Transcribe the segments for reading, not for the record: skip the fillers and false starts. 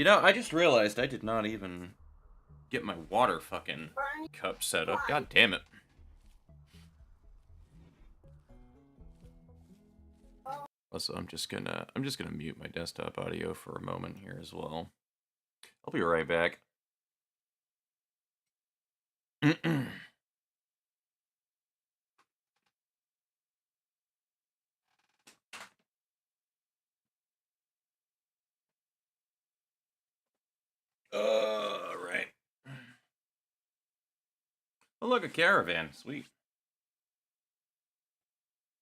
You know, I just realized I did not even get my water fucking cup set up. God damn it. Also, I'm just gonna mute my desktop audio for a moment here as well. I'll be right back. Alright. Oh, look, a caravan. Sweet.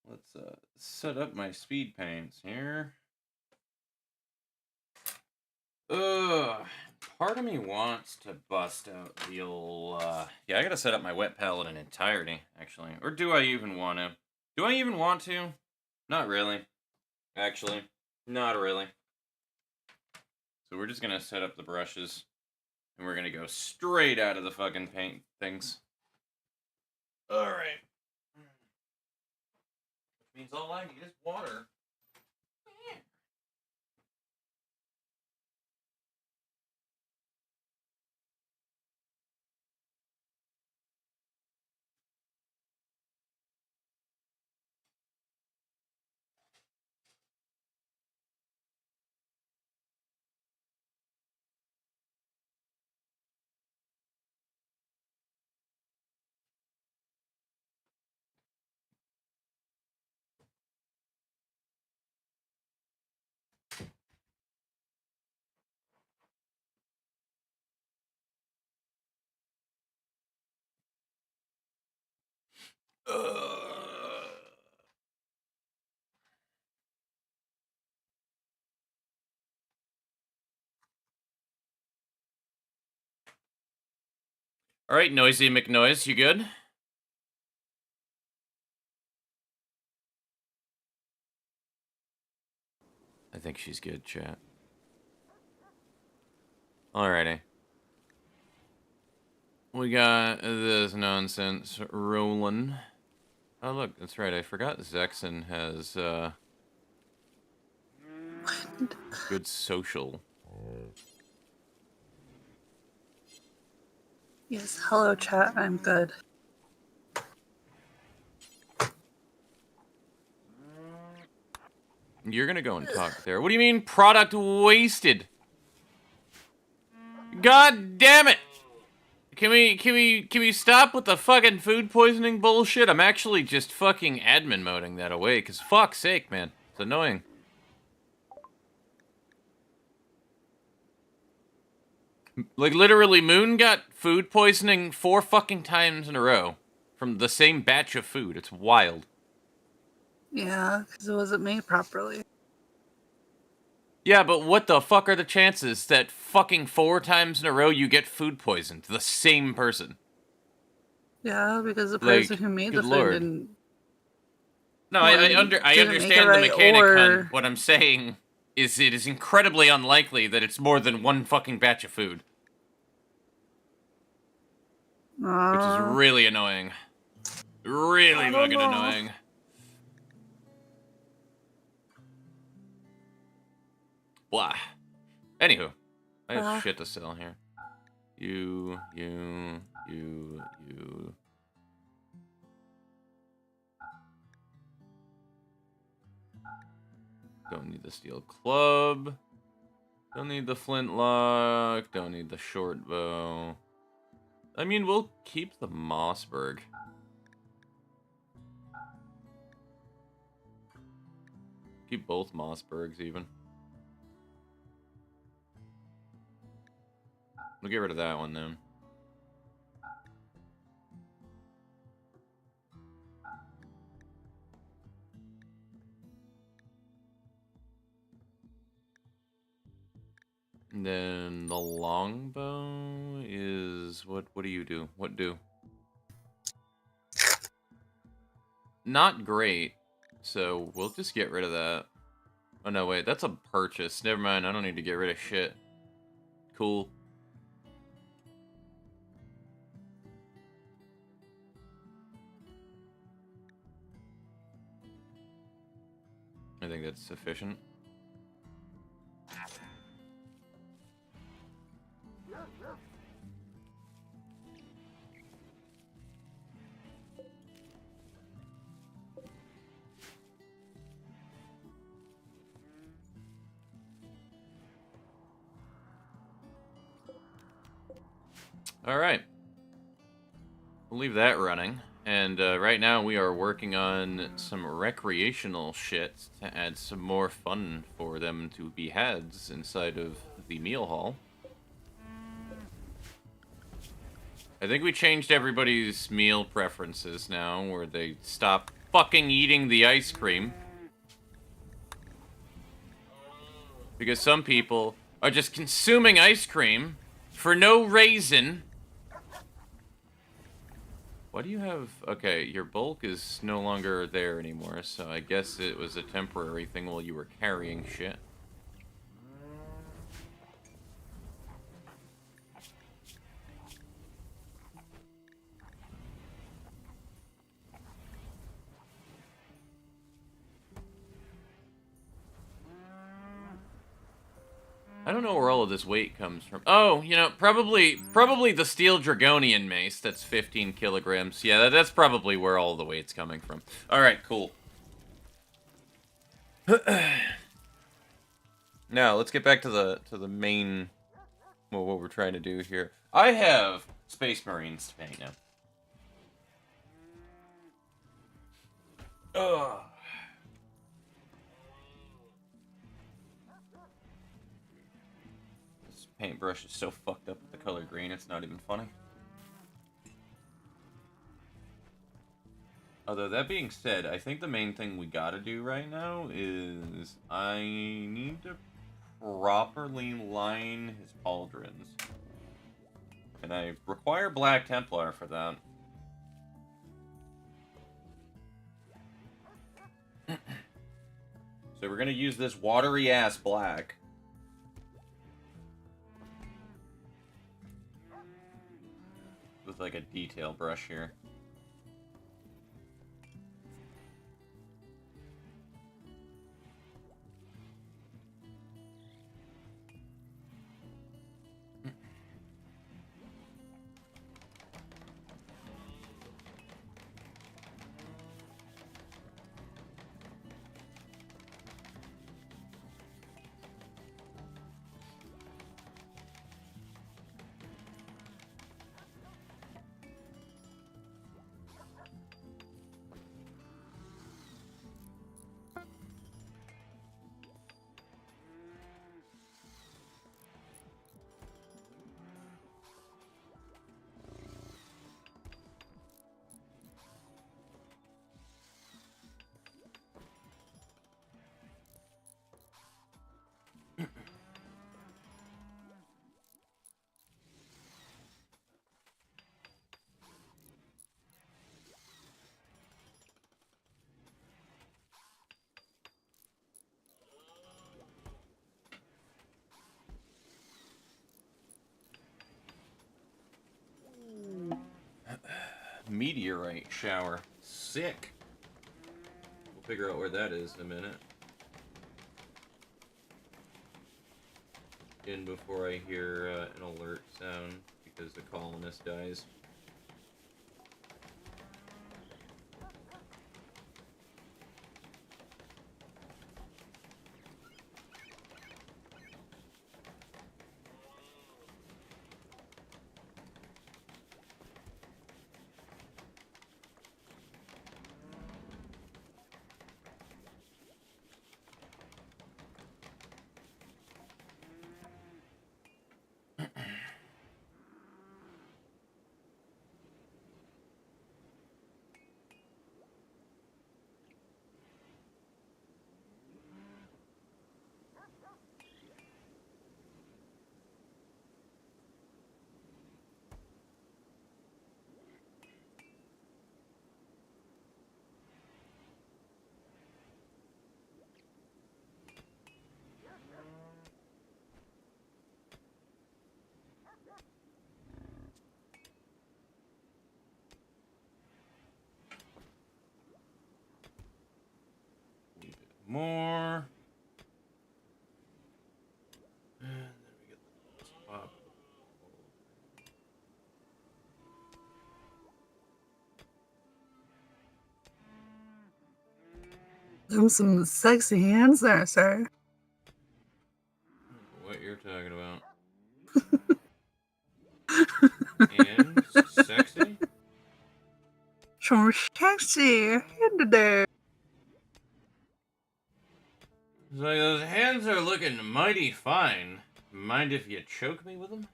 Let's set up my speed paints here. Part of me wants to bust out the old, yeah, I gotta set up my wet palette in entirety, actually. Or do I even want to? Do I even want to? Not really. Actually, not really. So we're just gonna set up the brushes, and we're gonna go straight out of the fucking paint things. Alright. Which means all I need is water. Alright, Noisy McNoise, you good? I think she's good, chat. Alrighty. We got this nonsense rolling. Oh, look, that's right. I forgot Zexon has, good social. Yes, hello chat, I'm good. You're gonna go and talk there. What do you mean, product wasted? God damn it! Can we stop with the fucking food poisoning bullshit? I'm actually just fucking admin moding that away, cause fuck's sake, man. It's annoying. Like, literally, Moon got food poisoning 4 fucking times in a row. From the same batch of food. It's wild. Yeah, because it wasn't made properly. Yeah, but what the fuck are the chances that fucking 4 times in a row you get food poisoned? The same person. Yeah, because the Like, person who made good the food lord. didn't. No, Well, I didn't make it understand the right, mechanic, hun. or What I'm saying is it is incredibly unlikely that it's more than one fucking batch of food. Which is really annoying. Really fucking annoying. Blah. Anywho, I have shit to sell here. You. Don't need the steel club. Don't need the flintlock. Don't need the short bow. I mean, we'll keep the Mossberg. Keep both Mossbergs, even. We'll get rid of that one, then. And then the longbow is... What do you do? What do? Not great. So, we'll just get rid of that. Oh, no, wait. That's a purchase. Never mind. I don't need to get rid of shit. Cool. I think that's sufficient. All right. We'll leave that running. And right now we are working on some recreational shit to add some more fun for them to be had inside of the meal hall. I think we changed everybody's meal preferences now, where they stop fucking eating the ice cream. Because some people are just consuming ice cream for no reason. What do you have? Okay, your bulk is no longer there anymore, so I guess it was a temporary thing while you were carrying shit. I don't know where all of this weight comes from. Oh, you know, probably the steel dragonian mace. That's 15 kilograms. Yeah, that's probably where all the weight's coming from. All right, cool. Now let's get back to the main, well, what we're trying to do here. I have Space Marines to paint now. Ugh. This paintbrush is so fucked up with the color green, it's not even funny. Although, that being said, I think the main thing we gotta do right now is I need to properly line his pauldrons. And I require Black Templar for that. So we're gonna use this watery ass black. With like a detail brush here. Meteorite shower. Sick. We'll figure out where that is in a minute. In before I hear an alert sound because the colonist dies. More. And then we get the top. Them some sexy hands there, sir. What you're talking about. So sexy. Into there. It's like, those hands are looking mighty fine. Mind if you choke me with them?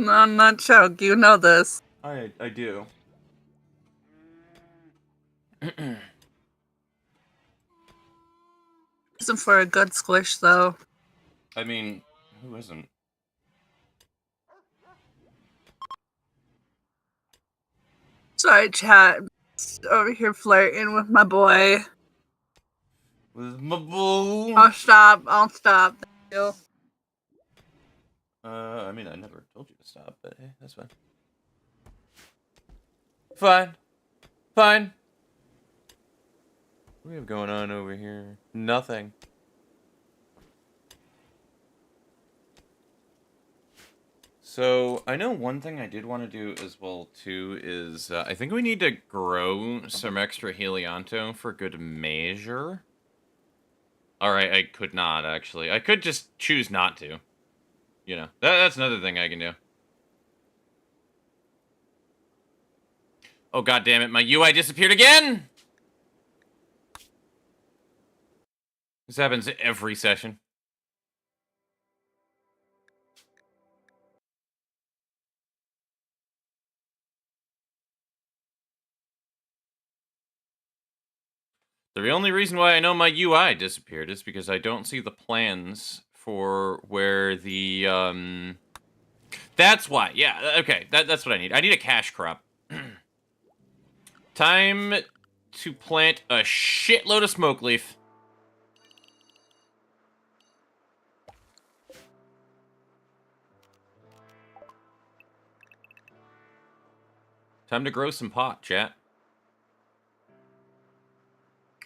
I'm not choke. You know this. I do. Isn't for a good squish, though. I mean, who isn't? Sorry, chat. Just over here flirting with my boy. With my boo. I'll stop. I'll stop. Thank you. I mean, I never told you to stop, but hey, that's fine. Fine. Fine. What do we have going on over here? Nothing. So, I know one thing I did want to do as well, too, is I think we need to grow some extra Helianto for good measure. Alright, I could not, actually. I could just choose not to. You know, that's another thing I can do. Oh, god damn it, my UI disappeared again! This happens every session. The only reason why I know my UI disappeared is because I don't see the plans for where the, That's why, yeah, okay, that's what I need. I need a cash crop. Time to plant a shitload of smoke leaf. Time to grow some pot, chat.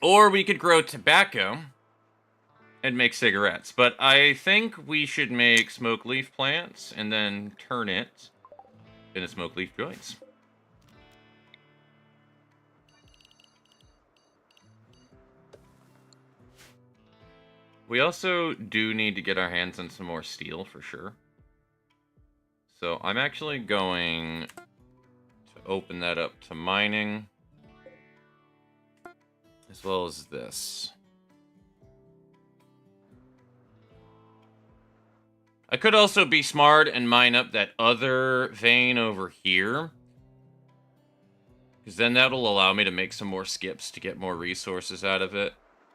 Or we could grow tobacco and make cigarettes. But I think we should make smoke leaf plants and then turn it into smoke leaf joints. We also do need to get our hands on some more steel for sure. So I'm actually going to open that up to mining. As well as this. I could also be smart and mine up that other vein over here. Because then that'll allow me to make some more skips to get more resources out of it.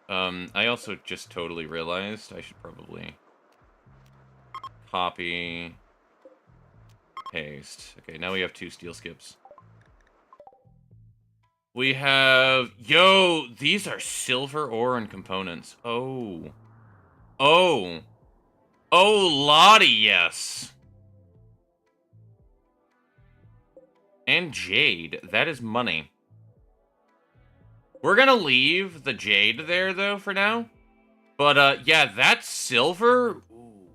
I also just totally realized I should probably copy, paste. Okay, now we have 2 steel skips. We have... Yo, these are silver ore and components. Oh. Oh. Oh, Lottie, yes. And jade. That is money. We're gonna leave the jade there, though, for now. But, yeah, that's silver. Ooh.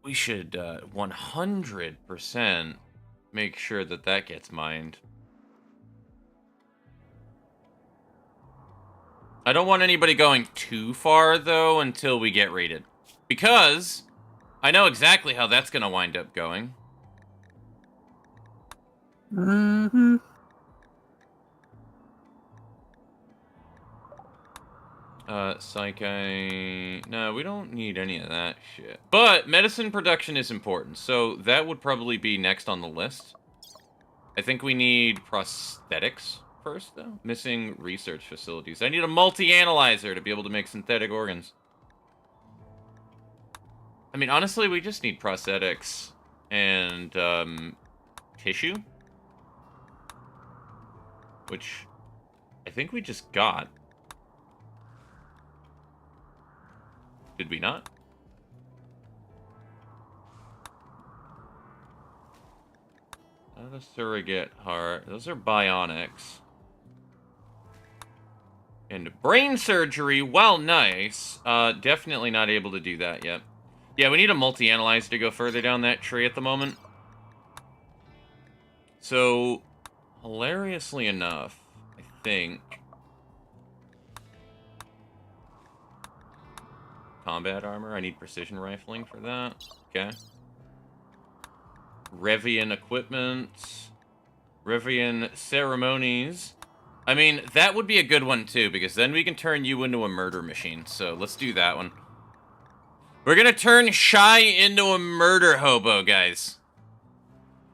We should, 100% make sure that that gets mined. I don't want anybody going too far, though, until we get raided. Because I know exactly how that's gonna wind up going. Mm-hmm. Psyche... No, we don't need any of that shit. But medicine production is important, so that would probably be next on the list. I think we need prosthetics first, though. Missing research facilities. I need a multi-analyzer to be able to make synthetic organs. I mean, honestly, we just need prosthetics and, tissue. Which I think we just got. Did we not? Not a surrogate heart. Those are bionics. And brain surgery, while nice, definitely not able to do that yet. Yeah, we need a multi-analyzer to go further down that tree at the moment. So, hilariously enough, I think... Combat armor, I need precision rifling for that. Okay. Revian equipment. Revian ceremonies. I mean, that would be a good one too, because then we can turn you into a murder machine. So let's do that one. We're gonna turn Shy into a murder hobo, guys.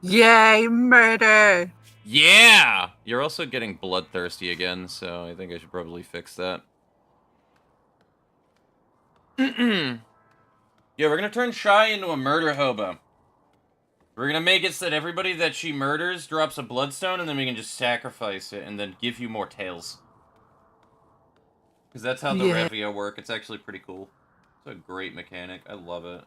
Yay, murder! Yeah! You're also getting bloodthirsty again, so I think I should probably fix that. Yeah, we're gonna turn Shy into a murder hobo. We're gonna make it so that everybody that she murders drops a bloodstone, and then we can just sacrifice it, and then give you more tails. Because that's how the Yeah. Revia work. It's actually pretty cool. It's a great mechanic. I love it.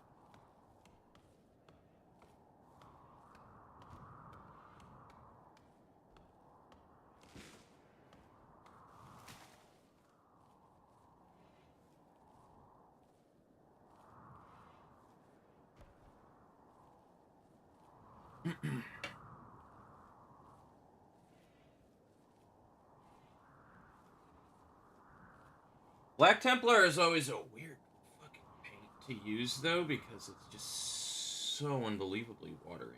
Black Templar is always a weird fucking paint to use, though, because it's just so unbelievably watery.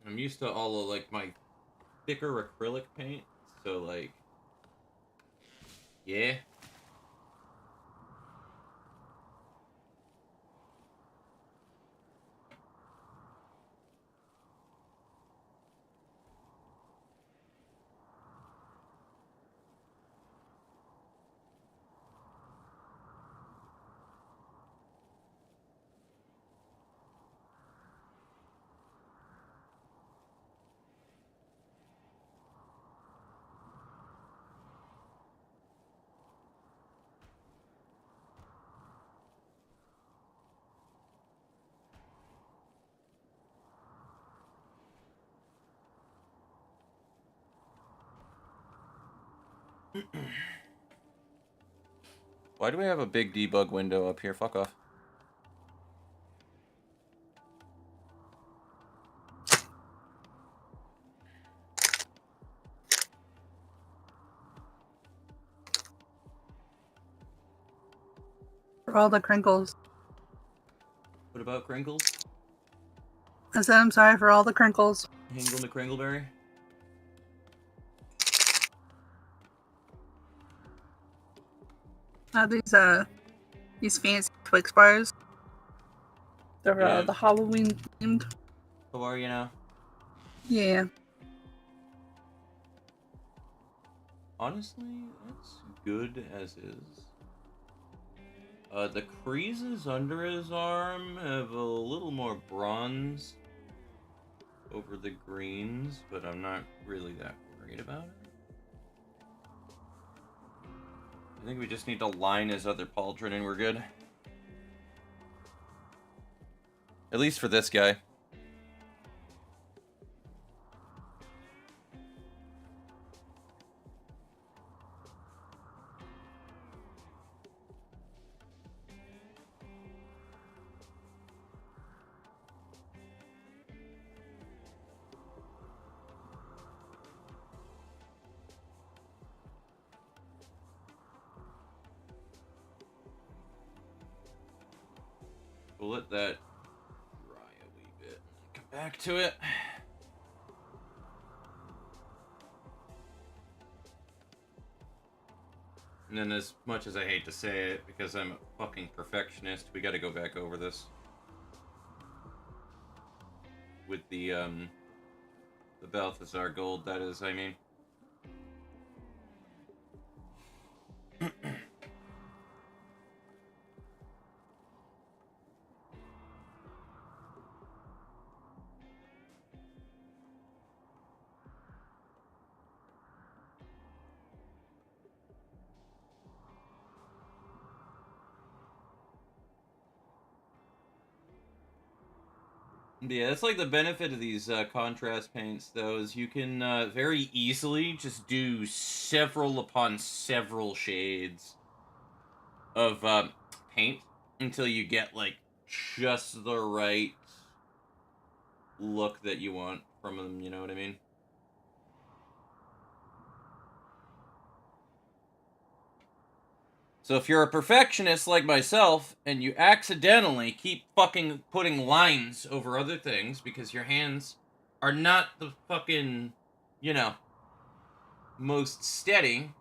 I'm used to all of, like, my thicker acrylic paint, so, like, yeah. Why do we have a big debug window up here? Fuck off. For all the crinkles. What about Crinkles? I said I'm sorry for all the crinkles. Hingle the Crinkleberry? These fancy Twix bars. They're Yeah. the Halloween themed. How are you now? Yeah. Honestly, that's good as is. The creases under his arm have a little more bronze over the greens, but I'm not really that worried about it. I think we just need to line his other pauldron and we're good. At least for this guy. We'll let that dry a wee bit and come back to it. And then, as much as I hate to say it, because I'm a fucking perfectionist, we gotta go back over this. With the Balthazar gold, that is, I mean. Yeah, that's like the benefit of these contrast paints, though, is you can very easily just do several upon several shades of paint until you get, like, just the right look that you want from them, you know what I mean? So if you're a perfectionist like myself, and you accidentally keep fucking putting lines over other things because your hands are not the fucking, you know, most steady,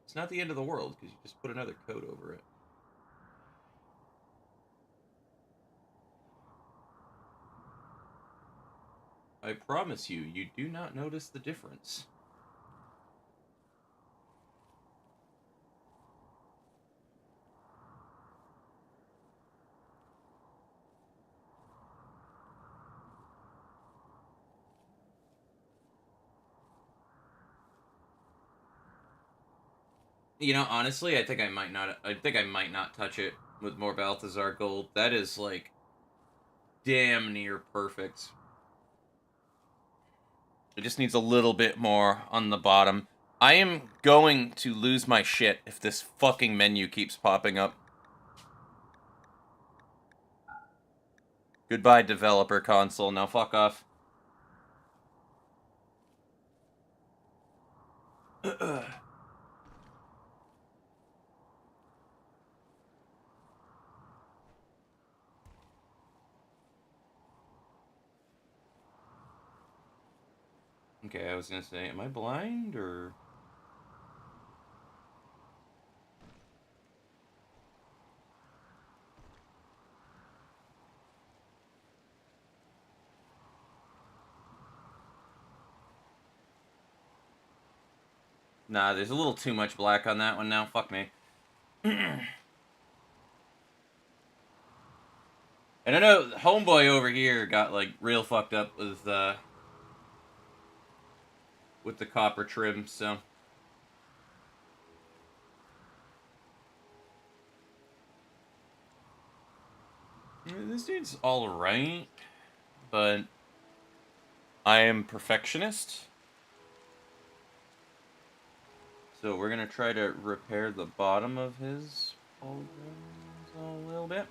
it's not the end of the world because you just put another coat over it. I promise you, you do not notice the difference. You know, honestly, I think I might not. I think I might not touch it with more Balthazar Gold. That is like damn near perfect. It just needs a little bit more on the bottom. I am going to lose my shit if this fucking menu keeps popping up. Goodbye, developer console. Now fuck off. Okay, I was gonna say, am I blind or? Nah, there's a little too much black on that one now. Fuck me. And I know homeboy over here got like real fucked up with the copper trim, so this dude's all right, but I am perfectionist. So we're gonna try to repair the bottom of his pauldrons a little bit.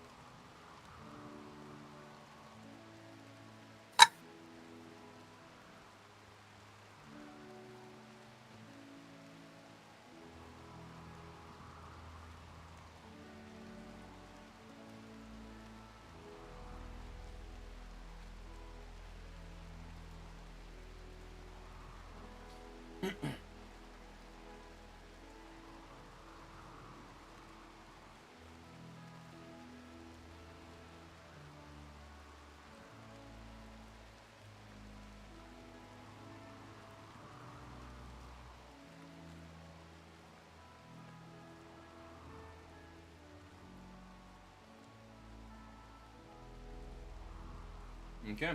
Okay.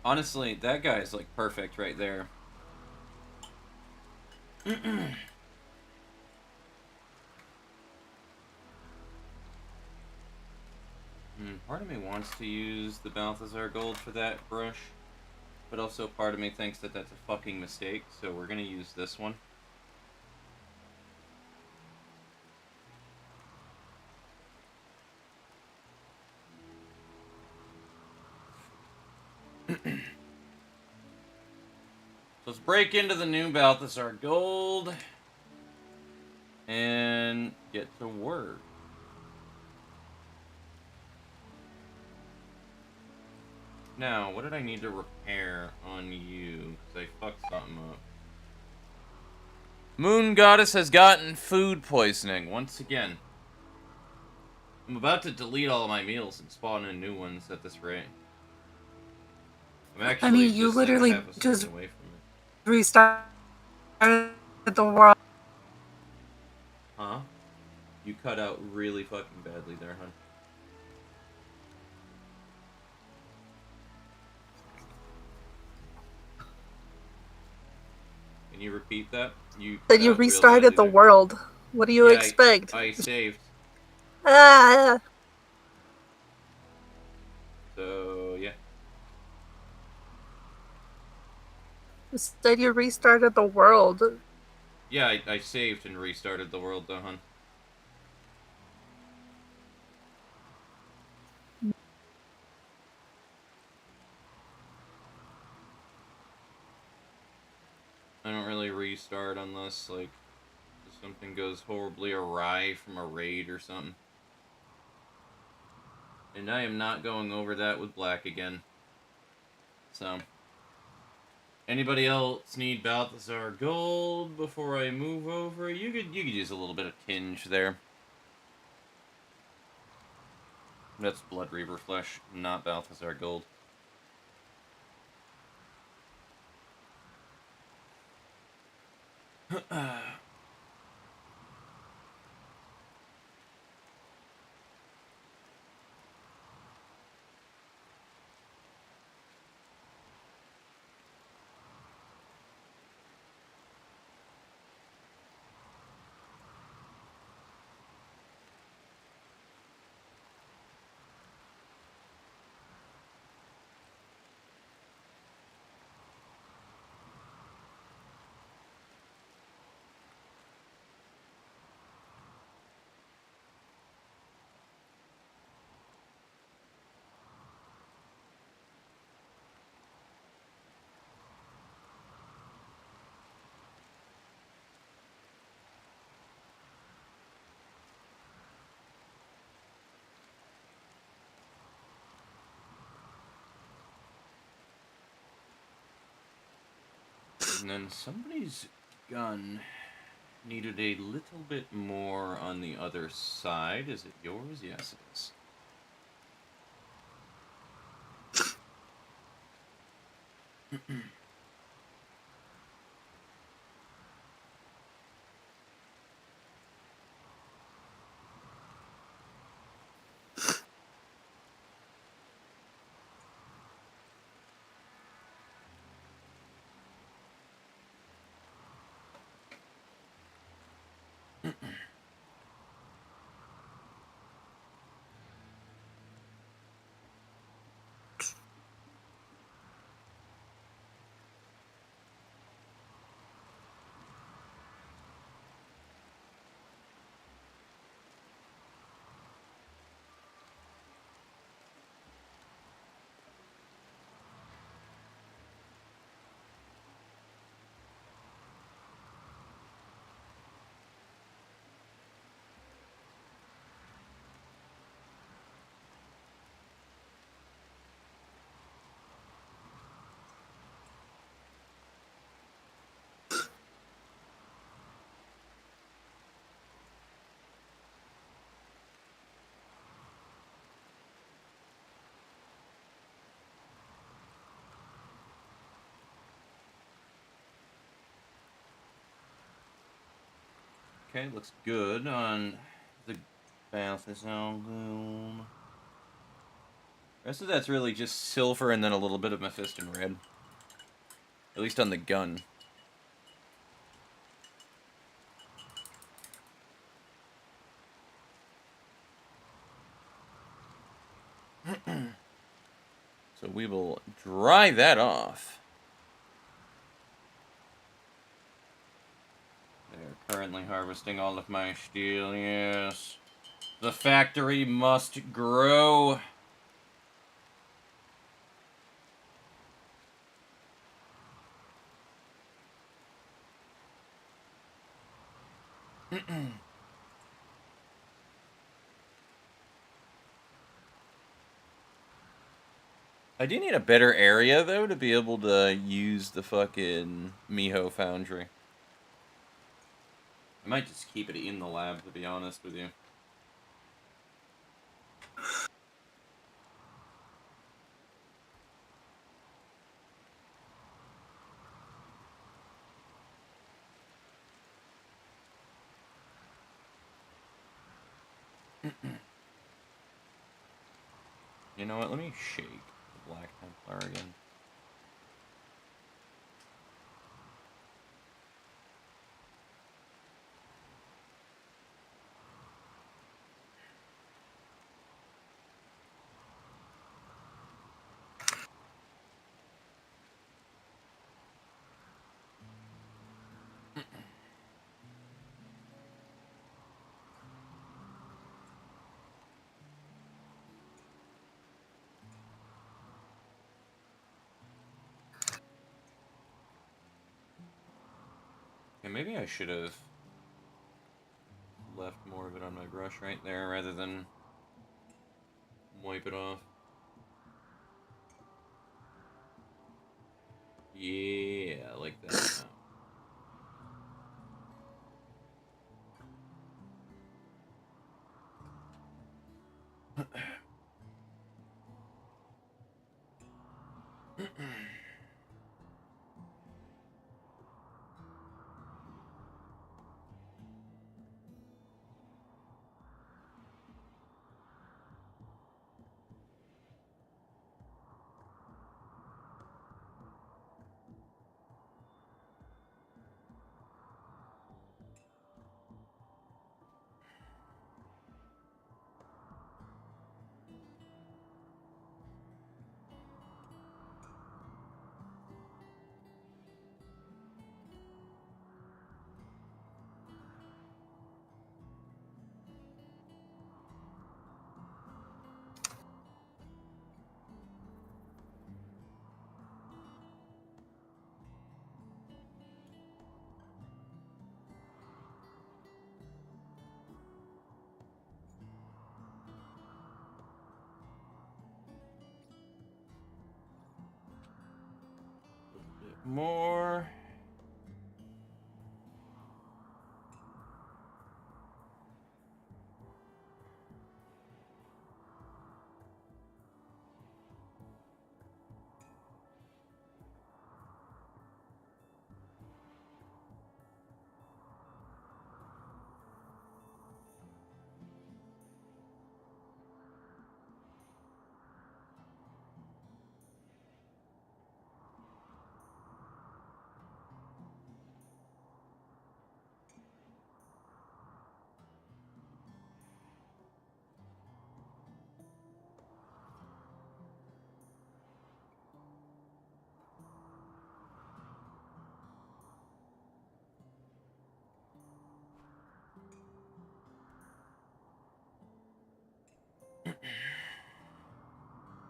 Honestly, that guy's like perfect right there. Part of me wants to use the Balthazar Gold for that brush, but also part of me thinks that that's a fucking mistake, so we're gonna use this one. Let's break into the new Balthazar Gold and get to work. Now, what did I need to repair on you? Because I fucked something up. Moon Goddess has gotten food poisoning once again. I'm about to delete all of my meals and spawn in new ones at this rate. I'm actually I mean, you just like literally half a just second away from it. restarted the world. Huh? You cut out really fucking badly there, hun. Can you repeat that? You That you restarted the world. What do you expect? I saved. Ah. So, yeah. You said you restarted the world. Yeah, I saved and restarted the world, though, hun. restart unless, like, something goes horribly awry from a raid or something. And I am not going over that with black again. So, anybody else need Balthazar gold before I move over? You could use a little bit of tinge there. That's Blood Reaver flesh, not Balthazar gold. And then somebody's gun needed a little bit more on the other side. Is it yours? Yes, it is. Okay, looks good on the Balthazar gold. Rest of that's really just silver and then a little bit of Mephiston red. At least on the gun. So we will dry that off. They're currently harvesting all of my steel, yes. The factory must grow. I do need a better area, though, to be able to use the fucking Miho Foundry. I might just keep it in the lab, to be honest with you. You know what? Let me shake the Black Templar again. And maybe I should have left more of it on my brush right there rather than wipe it off. Yeah, like that now. More.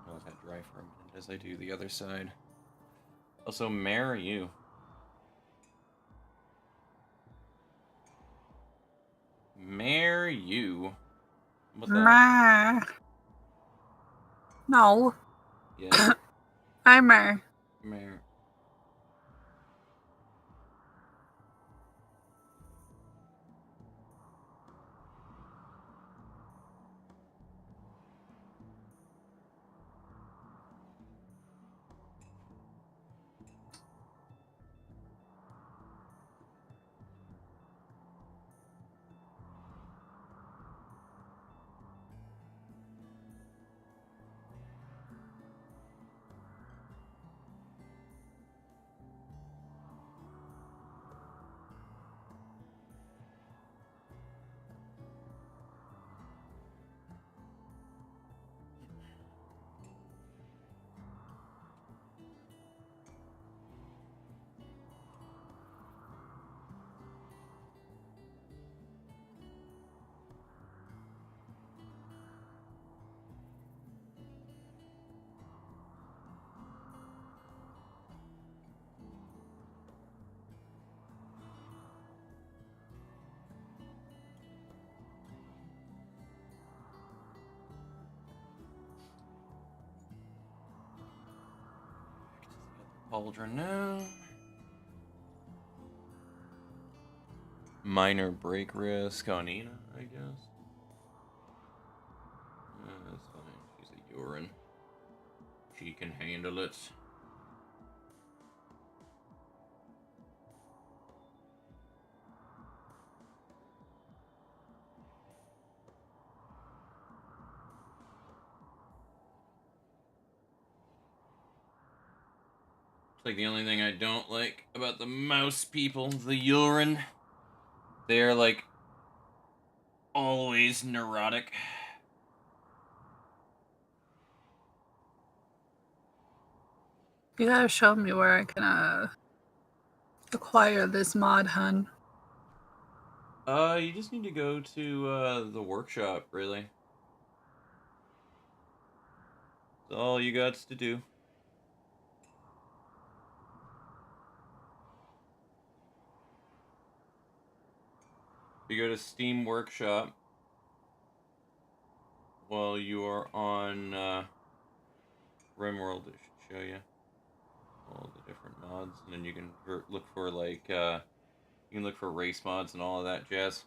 I'll let that dry for a minute as I do the other side. Also, marry you. Marry you. What's that? No. Yeah. I'm Mar. Mare. Pauldron now. Minor break risk on Ina, I guess. That's fine. She's a urine. She can handle it. It's like the only thing I don't like about the mouse people, the urine. They're like always neurotic. You gotta show me where I can acquire this mod, hun. You just need to go to the workshop, really. That's all you got to do. you go to Steam Workshop while you are on RimWorld, it should show you all the different mods, and then you can look for like you can look for race mods and all of that jazz.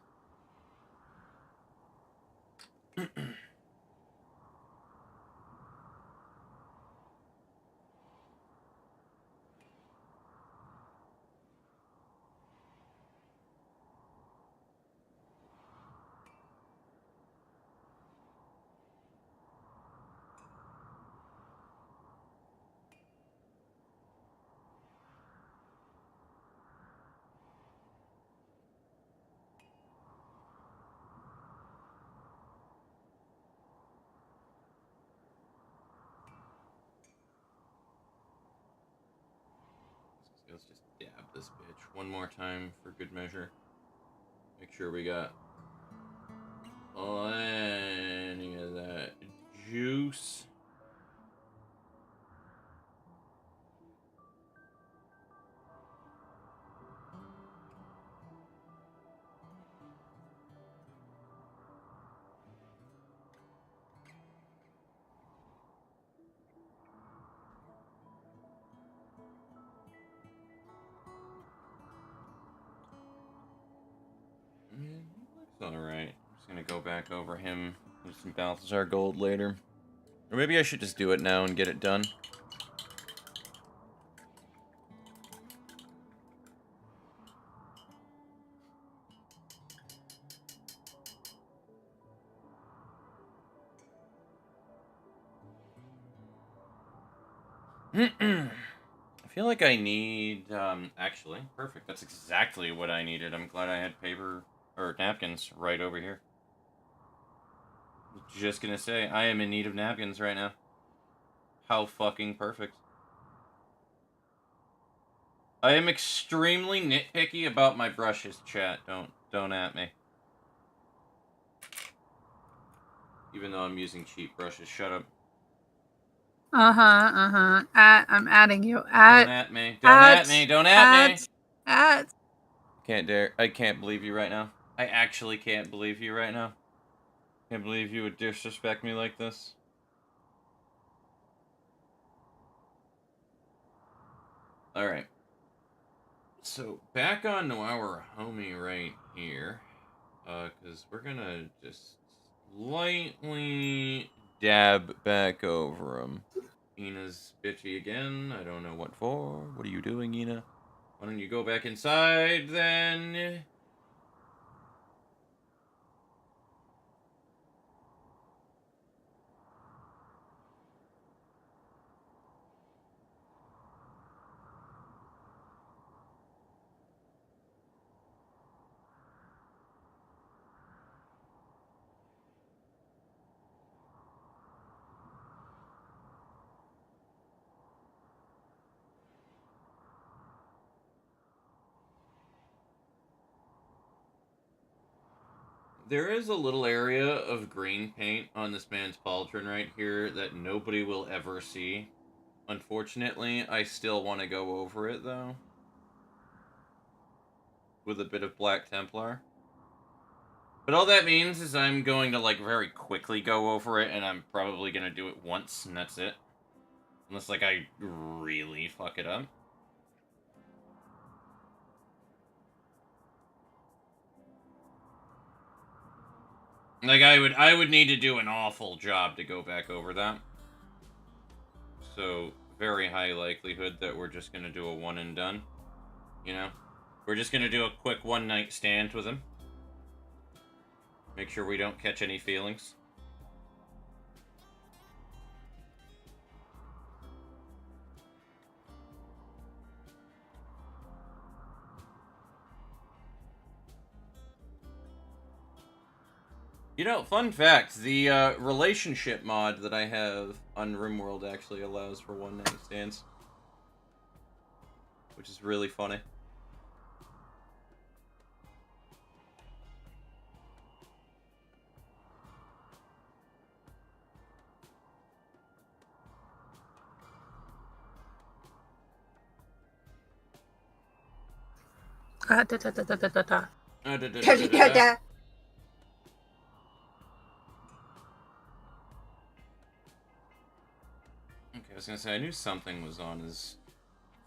Let's just dab this bitch one more time for good measure. Make sure we got any of that juice. Looks alright. I'm just gonna go back over him with some Balthazar gold later. Or maybe I should just do it now and get it done. I feel like I need, actually, perfect. That's exactly what I needed. I'm glad I had paper, or napkins, right over here. Just gonna say, I am in need of napkins right now. How fucking perfect. I am extremely nitpicky about my brushes, chat. Don't at me. Even though I'm using cheap brushes, shut up. I'm adding you. Don't at me. Don't at me. Don't at me. Can't dare. I can't believe you right now. I actually can't believe you right now. Can't believe you would disrespect me like this. Alright. So, back on to our homie right here. Because we're gonna just lightly dab back over him. Ina's bitchy again. I don't know what for. What are you doing, Ina? Why don't you go back inside, then? There is a little area of green paint on this man's pauldron right here that nobody will ever see. Unfortunately, I still want to go over it, though. With a bit of Black Templar. But all that means is I'm going to, like, very quickly go over it, and I'm probably going to do it once, and that's it. Unless, like, I really fuck it up. Like, I would need to do an awful job to go back over that. So, very high likelihood that we're just gonna do a one and done. You know? We're just gonna do a quick one-night stand with him. Make sure we don't catch any feelings. You know, fun fact, the relationship mod that I have on RimWorld actually allows for one-night stands. Which is really funny. Da. Okay, I was gonna say, I knew something was on his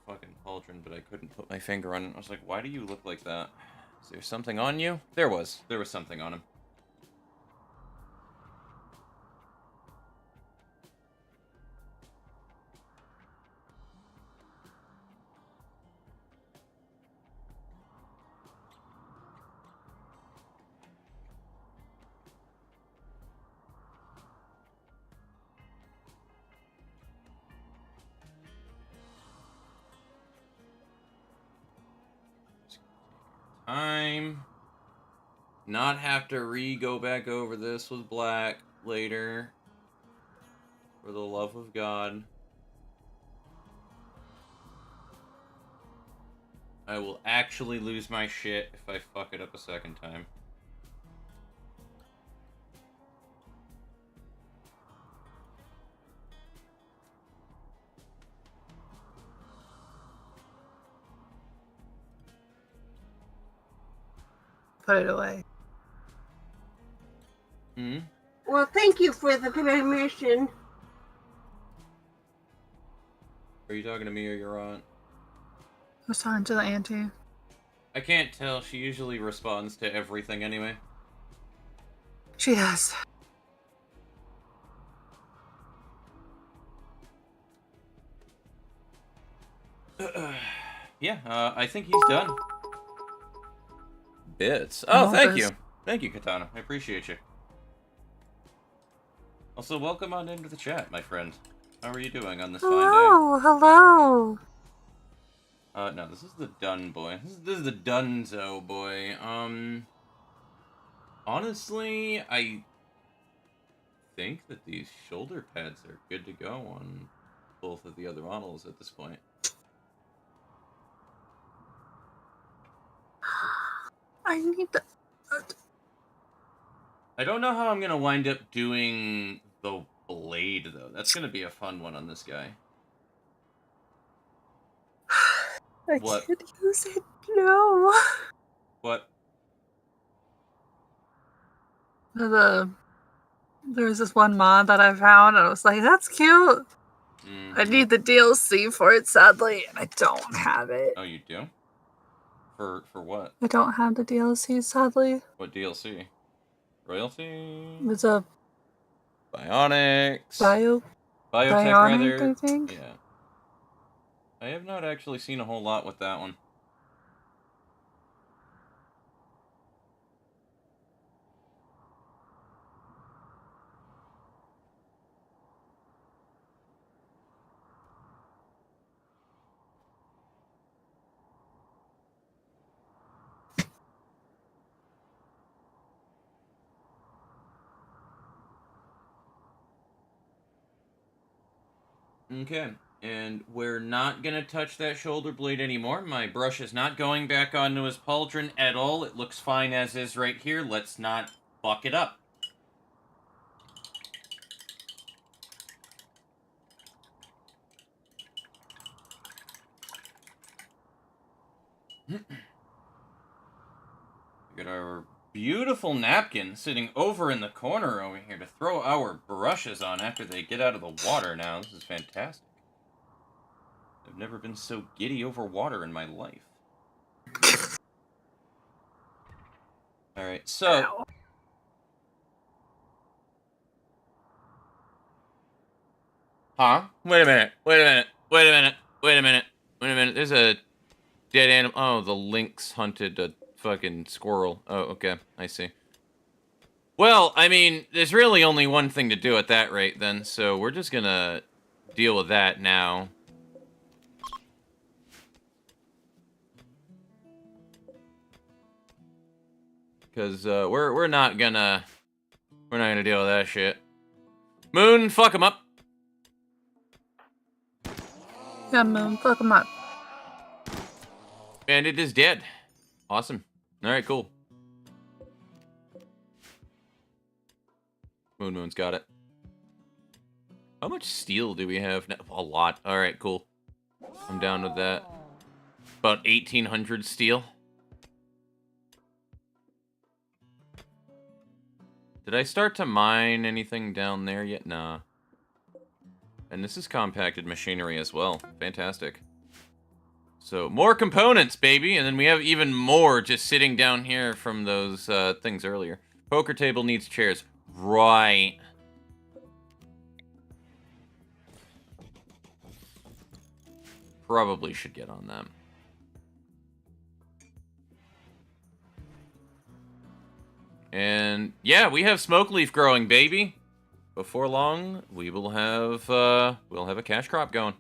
fucking pauldron, but I couldn't put my finger on it. I was like, why do you look like that? Is there something on you? There was. There was something on him. Time. Not have to go back over this with Black later. For the love of God. I will actually lose my shit if I fuck it up a second time. Put it away. Hmm? Well, thank you for the permission. Are you talking to me or your aunt? I was talking to the auntie. I can't tell. She usually responds to everything anyway. She has. Yeah, I think he's done. Bits. Oh, thank you. Thank you, Katana. I appreciate you. Also, welcome on into the chat, my friend. How are you doing on this fine day? Hello. No, this is the Dun boy. This is the Dunzo boy. Honestly, I think that these shoulder pads are good to go on both of the other models at this point. I need the... I don't know how I'm gonna wind up doing the blade, though. That's gonna be a fun one on this guy. I What? can't use it. No. What? There's this one mod that I found, and I was like, that's cute. I need the DLC for it, sadly, and I don't have it. Oh, you do? For what? I don't have the DLC, sadly. What DLC? Royalty? It's a... Bionics? Biotech, rather. I think? Yeah. I have not actually seen a whole lot with that one. Okay, and we're not gonna touch that shoulder blade anymore. My brush is not going back onto his pauldron at all. It looks fine as is right here. Let's not fuck it up. We got our beautiful napkin sitting over in the corner over here to throw our brushes on after they get out of the water now. This is fantastic. I've never been so giddy over water in my life. Alright, so... Ow. Huh? Wait a minute. There's a dead animal. Oh, the lynx hunted a fucking squirrel. Oh, okay. I see. Well, I mean, there's really only one thing to do at that rate then, so we're just gonna deal with that now. Because we're not gonna deal with that shit. Moon, fuck him up. Yeah, Moon, fuck him up. And it is dead. Awesome. Alright, cool. Moon's got it. How much steel do we have? A lot. Alright, cool. I'm down with that. About 1,800 steel. Did I start to mine anything down there yet? Nah. And this is compacted machinery as well. Fantastic. So, more components, baby! And then we have even more just sitting down here from those things earlier. Poker table needs chairs. Right. Probably should get on them. And, yeah, we have smoke leaf growing, baby! Before long, we will have, we'll have a cash crop going.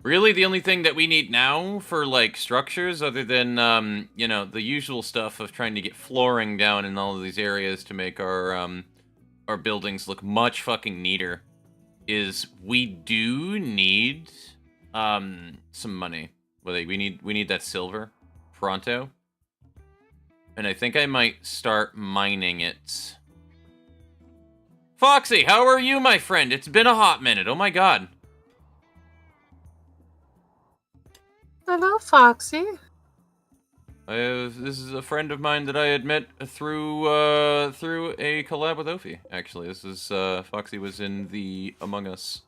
Really, the only thing that we need now for, like, structures, other than, you know, the usual stuff of trying to get flooring down in all of these areas to make our buildings look much fucking neater, is we do need, some money. Well, we need that silver. Pronto. And I think I might start mining it. Foxy, how are you, my friend? It's been a hot minute. Oh my god. Hello, Foxy. This is a friend of mine that I had met through a collab with Ophi. Actually, this is Foxy was in the Among Us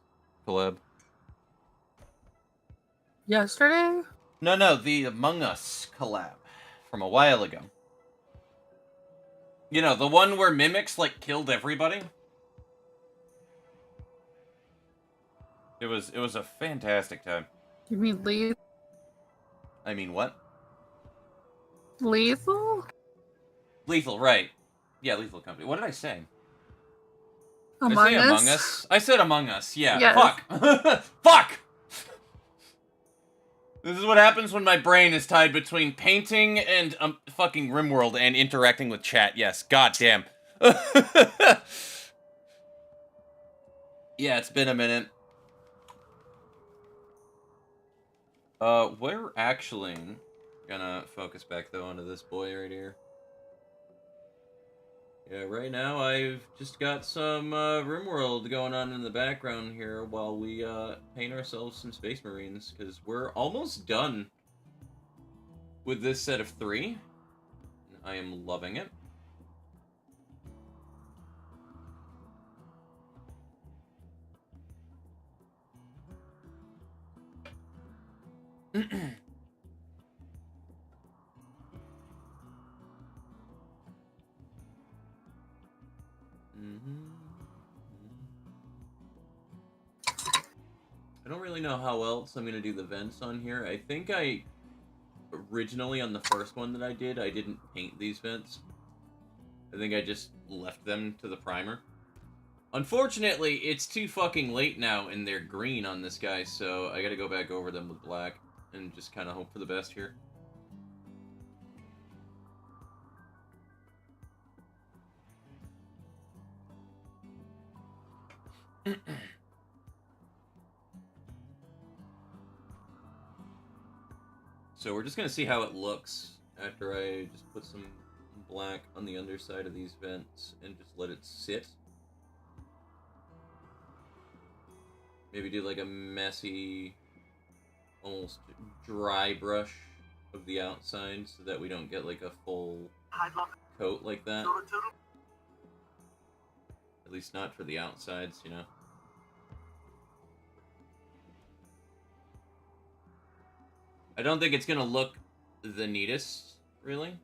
collab. Yesterday? No, the Among Us collab from a while ago. You know, the one where mimics like killed everybody. It was a fantastic time. You mean lethal? I mean, what? Lethal? Lethal, right. Yeah, Lethal Company. What did I say? Among Did I say Us? Among Us? I said Among Us, yeah. Yes. Fuck! Fuck! This is what happens when my brain is tied between painting and fucking RimWorld and interacting with chat. Yes, goddamn. Yeah, it's been a minute. We're actually gonna focus back, though, onto this boy right here. Yeah, right now I've just got some, RimWorld going on in the background here while we, paint ourselves some Space Marines, because we're almost done with this set of 3. I am loving it. I don't really know how else I'm gonna do the vents on here. I think originally on the first one that I didn't paint these vents. I think I just left them to the primer. Unfortunately, it's too fucking late now and they're green on this guy, so I gotta go back over them with black and just kind of hope for the best here. So we're just gonna see how it looks after I just put some black on the underside of these vents and just let it sit. Maybe do like a messy, almost dry brush of the outside so that we don't get like a full coat like that. At least not for the outsides, you know. I don't think it's gonna look the neatest, really.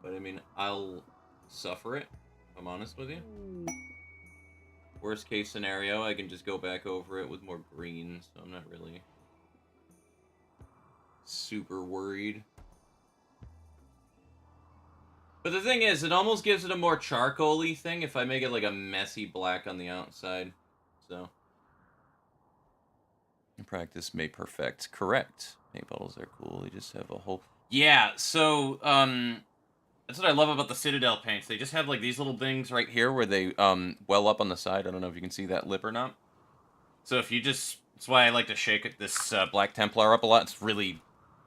But I mean, I'll suffer it, if I'm honest with you. Worst case scenario, I can just go back over it with more green, so I'm not really super worried. But the thing is, it almost gives it a more charcoal-y thing if I make it like a messy black on the outside. So. Practice may perfect. Correct. Paint bottles are cool. They just have a whole... Yeah, so, that's what I love about the Citadel paints. They just have, like, these little things right here where they, well up on the side. I don't know if you can see that lip or not. So if you just... That's why I like to shake this, Black Templar up a lot. It's really,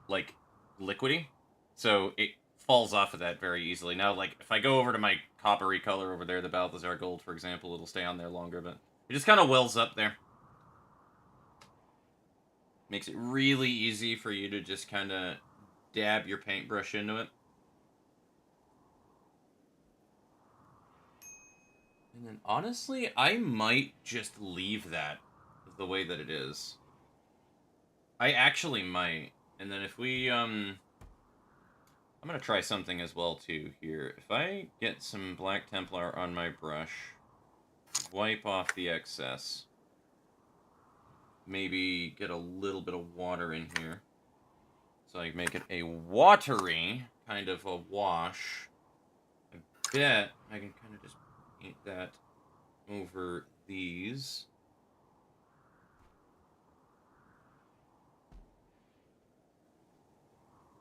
like, liquidy. So it falls off of that very easily. Now, like, if I go over to my coppery color over there, the Balthazar Gold, for example, it'll stay on there longer, but it just kind of wells up there. Makes it really easy for you to just kind of dab your paintbrush into it. And then, honestly, I might just leave that the way that it is. I actually might. And then if we, I'm gonna try something as well, too, here. If I get some Black Templar on my brush, wipe off the excess, maybe get a little bit of water in here, so I make it a watery kind of a wash. I bet I can kind of just paint that over these.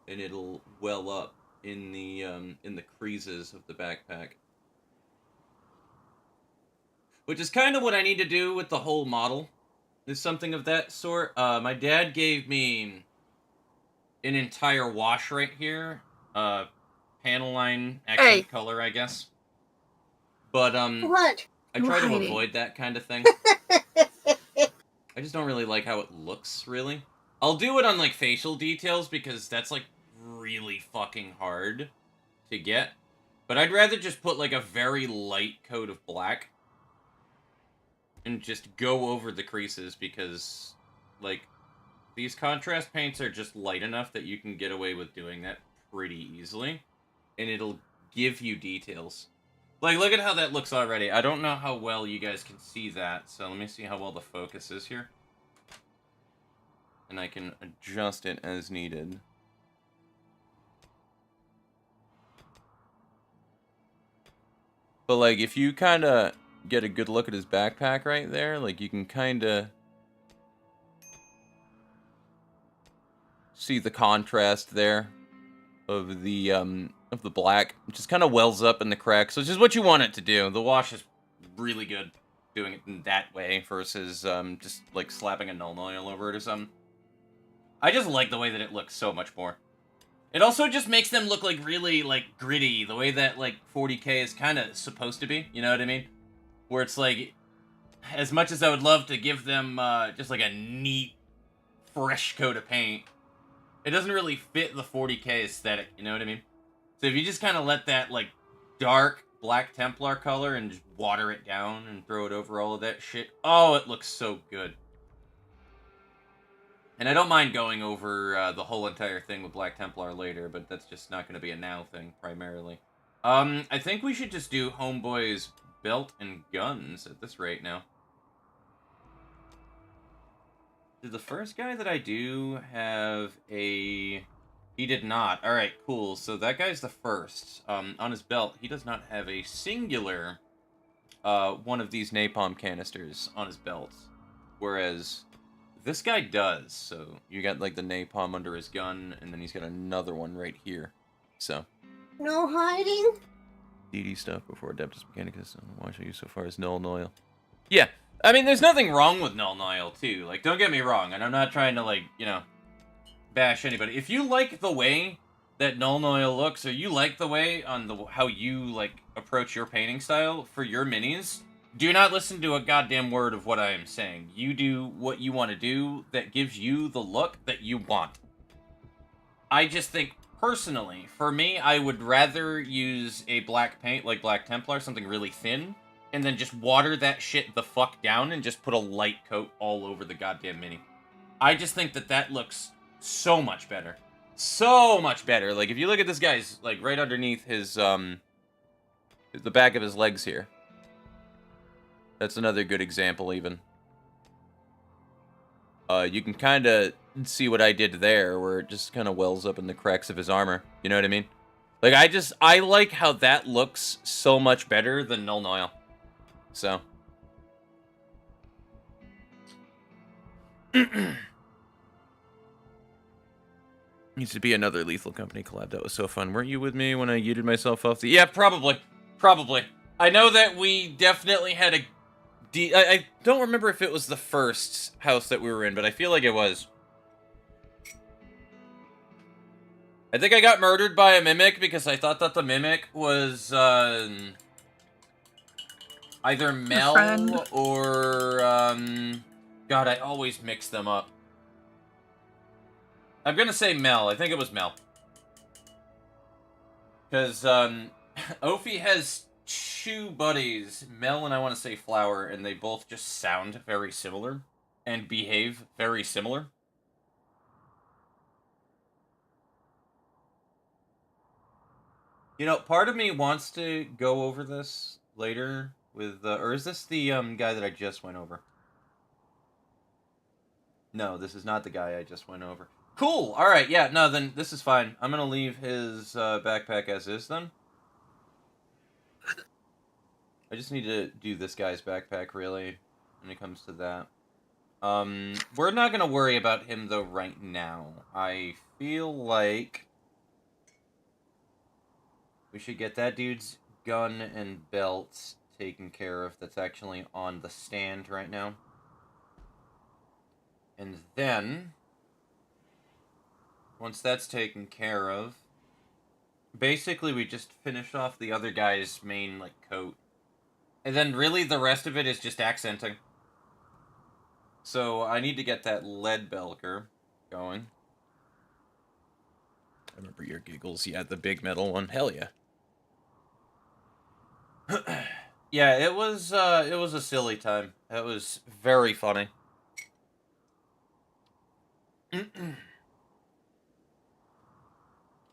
And it'll well up in the creases of the backpack. Which is kind of what I need to do with the whole model. Is something of that sort. My dad gave me an entire wash right here. Panel line accent color, I guess. But, What? I try to avoid that kind of thing. I just don't really like how it looks, really. I'll do it on, like, facial details, because that's, like, really fucking hard to get. But I'd rather just put, like, a very light coat of black and just go over the creases, because, like, these contrast paints are just light enough that you can get away with doing that pretty easily. And it'll give you details. Like, look at how that looks already. I don't know how well you guys can see that, so let me see how well the focus is here. And I can adjust it as needed. But, like, if you kind of get a good look at his backpack right there, like, you can kind of see the contrast there of the black. It just kind of wells up in the cracks, which is what you want it to do. The wash is really good doing it in that way versus just, like, slapping a null oil over it or something. I just like the way that it looks so much more. It also just makes them look, like, really, like, gritty, the way that, like, 40K is kind of supposed to be, you know what I mean? Where it's, like, as much as I would love to give them, just, like, a neat, fresh coat of paint, it doesn't really fit the 40K aesthetic, you know what I mean? So if you just kind of let that, like, dark Black Templar color and just water it down and throw it over all of that shit, oh, it looks so good. And I don't mind going over the whole entire thing with Black Templar later, but that's just not going to be a now thing, primarily. I think we should just do Homeboy's belt and guns at this rate now. Did the first guy that I do have a... He did not. Alright, cool. So that guy's the first. On his belt, he does not have a singular one of these napalm canisters on his belt. Whereas... this guy does, so you got, like, the napalm under his gun, and then he's got another one right here, so. No hiding? DD stuff before Adeptus Mechanicus, watch I use so far as Null Noil. Yeah, I mean, there's nothing wrong with Null Noil, too, like, don't get me wrong, and I'm not trying to, like, you know, bash anybody. If you like the way that Null Noil looks, or you like the way on the how you, like, approach your painting style for your minis, do not listen to a goddamn word of what I am saying. You do what you want to do that gives you the look that you want. I just think, personally, for me, I would rather use a black paint like Black Templar, something really thin, and then just water that shit the fuck down and just put a light coat all over the goddamn mini. I just think that that looks so much better. So much better. Like, if you look at this guy's, like, right underneath his, the back of his legs here. That's another good example, even. You can kind of see what I did there, where it just kind of wells up in the cracks of his armor. You know what I mean? Like, I like how that looks so much better than Null Noil. So. Needs to be another Lethal Company collab. That was so fun. Weren't you with me when I yeeted myself off the... Yeah, probably. Probably. I know that we definitely had a... I don't remember if it was the first house that we were in, but I feel like it was. I think I got murdered by a mimic because I thought that the mimic was either Mel or... God, I always mix them up. I'm gonna say Mel. I think it was Mel. Because, Ophi has two buddies, Mel and I want to say Flower, and they both just sound very similar and behave very similar. You know, part of me wants to go over this later with, or is this the guy that I just went over? No, this is not the guy I just went over. Cool. All right. Yeah. No. Then this is fine. I'm gonna leave his backpack as is. Then I just need to do this guy's backpack really when it comes to that. We're not gonna worry about him though right now. I feel like we should get that dude's gun and belt taken care of. That's actually on the stand right now. And then, once that's taken care of, basically we just finish off the other guy's main, like, coat. And then really the rest of it is just accenting. So I need to get that lead belker going. I remember your giggles. Yeah, the big metal one. Hell yeah. Yeah, it was a silly time. It was very funny.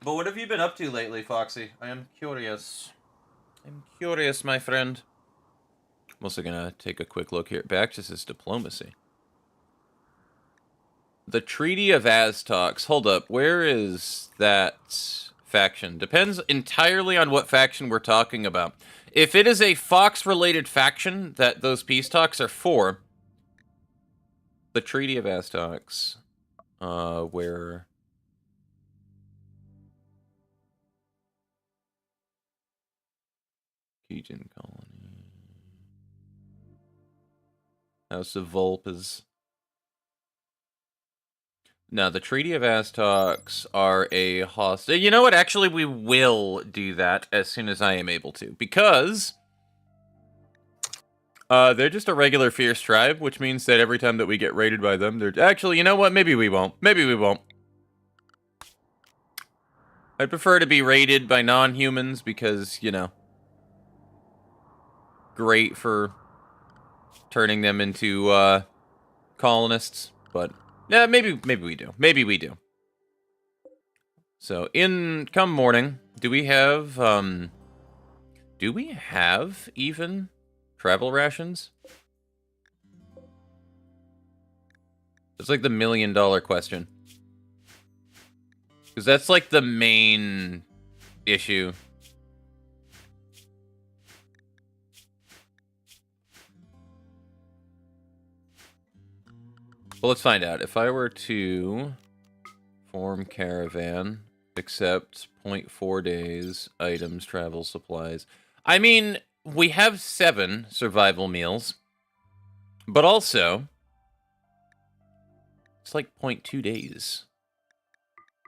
But what have you been up to lately, Foxy? I am curious. I'm curious, my friend. I'm also gonna take a quick look here. Back to his diplomacy. The Treaty of Aztocs. Hold up. Where is that faction? Depends entirely on what faction we're talking about. If it is a Fox-related faction that those peace talks are for, the Treaty of Aztocs, where... Cajun Colony. House of Volp is... No, the Treaty of Aztocs are a hostile... You know what? Actually, we will do that as soon as I am able to. Because... they're just a regular fierce tribe, which means that every time that we get raided by them, they're... Actually, you know what? Maybe we won't. Maybe we won't. I'd prefer to be raided by non-humans because, you know... Great for turning them into, colonists, but... Yeah, maybe we do. Maybe we do. So, come morning, do we have even travel rations? It's like the $1 million question. Because that's like the main issue. Well, let's find out. If I were to form caravan, accept 0.4 days, items, travel, supplies. I mean, we have 7 survival meals, but also, it's like 0.2 days.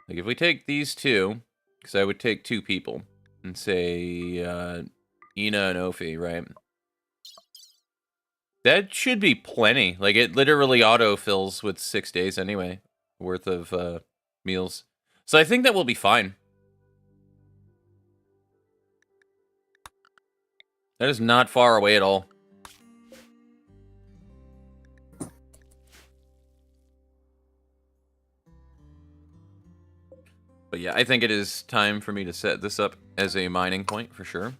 Like, if we take these 2, because I would take 2 people, and say, Ina and Ophi, right? That should be plenty. Like, it literally auto-fills with 6 days anyway, worth of meals. So I think that will be fine. That is not far away at all. But yeah, I think it is time for me to set this up as a mining point, for sure.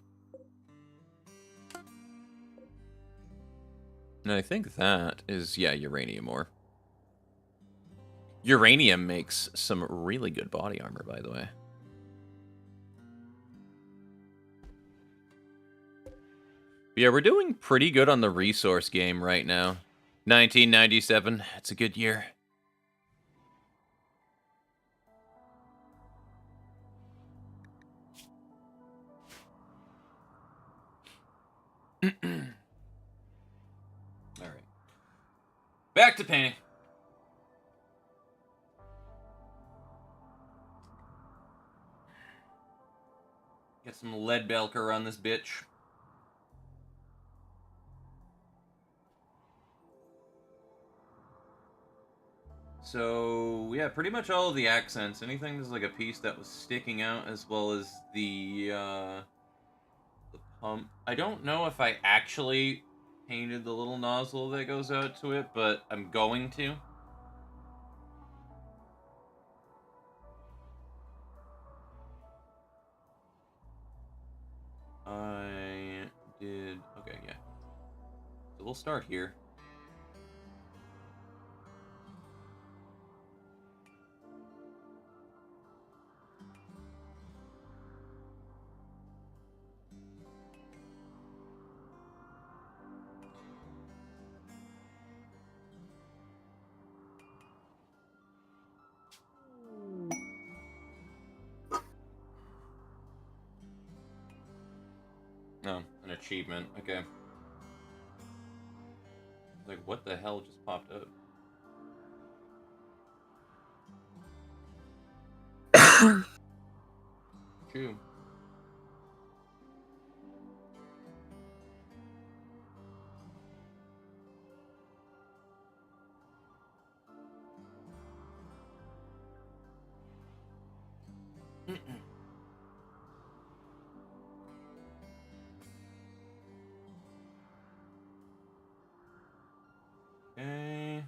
And I think that is, yeah, uranium ore. Uranium makes some really good body armor, by the way. But yeah, we're doing pretty good on the resource game right now. 1997, it's a good year. Alright. Back to painting. Get some lead belker on this bitch. So, yeah, pretty much all of the accents. Anything that's like a piece that was sticking out, as well as the pump. I don't know if I actually painted the little nozzle that goes out to it, but I'm going to. I did... Okay, yeah. So we'll start here. Oh, an achievement. Okay. Like, what the hell just popped up? True. Okay.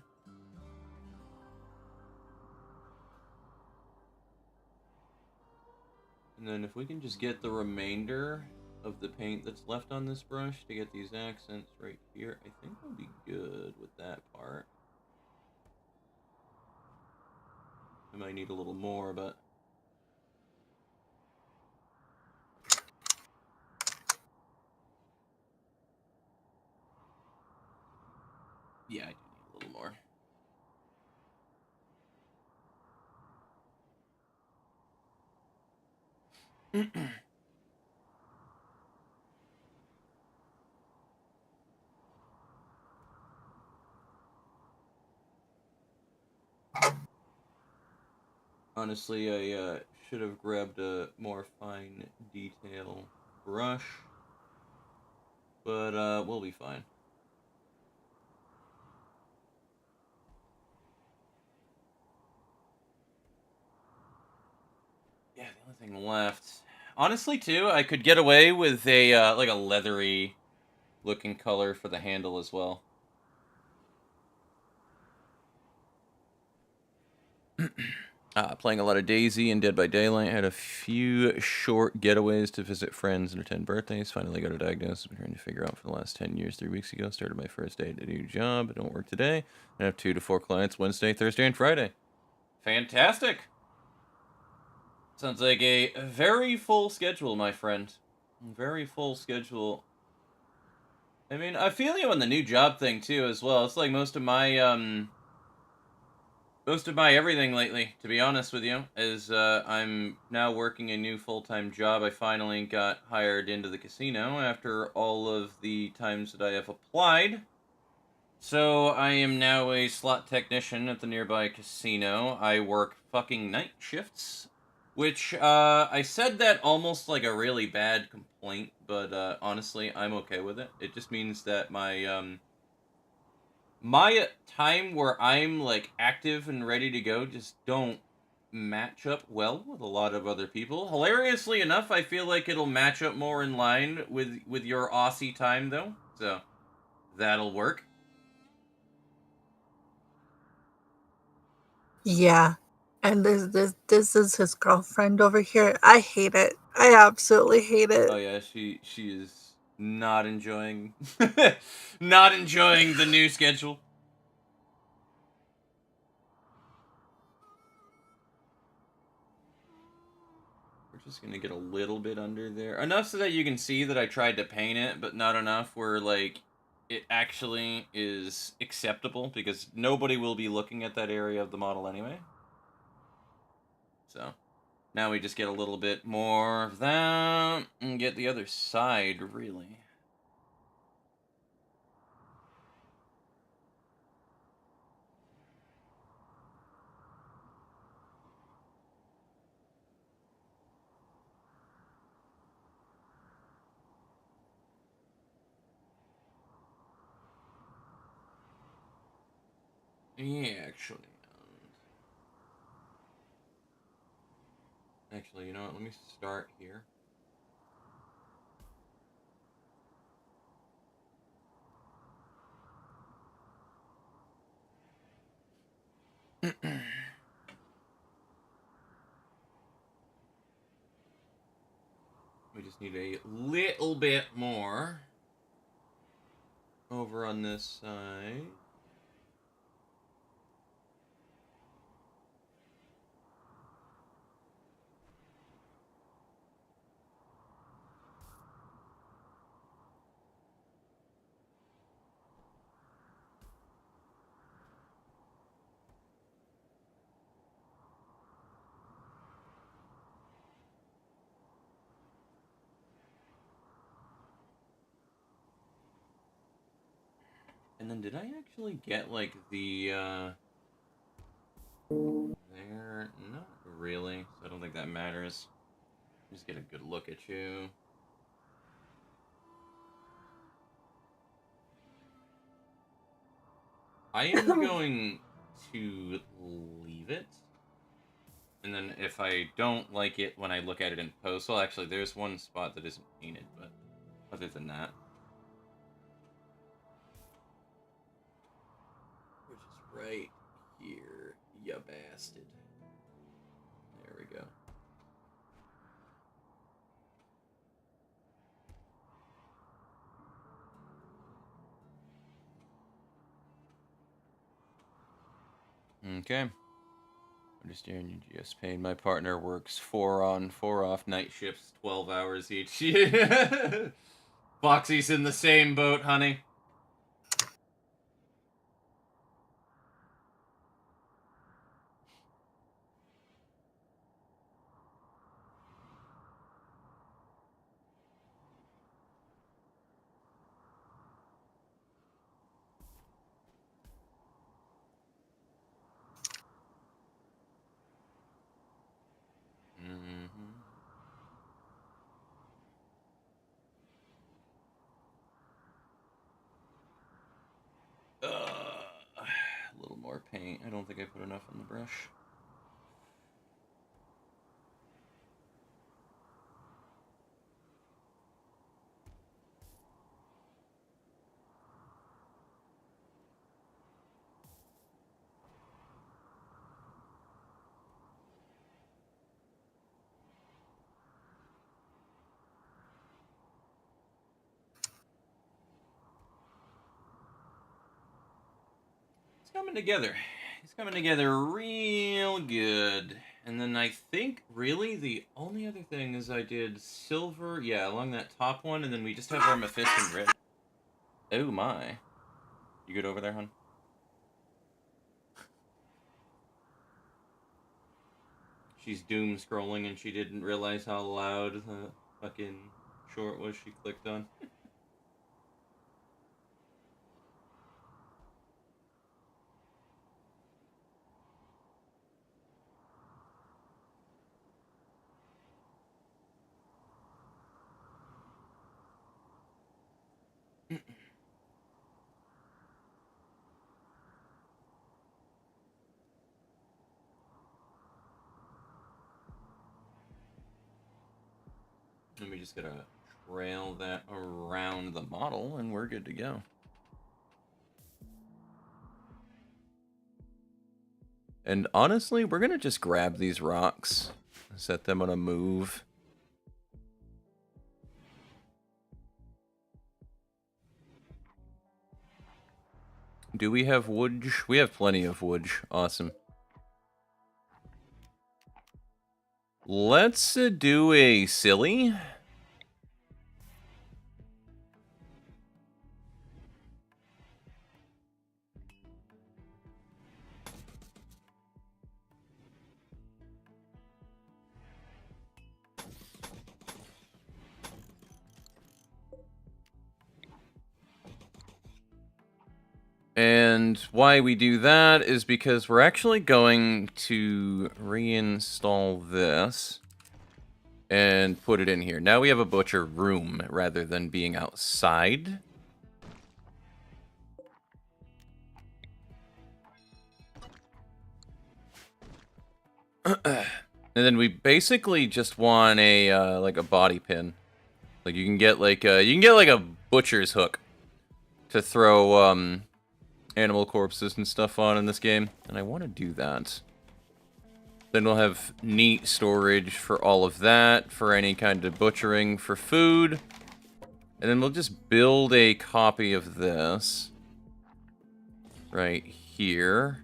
And then if we can just get the remainder of the paint that's left on this brush to get these accents right here, I think we'll be good with that part. I might need a little more, but... Yeah, I do need a little more. Honestly, I should have grabbed a more fine detail brush, but we'll be fine. Yeah, the only thing left... Honestly, too, I could get away with a, like a leathery looking color for the handle as well. Playing a lot of Daisy and Dead by Daylight. Had a few short getaways to visit friends and attend birthdays. Finally got a diagnosis. Been trying to figure out for the last 10 years. 3 weeks ago, started my first day at a new job. I don't work today. I have 2 to 4 clients Wednesday, Thursday, and Friday. Fantastic! Sounds like a very full schedule, my friend. Very full schedule. I mean, I feel you on the new job thing, too, as well. It's like most of my everything lately, to be honest with you, is I'm now working a new full-time job. I finally got hired into the casino after all of the times that I have applied. So I am now a slot technician at the nearby casino. I work fucking night shifts, which I said that almost like a really bad complaint, but honestly, I'm okay with it. It just means that my time where I'm like active and ready to go just don't match up well with a lot of other people. Hilariously enough, I feel like it'll match up more in line with your Aussie time though. So that'll work. Yeah. And this is his girlfriend over here. I hate it. I absolutely hate it. Oh yeah, she is not enjoying not enjoying the new schedule. We're just gonna get a little bit under there. Enough so that you can see that I tried to paint it, but not enough where, like, it actually is acceptable, because nobody will be looking at that area of the model anyway. So, now we just get a little bit more of that, and get the other side, really. Yeah, actually, you know what? Let me start here. We just need a little bit more over on this side. And then did I actually get, like, the, there? Not really. So I don't think that matters. Just get a good look at you. I am going to leave it. And then if I don't like it when I look at it in post, well, actually, there's one spot that isn't painted, but other than that. Which is right here, ya bastard. There we go. Okay. Understand you just paid. My partner works 4 on, 4 off night shifts, 12 hours each. Foxy's in the same boat, honey. A little more paint. I don't think I put enough on the brush. Coming together. It's coming together real good. And then I think, really, the only other thing is I did silver, yeah, along that top one, and then we just have our Mephisto in red. Oh my. You good over there, hon? She's doom scrolling and she didn't realize how loud the fucking short was she clicked on. And we just gotta trail that around the model and we're good to go. And honestly, we're gonna just grab these rocks, set them on a move. Do we have wood? We have plenty of wood. Awesome. Let's do a silly. And why we do that is because we're actually going to reinstall this and put it in here. Now we have a butcher room rather than being outside. And then we basically just want a like a body pin. Like you can get like a butcher's hook to throw animal corpses and stuff on in this game, and I want to do that. Then we'll have neat storage for all of that, for any kind of butchering for food. And then we'll just build a copy of this right here.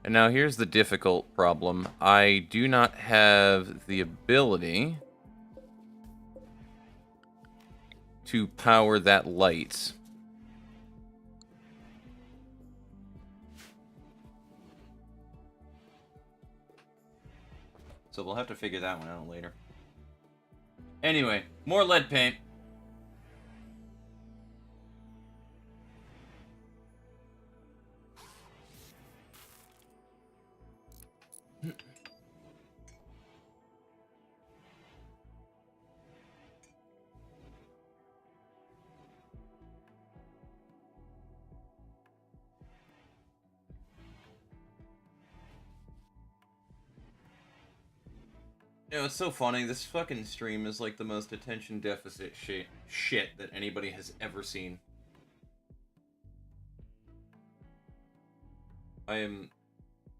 And now here's the difficult problem. I do not have the ability to power that light. So we'll have to figure that one out later. Anyway, more lead paint. You know, it's so funny. This fucking stream is like the most attention deficit shit that anybody has ever seen. I am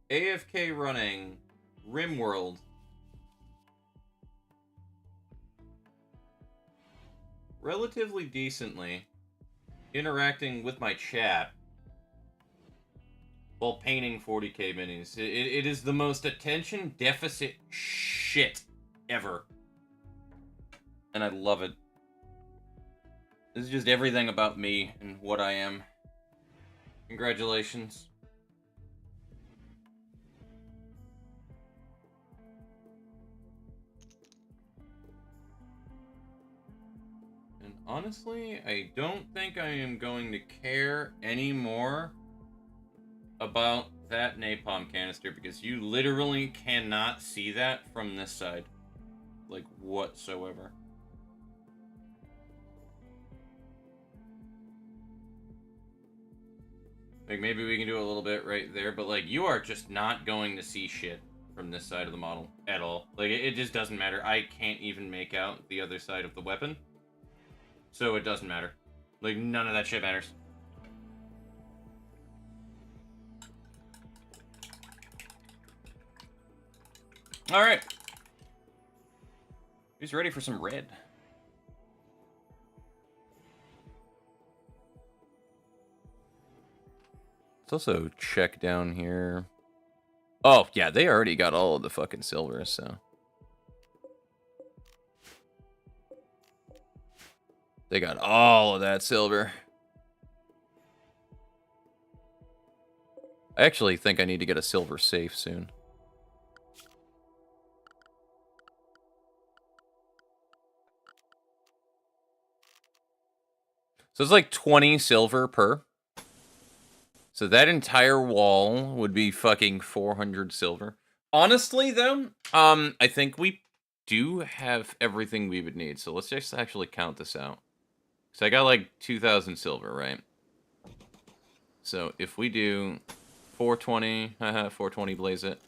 AFK running RimWorld. Relatively decently. Interacting with my chat. While painting 40k minis. It is the most attention deficit shit ever. And I love it. This is just everything about me and what I am. Congratulations. And honestly, I don't think I am going to care anymore about that napalm canister, because you literally cannot see that from this side. Like, whatsoever. Like, maybe we can do a little bit right there, but, like, you are just not going to see shit from this side of the model at all. Like, it just doesn't matter. I can't even make out the other side of the weapon. So it doesn't matter. Like, none of that shit matters. Alright. Who's ready for some red? Let's also check down here. Oh, yeah, they already got all of the fucking silver, so. They got all of that silver. I actually think I need to get a silver safe soon. So it's like 20 silver per. So that entire wall would be fucking 400 silver. Honestly, though, I think we do have everything we would need. So let's just actually count this out. So I got like 2,000 silver, right? So if we do 420, haha, 420 blaze it.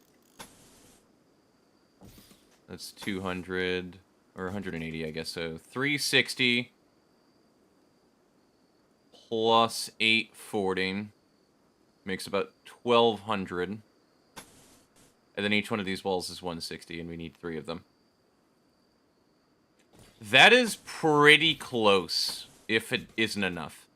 That's 200, or 180, I guess. So 360 plus 840 makes about 1,200. And then each one of these walls is 160, and we need 3 of them. That is pretty close, if it isn't enough.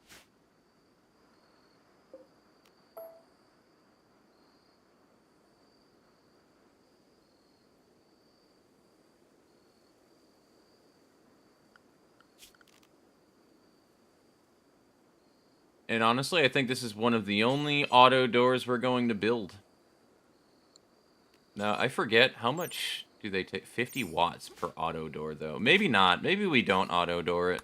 And honestly, I think this is one of the only auto doors we're going to build. Now, I forget, how much do they take? 50 watts per auto door, though. Maybe not. Maybe we don't auto door it.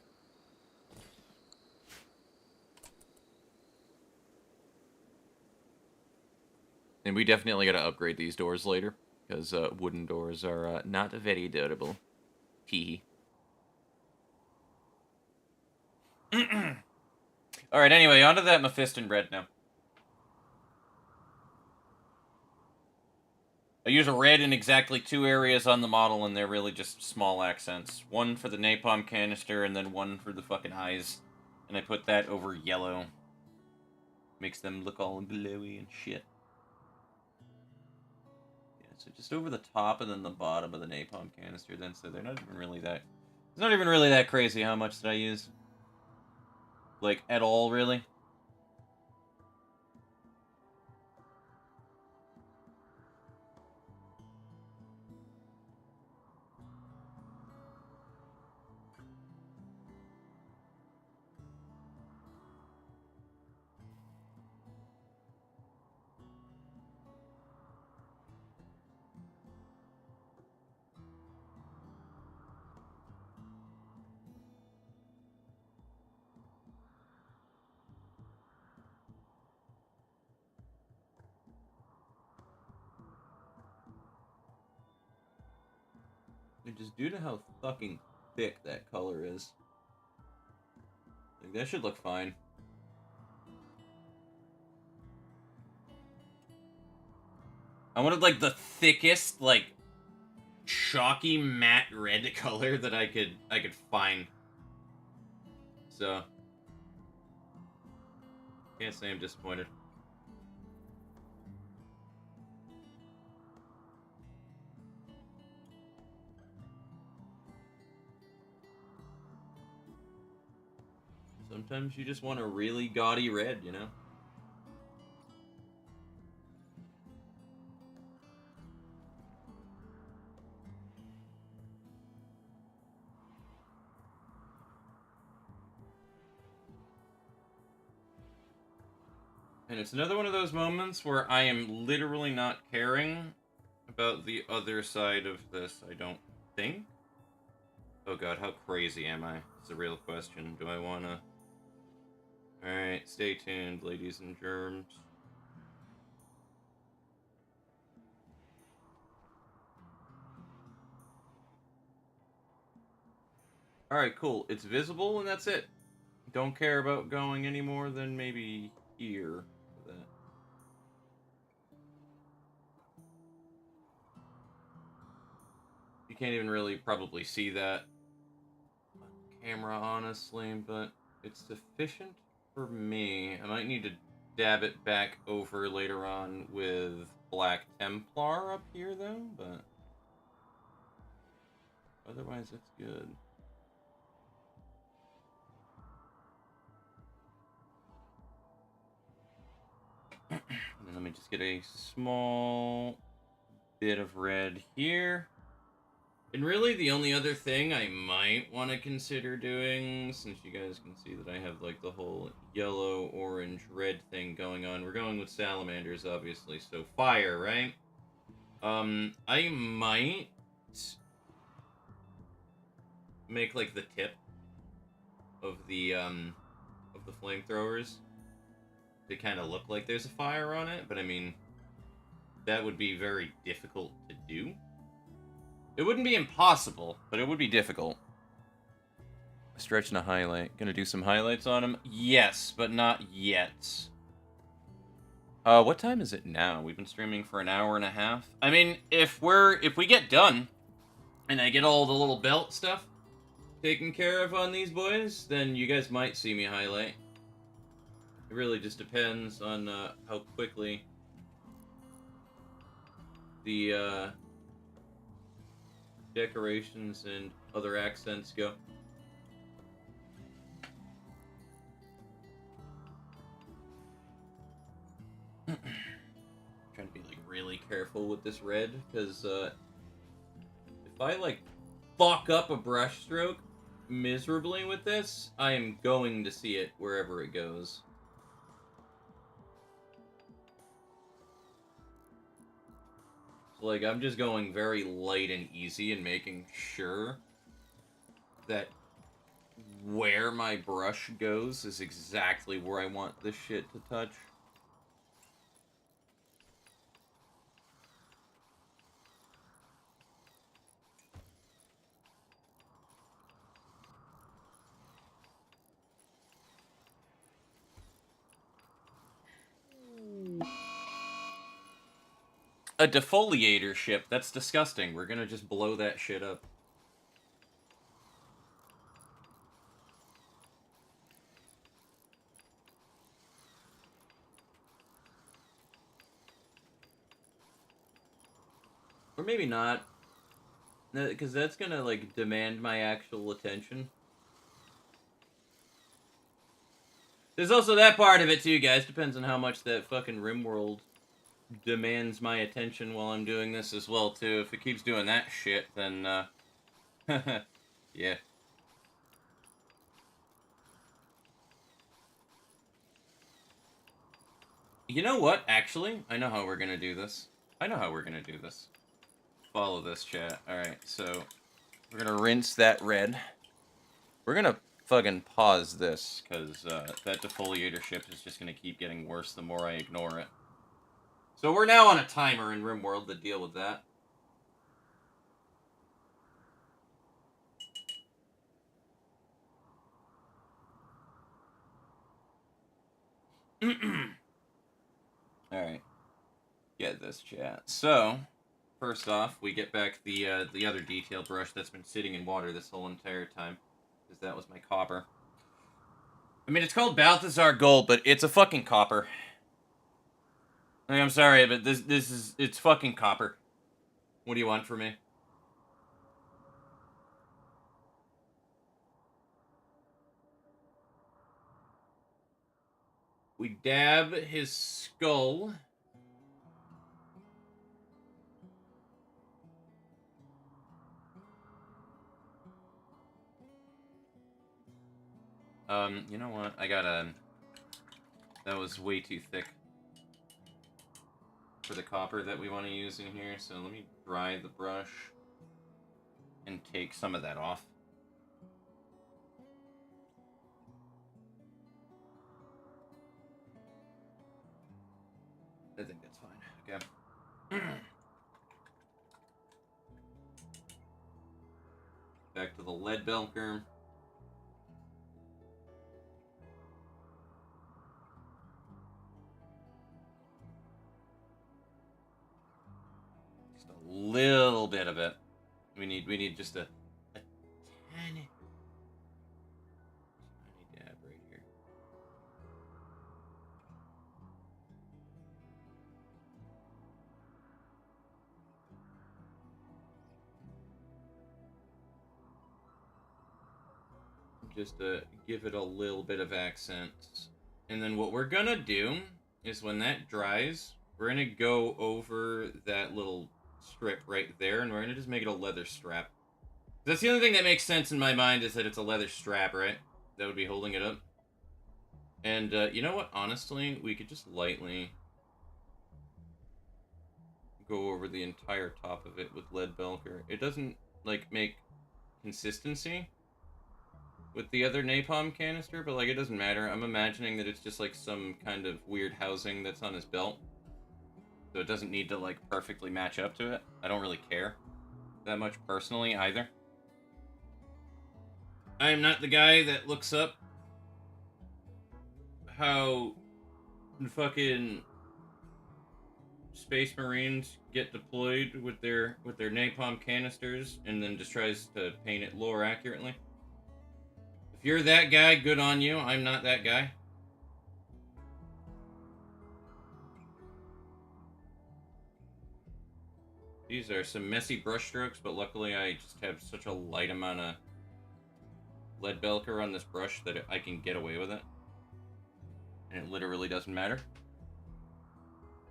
And we definitely got to upgrade these doors later, because wooden doors are not very durable. Hee hee. Alright, anyway, onto that Mephiston bread now. I use a red in exactly 2 areas on the model, and they're really just small accents. One for the napalm canister, and then one for the fucking eyes. And I put that over yellow. Makes them look all glowy and shit. Yeah, so just over the top and then the bottom of the napalm canister then, so they're not even really that... It's not even really that crazy how much did I use. Like, at all, really. And just due to how fucking thick that color is. Like, that should look fine. I wanted, like, the thickest, like, chalky matte red color that I could find. So, can't say I'm disappointed. Sometimes you just want a really gaudy red, you know? And it's another one of those moments where I am literally not caring about the other side of this, I don't think. Oh god, how crazy am I? It's a real question. Do I wanna... Alright, stay tuned, ladies and germs. Alright, cool. It's visible and that's it. Don't care about going any more than maybe here. For that. You can't even really probably see that on camera, honestly, but it's sufficient for me. I might need to dab it back over later on with Black Templar up here, though, but otherwise it's good. And then let me just get a small bit of red here. And really, the only other thing I might want to consider doing, since you guys can see that I have, like, the whole yellow, orange, red thing going on. We're going with salamanders, obviously, so fire, right? I might make, like, the tip of the flamethrowers to kind of look like there's a fire on it, but I mean, that would be very difficult to do. It wouldn't be impossible, but it would be difficult. A stretch and a highlight. Gonna do some highlights on him? Yes, but not yet. What time is it now? We've been streaming for an hour and a half. I mean, if we get done, and I get all the little belt stuff taken care of on these boys, then you guys might see me highlight. It really just depends on how quickly the decorations and other accents go. Trying to be like really careful with this red, because if I like fuck up a brush stroke miserably with this, I am going to see it wherever it goes. So like, I'm just going very light and easy and making sure that where my brush goes is exactly where I want this shit to touch. A defoliator ship? That's disgusting. We're gonna just blow that shit up. Or maybe not. Because that's gonna, like, demand my actual attention. There's also that part of it, too, guys. Depends on how much that fucking RimWorld demands my attention while I'm doing this as well, too. If it keeps doing that shit, then, yeah. You know what, actually? I know how we're gonna do this. Follow this, chat. Alright, so we're gonna rinse that red. We're gonna fucking pause this, because that defoliatorship is just gonna keep getting worse the more I ignore it. So we're now on a timer in RimWorld to deal with that. Alright. Get this, chat. So, first off, we get back the other detail brush that's been sitting in water this whole entire time. Because that was my copper. I mean, it's called Balthazar Gold, but it's a fucking copper. Like, I'm sorry, but it's fucking copper. What do you want from me? We dab his skull. You know what? That was way too thick for the copper that we want to use in here, so let me dry the brush and take some of that off. I think that's fine. Okay. Back to the lead belker. Just a little bit of it. We need just a tiny dab right here. Just to give it a little bit of accent. And then what we're gonna do is when that dries, we're gonna go over that little strip right there, and we're gonna just make it a leather strap. That's the only thing that makes sense in my mind, is that it's a leather strap, right? That would be holding it up. And, you know what? Honestly, we could just lightly go over the entire top of it with lead belker. It doesn't, like, make consistency with the other napalm canister, but, like, it doesn't matter. I'm imagining that it's just, like, some kind of weird housing that's on his belt. So it doesn't need to, like, perfectly match up to it. I don't really care that much personally, either. I am not the guy that looks up how fucking Space Marines get deployed with their napalm canisters and then just tries to paint it lore accurately. If you're that guy, good on you. I'm not that guy. These are some messy brush strokes, but luckily I just have such a light amount of lead belker on this brush that I can get away with it. And it literally doesn't matter.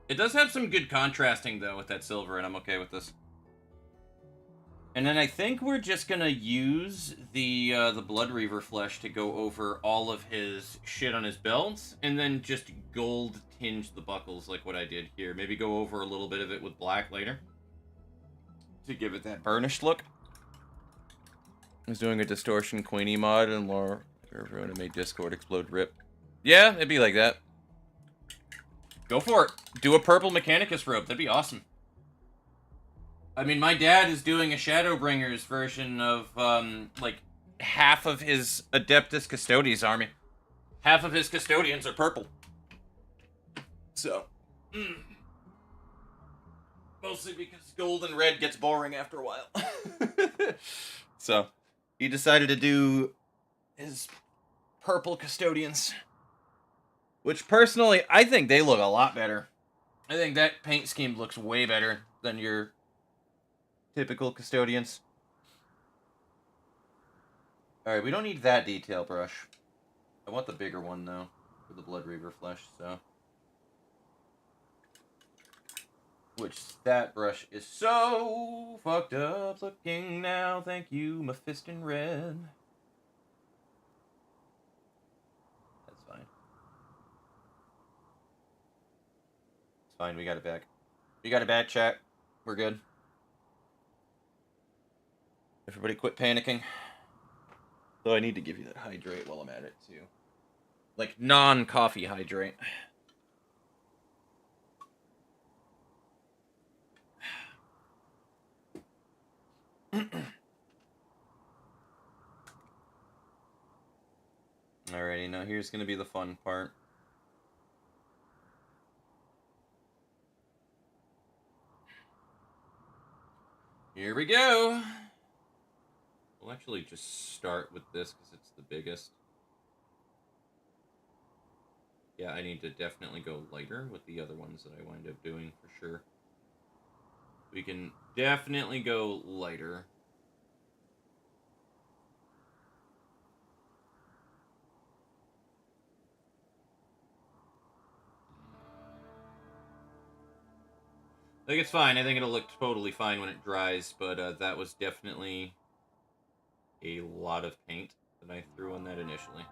It does have some good contrasting, though, with that silver, and I'm okay with this. And then I think we're just gonna use the Blood Reaver flesh to go over all of his shit on his belt, and then just gold tinge the buckles like what I did here. Maybe go over a little bit of it with black later to give it that burnished look. I was doing a Distortion Queenie mod and lore for everyone who made Discord explode rip. Yeah, it'd be like that. Go for it. Do a purple Mechanicus robe. That'd be awesome. I mean, my dad is doing a Shadowbringers version of, like, half of his Adeptus Custodes army. Half of his Custodians are purple. So. Mostly because gold and red gets boring after a while. So, he decided to do his purple Custodians. Which, personally, I think they look a lot better. I think that paint scheme looks way better than your Typical custodians. Alright, we don't need that detail brush. I want the bigger one, though, for the Blood Reaver flesh, so... Which, that brush is so fucked up looking now. Thank you, Mephiston Red. That's fine. It's fine, we got it back. We got it back, chat. We're good. Everybody quit panicking. Though I need to give you that hydrate while I'm at it, too. Like, non-coffee hydrate. Alrighty, now here's gonna be the fun part. Here we go! We'll actually just start with this because it's the biggest. Yeah, I need to definitely go lighter with the other ones that I wind up doing for sure. We can definitely go lighter. I think it's fine. I think it'll look totally fine when it dries, but that was definitely a lot of paint that I threw on that initially.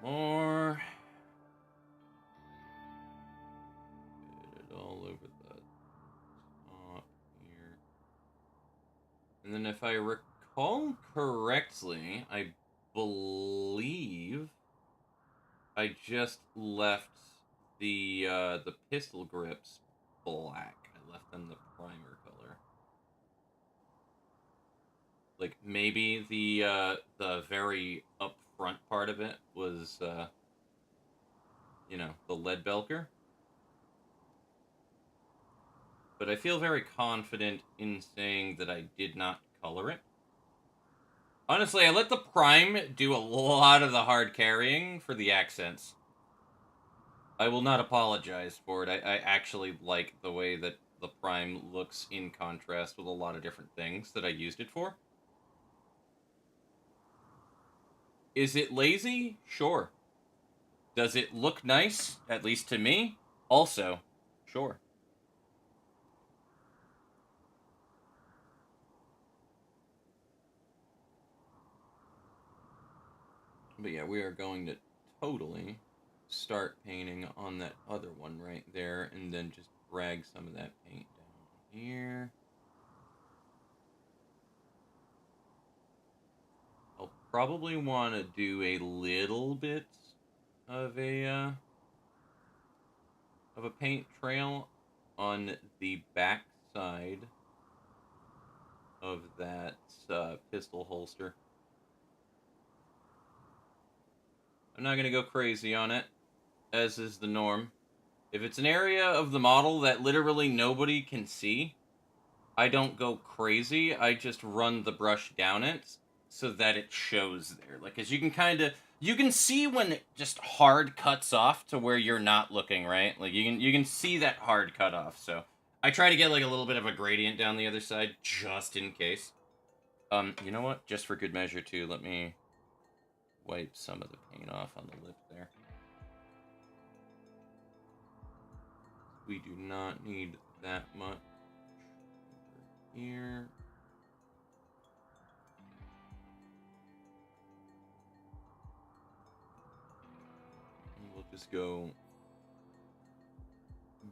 More. Get it all over the top here. And then if I recall correctly, I believe I just left the pistol grips black. I left them the primer color. Like maybe the very upfront part of it was you know, the lead belcher. But I feel very confident in saying that I did not color it. Honestly, I let the prime do a lot of the hard carrying for the accents. I will not apologize for it. I actually like the way that the prime looks in contrast with a lot of different things that I used it for. Is it lazy? Sure. Does it look nice? At least to me? Also, sure. But yeah, we are going to totally start painting on that other one right there, and then just drag some of that paint down here. I'll probably want to do a little bit of a paint trail on the back side of that pistol holster. I'm not going to go crazy on it, as is the norm. If it's an area of the model that literally nobody can see, I don't go crazy. I just run the brush down it so that it shows there. Like, as you can see when it just hard cuts off to where you're not looking, right? Like, you can see that hard cut off. So I try to get like a little bit of a gradient down the other side just in case. You know what? Just for good measure too, let me wipe some of the paint off on the lip there. We do not need that much over here. And we'll just go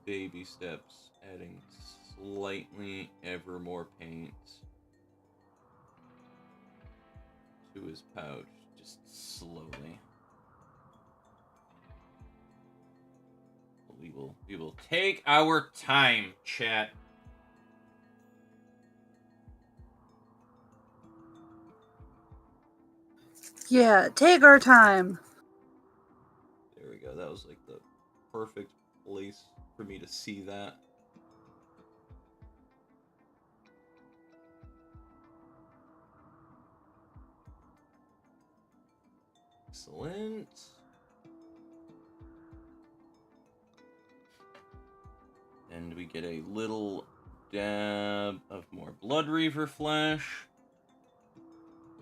baby steps, adding slightly ever more paint to his pouch, just slowly. We will take our time, chat. Yeah, take our time. There we go. That was like the perfect place for me to see that. Excellent. And we get a little dab of more Blood Reaver flesh.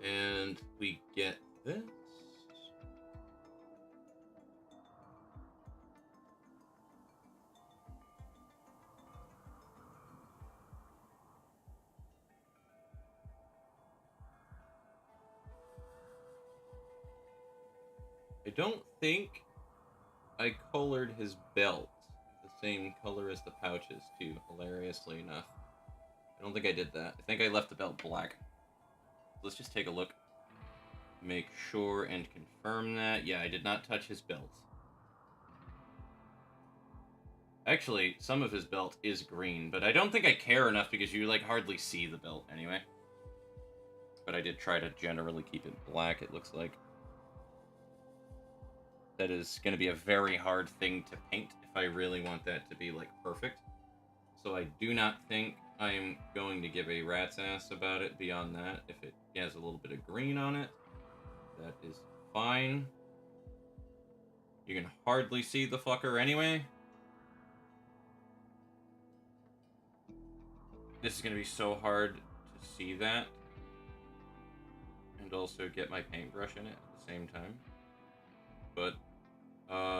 And we get this. I don't think I colored his belt the same color as the pouches, too, hilariously enough. I don't think I did that. I think I left the belt black. Let's just take a look. Make sure and confirm that. Yeah, I did not touch his belt. Actually, some of his belt is green, but I don't think I care enough because you, like, hardly see the belt anyway. But I did try to generally keep it black, it looks like. That is going to be a very hard thing to paint if I really want that to be, like, perfect. So I do not think I'm going to give a rat's ass about it beyond that. If it has a little bit of green on it, that is fine. You can hardly see the fucker anyway. This is going to be so hard to see that. And also get my paintbrush in it at the same time. But,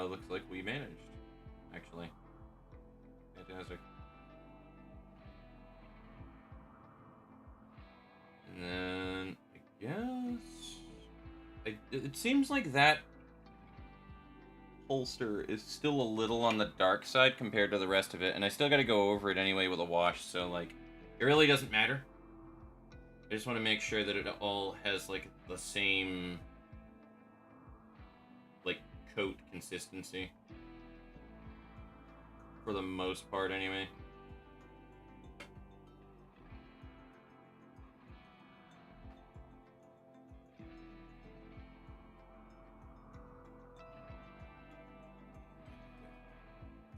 looks like we managed, actually. Fantastic. And then, I guess... it seems like that holster is still a little on the dark side compared to the rest of it, and I still gotta go over it anyway with a wash, so, like, it really doesn't matter. I just want to make sure that it all has, like, the same, like, coat consistency. For the most part, anyway.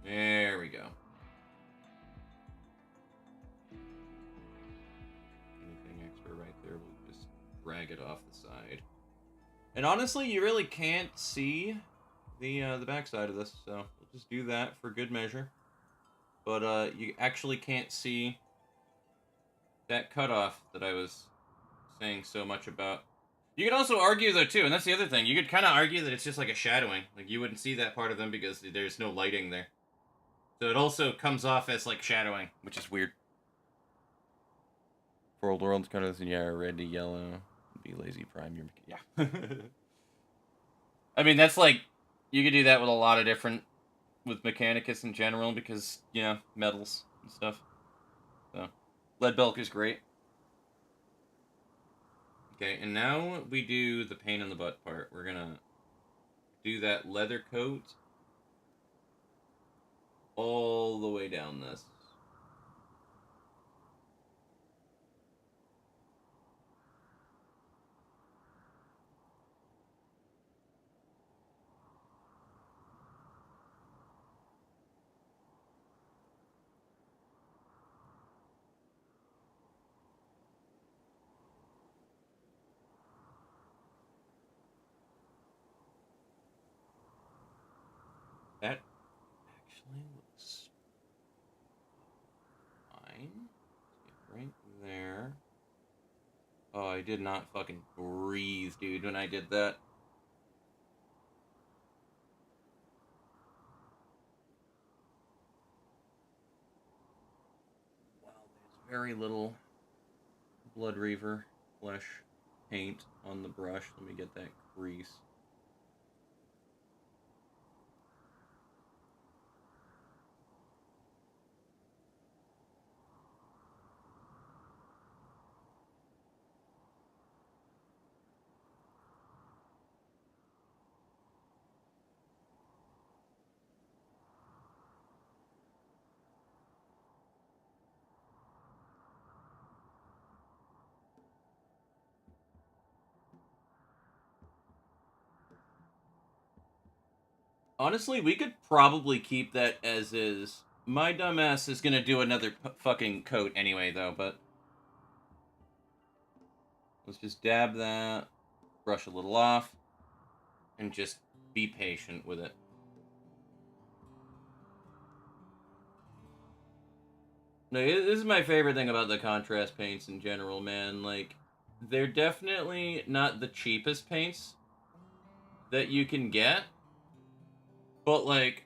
There we go. Anything extra right there, we'll just drag it off the side. And honestly, you really can't see the backside of this, so we'll just do that for good measure. But you actually can't see that cutoff that I was saying so much about. You could also argue, though, too, and that's the other thing. You could kind of argue that it's just like a shadowing. Like, you wouldn't see that part of them because there's no lighting there. So it also comes off as, like, shadowing, which is weird. For old world's colors, yeah, red to yellow. Be lazy prime your... Yeah. I mean, that's like... You could do that with a lot of different... With Mechanicus in general, because, you know, metals and stuff. So, lead bulk is great. Okay, and now we do the pain in the butt part. We're gonna do that leather coat all the way down this. That actually looks fine. Get right there. Oh, I did not fucking breathe, dude, when I did that. Wow, there's very little Blood Reaver flesh paint on the brush. Let me get that crease. Honestly, we could probably keep that as is. My dumbass is gonna do another fucking coat anyway, though, but... Let's just dab that, brush a little off, and just be patient with it. No, this is my favorite thing about the contrast paints in general, man. Like, they're definitely not the cheapest paints that you can get, but, like,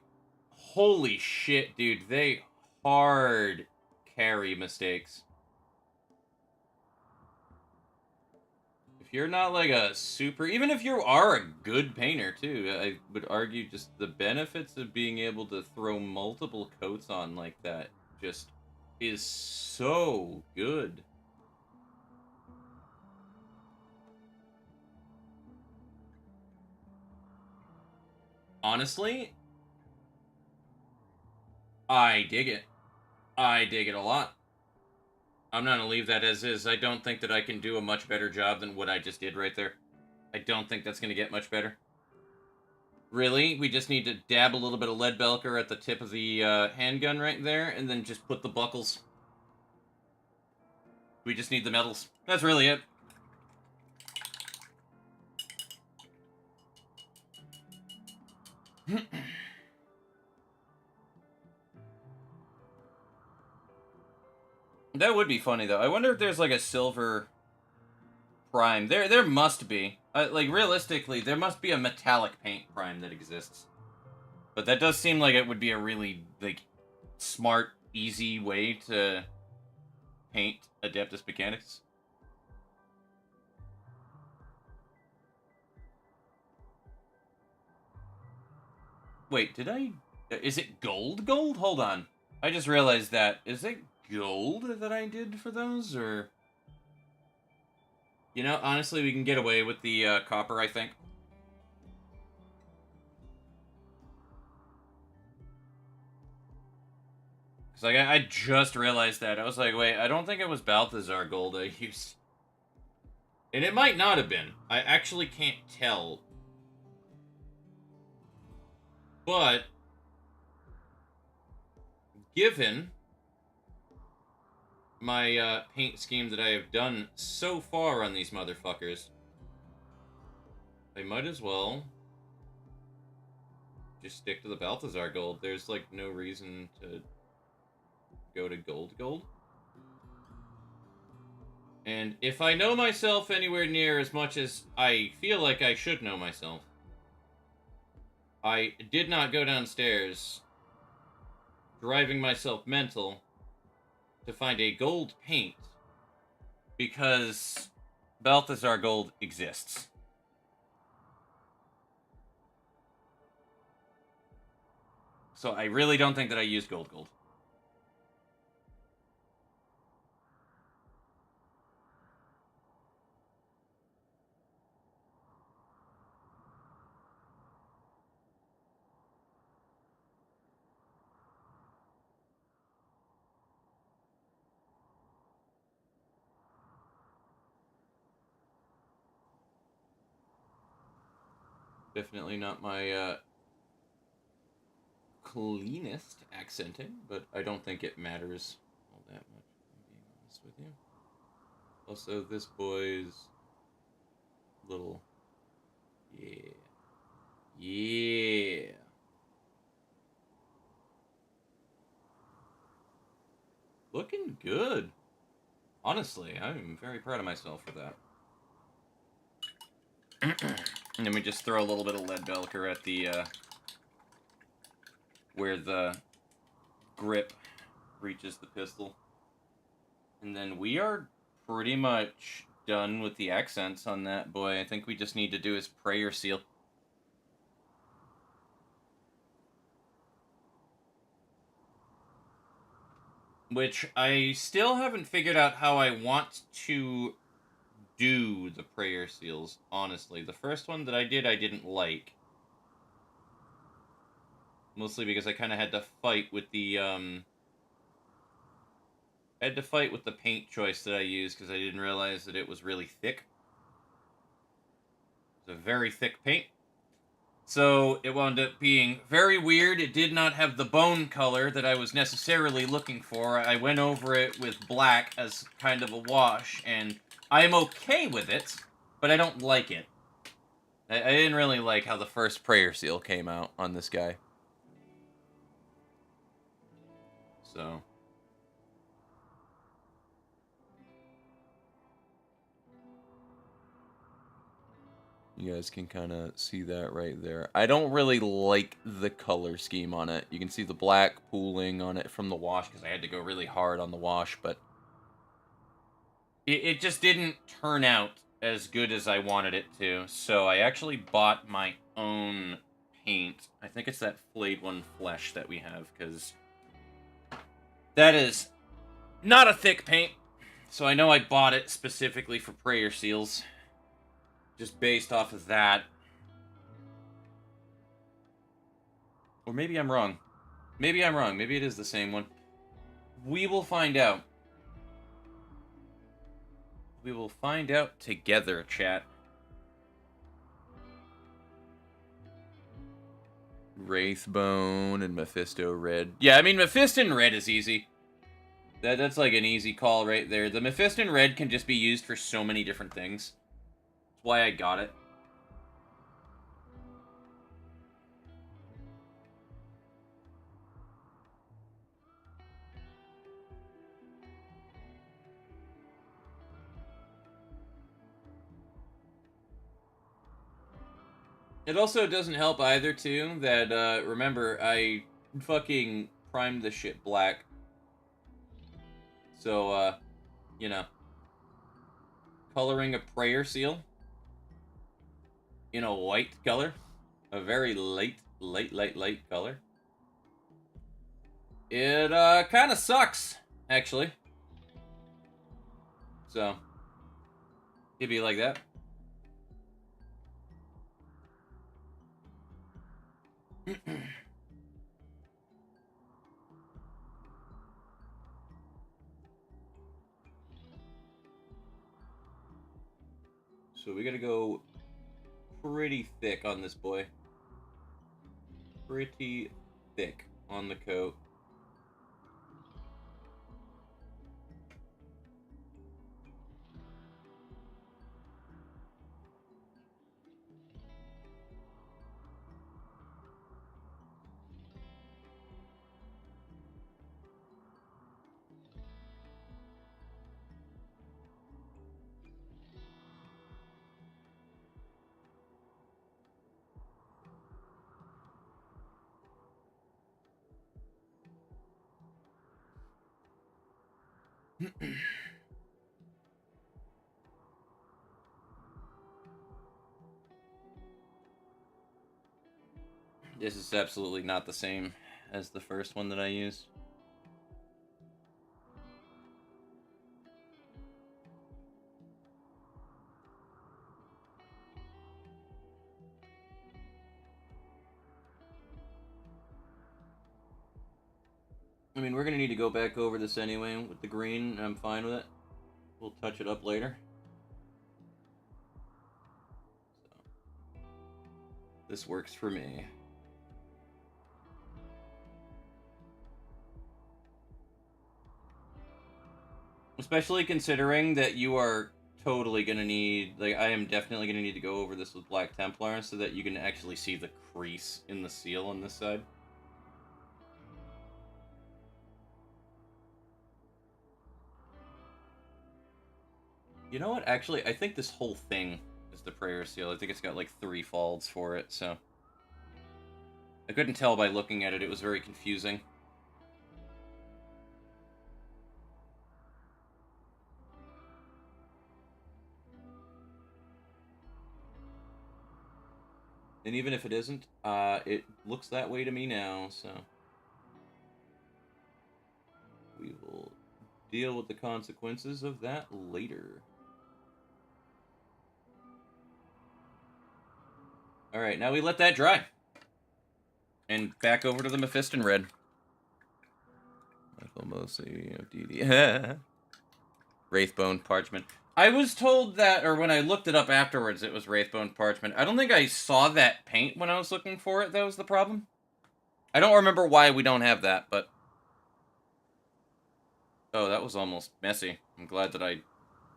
holy shit, dude, they hard carry mistakes. If you're not, like, a super... Even if you are a good painter, too, I would argue just the benefits of being able to throw multiple coats on like that just is so good. Honestly, I dig it. I dig it a lot. I'm not gonna leave that as is. I don't think that I can do a much better job than what I just did right there. I don't think that's gonna get much better. Really? We just need to dab a little bit of lead belcher at the tip of the handgun right there, and then just put the buckles. We just need the metals. That's really it. That would be funny, though. I wonder if there's, like, a silver prime. There must be. Like, realistically, there must be a metallic paint prime that exists. But that does seem like it would be a really, like, smart, easy way to paint Adeptus Mechanicus. Wait, did I... Is it gold? Hold on. I just realized that. Is it gold that I did for those, or... You know, honestly, we can get away with the copper, I think. Because, like, I just realized that. I was like, wait, I don't think it was Balthazar gold I used. And it might not have been. I actually can't tell. But, given my paint scheme that I have done so far on these motherfuckers, I might as well just stick to the Balthazar gold. There's, like, no reason to go to gold. And if I know myself anywhere near as much as I feel like I should know myself, I did not go downstairs driving myself mental to find a gold paint because Balthazar gold exists. So I really don't think that I used gold. Definitely not my cleanest accenting, but I don't think it matters all that much, if I'm being honest with you. Also, this boy's little... Yeah. Looking good. Honestly, I'm very proud of myself for that. And then we just throw a little bit of lead belcher at the, where the grip reaches the pistol. And then we are pretty much done with the accents on that boy. I think we just need to do his prayer seal. Which I still haven't figured out how I want to do the prayer seals, honestly. The first one that I didn't like. Mostly because I kind of had to fight with the, paint choice that I used because I didn't realize that it was really thick. It's a very thick paint. So it wound up being very weird. It did not have the bone color that I was necessarily looking for. I went over it with black as kind of a wash, and I'm okay with it, but I don't like it. I didn't really like how the first prayer seal came out on this guy. So. You guys can kind of see that right there. I don't really like the color scheme on it. You can see the black pooling on it from the wash because I had to go really hard on the wash, but it just didn't turn out as good as I wanted it to. So I actually bought my own paint. I think it's that flayed one flesh that we have because that is not a thick paint. So I know I bought it specifically for prayer seals. Just based off of that. Or maybe I'm wrong. Maybe I'm wrong. Maybe it is the same one. We will find out. We will find out together, chat. Wraithbone and Mephisto Red. Yeah, I mean, Mephiston Red is easy. That's like an easy call right there. The Mephiston Red can just be used for so many different things. That's why I got it. It also doesn't help either, too, that, remember, I fucking primed the shit black. So, you know, coloring a prayer seal in a white color, a very light color. It, kind of sucks, actually. So, it'd be like that. So we gotta go pretty thick on this boy. Pretty thick on the coat. This is absolutely not the same as the first one that I used. I mean, we're gonna need to go back over this anyway with the green. I'm fine with it. We'll touch it up later. So, this works for me. Especially considering that you are totally gonna need, like, I am definitely gonna need to go over this with Black Templar so that you can actually see the crease in the seal on this side. You know what? Actually, I think this whole thing is the prayer seal. I think it's got like 3 folds for it, so I couldn't tell by looking at it. It was very confusing. And even if it isn't, it looks that way to me now, so we will deal with the consequences of that later. Alright, now we let that dry. And back over to the Mephiston Red. Michael Mosley of DD. Wraithbone Parchment. I was told that, or when I looked it up afterwards, it was Wraithbone Parchment. I don't think I saw that paint when I was looking for it. That was the problem. I don't remember why we don't have that, but... Oh, that was almost messy. I'm glad that I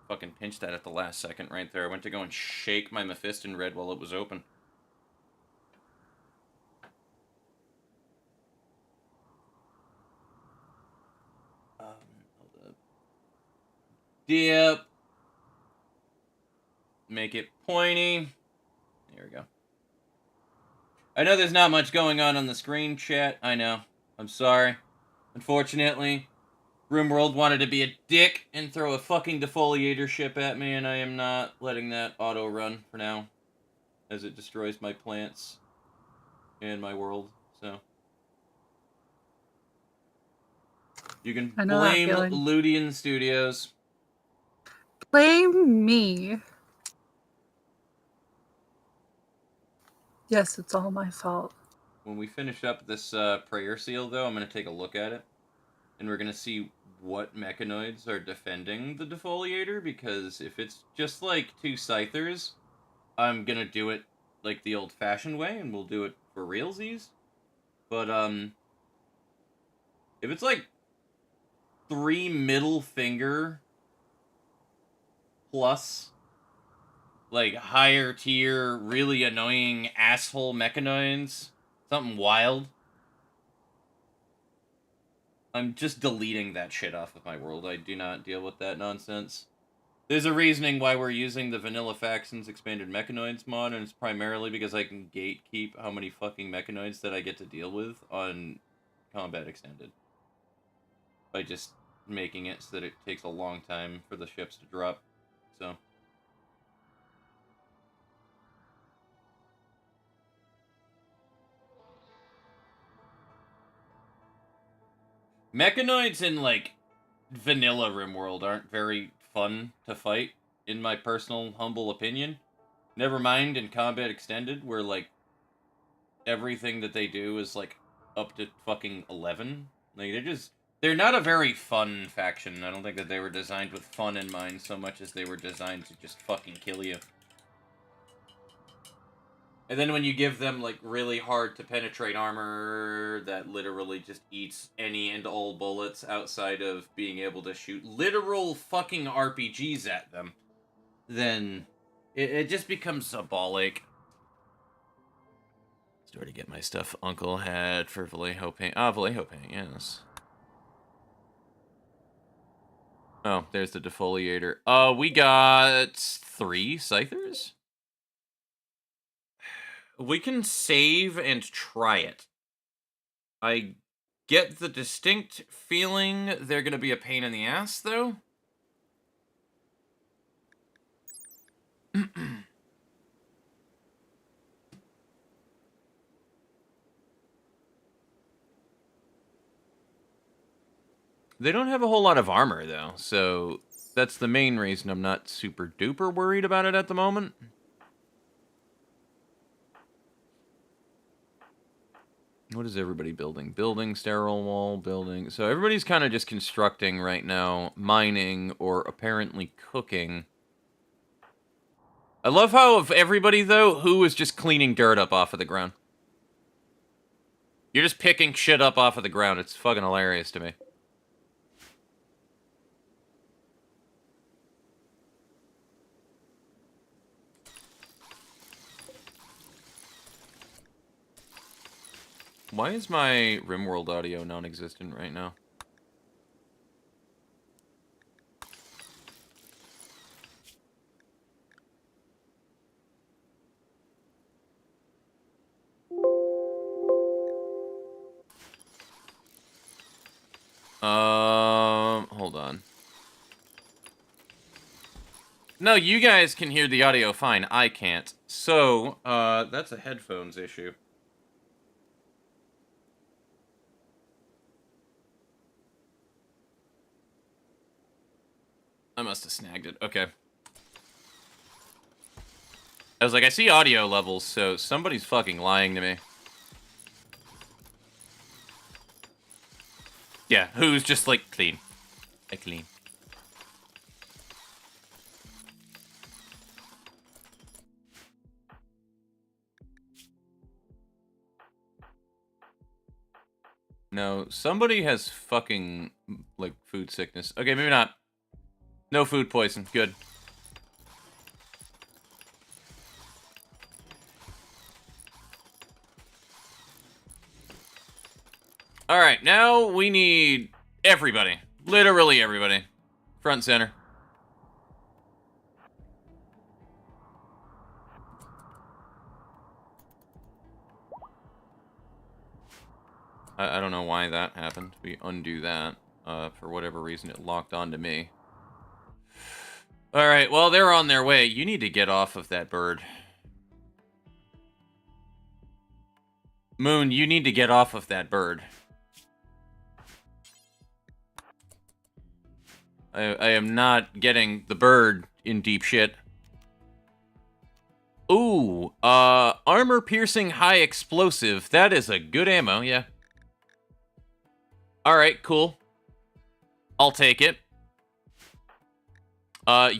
fucking pinched that at the last second right there. I went to go and shake my Mephiston red while it was open. Hold up. Dip. Make it pointy. There we go. I know there's not much going on the screen, chat. I know. I'm sorry. Unfortunately, RimWorld wanted to be a dick and throw a fucking defoliator ship at me, and I am not letting that auto run for now, as it destroys my plants and my world. So you can blame Ludian Studios. Blame me. Yes, it's all my fault. When we finish up this prayer seal, though, I'm going to take a look at it. And we're going to see what mechanoids are defending the defoliator. Because if it's just like 2 Scythers, I'm going to do it like the old-fashioned way. And we'll do it for realsies. But, if it's like 3 middle finger plus like higher tier, really annoying asshole mechanoids, something wild, I'm just deleting that shit off of my world. I do not deal with that nonsense. There's a reasoning why we're using the Vanilla Factions Expanded Mechanoids mod, and it's primarily because I can gatekeep how many fucking mechanoids that I get to deal with on Combat Extended. By just making it so that it takes a long time for the ships to drop. So mechanoids in, like, vanilla RimWorld aren't very fun to fight, in my personal, humble opinion. Never mind in Combat Extended, where, like, everything that they do is, like, up to fucking 11. Like, they're not a very fun faction. I don't think that they were designed with fun in mind so much as they were designed to just fucking kill you. And then when you give them, like, really hard-to-penetrate armor that literally just eats any and all bullets outside of being able to shoot literal fucking RPGs at them, then it just becomes a ball ache. Start to get my stuff Uncle had for Vallejo paint. Ah, Vallejo paint, yes. Oh, there's the defoliator. We got 3 Scythers? We can save and try it. I get the distinct feeling they're going to be a pain in the ass, though. They don't have a whole lot of armor, though, so that's the main reason I'm not super duper worried about it at the moment. What is everybody building? Building, sterile wall, building. So everybody's kind of just constructing right now, mining, or apparently cooking. I love how of everybody, though, who is just cleaning dirt up off of the ground. You're just picking shit up off of the ground. It's fucking hilarious to me. Why is my RimWorld audio non-existent right now? Hold on. No, you guys can hear the audio fine. I can't. So, that's a headphones issue. I must have snagged it. Okay. I was like, I see audio levels, so somebody's fucking lying to me. Yeah, who's just like, clean. I clean. No, somebody has fucking, like, food sickness. Okay, maybe not. No food poison. Good. Alright, now we need everybody. Literally everybody. Front and center. I don't know why that happened. We undo that. For whatever reason, it locked onto me. Alright, well, they're on their way. You need to get off of that bird. Moon, you need to get off of that bird. I am not getting the bird in deep shit. Ooh, armor-piercing high explosive. That is a good ammo, yeah. Alright, cool. I'll take it.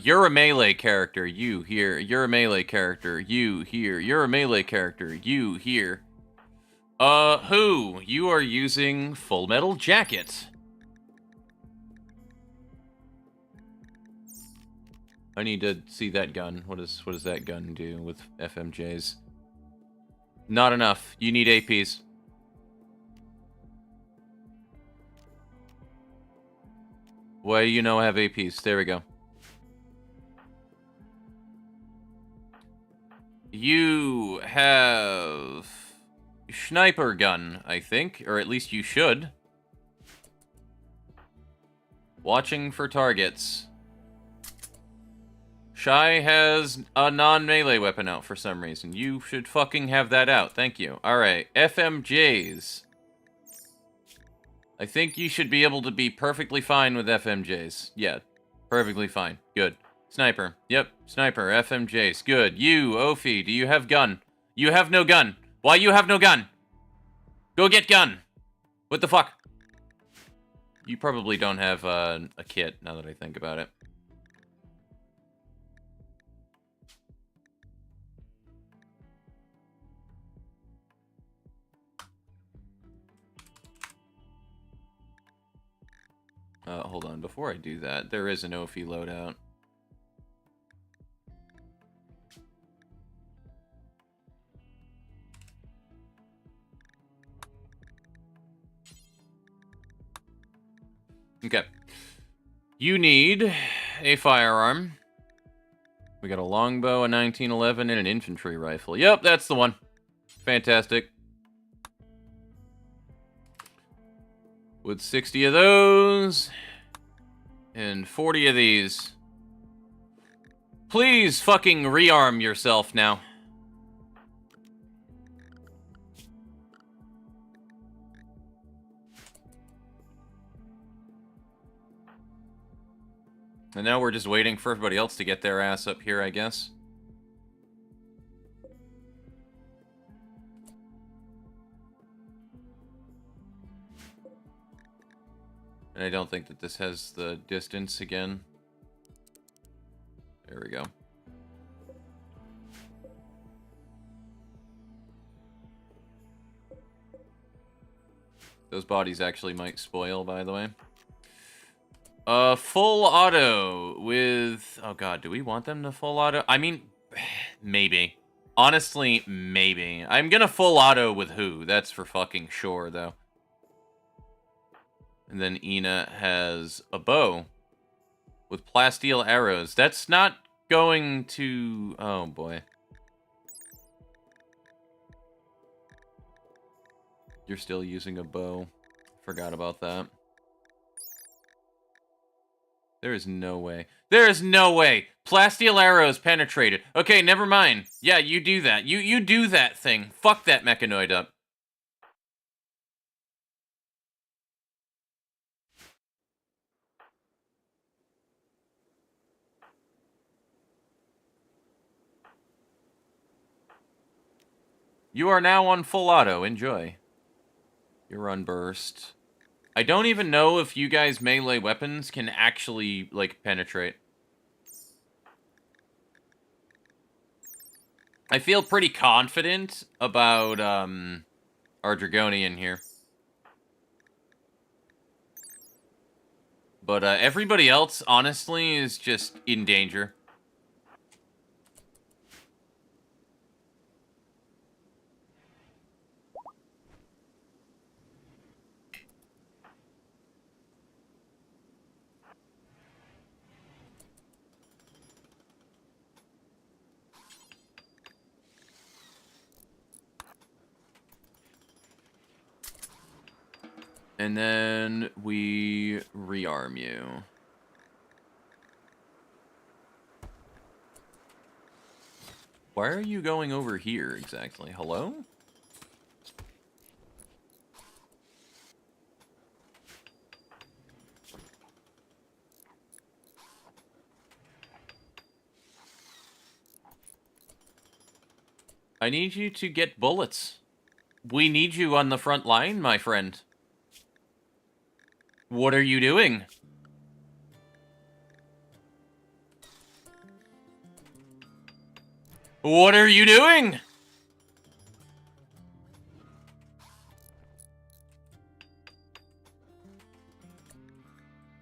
You're a melee character. You here. You're a melee character. You here. You're a melee character. You here. Who? You are using Full Metal Jacket. I need to see that gun. What does that gun do with FMJs? Not enough. You need APs. Why do you know I have APs? There we go. You have sniper gun, I think, or at least you should. Watching for targets. Shy has a non-melee weapon out for some reason. You should fucking have that out. Thank you. Alright, FMJs. I think you should be able to be perfectly fine with FMJs. Yeah, perfectly fine. Good. Sniper. Yep, sniper. FMJs. Good. You, Ophi, do you have gun? You have no gun. Why you have no gun? Go get gun. What the fuck? You probably don't have a kit, now that I think about it. Hold on, before I do that, there is an Ophi loadout. Okay. You need a firearm. We got a longbow, a 1911, and an infantry rifle. Yep, that's the one. Fantastic. With 60 of those, and 40 of these. Please fucking rearm yourself now. And now we're just waiting for everybody else to get their ass up here, I guess. And I don't think that this has the distance again. There we go. Those bodies actually might spoil, by the way. Full auto with... Oh god, do we want them to full auto? I mean, maybe. Honestly, maybe. I'm gonna full auto with who? That's for fucking sure, though. And then Ina has a bow with plasteel arrows. That's not going to... Oh, boy. You're still using a bow. Forgot about that. There is no way. There is no way! Plasteel arrows penetrated. Okay, never mind. Yeah, you do that. You do that thing. Fuck that mechanoid up. You are now on full auto. Enjoy. You're unburst. I don't even know if you guys' melee weapons can actually, like, penetrate. I feel pretty confident about, our Dragonian here. But everybody else, honestly, is just in danger. And then we rearm you. Why are you going over here exactly? Hello? I need you to get bullets. We need you on the front line, my friend. What are you doing? What are you doing?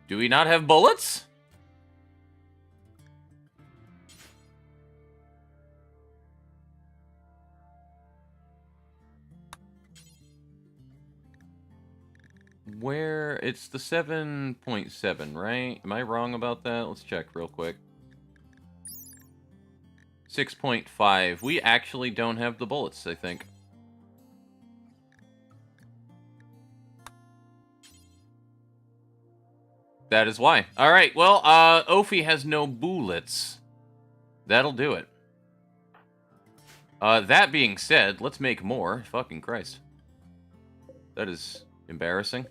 Do we not have bullets? Where? It's the 7.7, right? Am I wrong about that? Let's check real quick. 6.5. We actually don't have the bullets, I think. That is why. Alright, well, Ophi has no bullets. That'll do it. That being said, let's make more. Fucking Christ. That is embarrassing.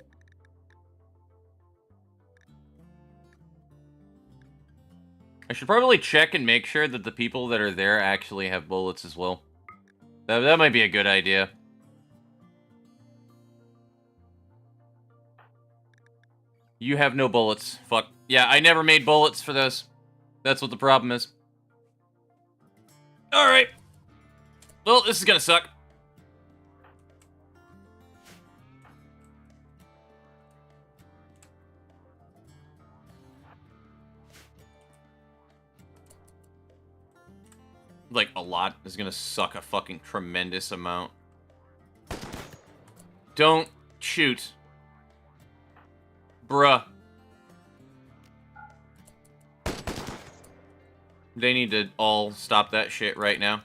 I should probably check and make sure that the people that are there actually have bullets as well. That might be a good idea. You have no bullets. Fuck. Yeah, I never made bullets for this. That's what the problem is. Alright. Well, this is gonna suck. Like, a lot is gonna suck a fucking tremendous amount. Don't shoot. Bruh. They need to all stop that shit right now.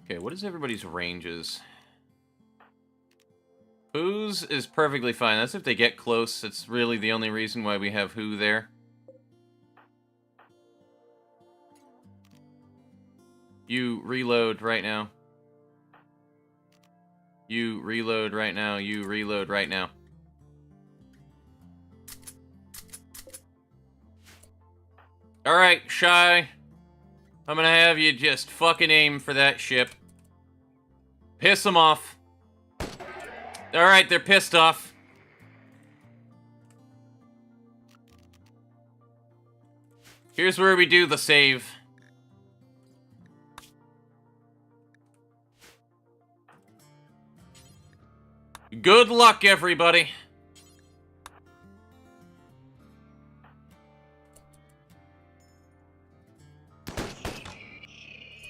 Okay, what is everybody's ranges? Who's is perfectly fine. That's if they get close. It's really the only reason why we have who there. You reload right now. You reload right now. You reload right now. Alright, Shy. I'm gonna have you just fucking aim for that ship. Piss them off. Alright, they're pissed off. Here's where we do the save. Good luck, everybody.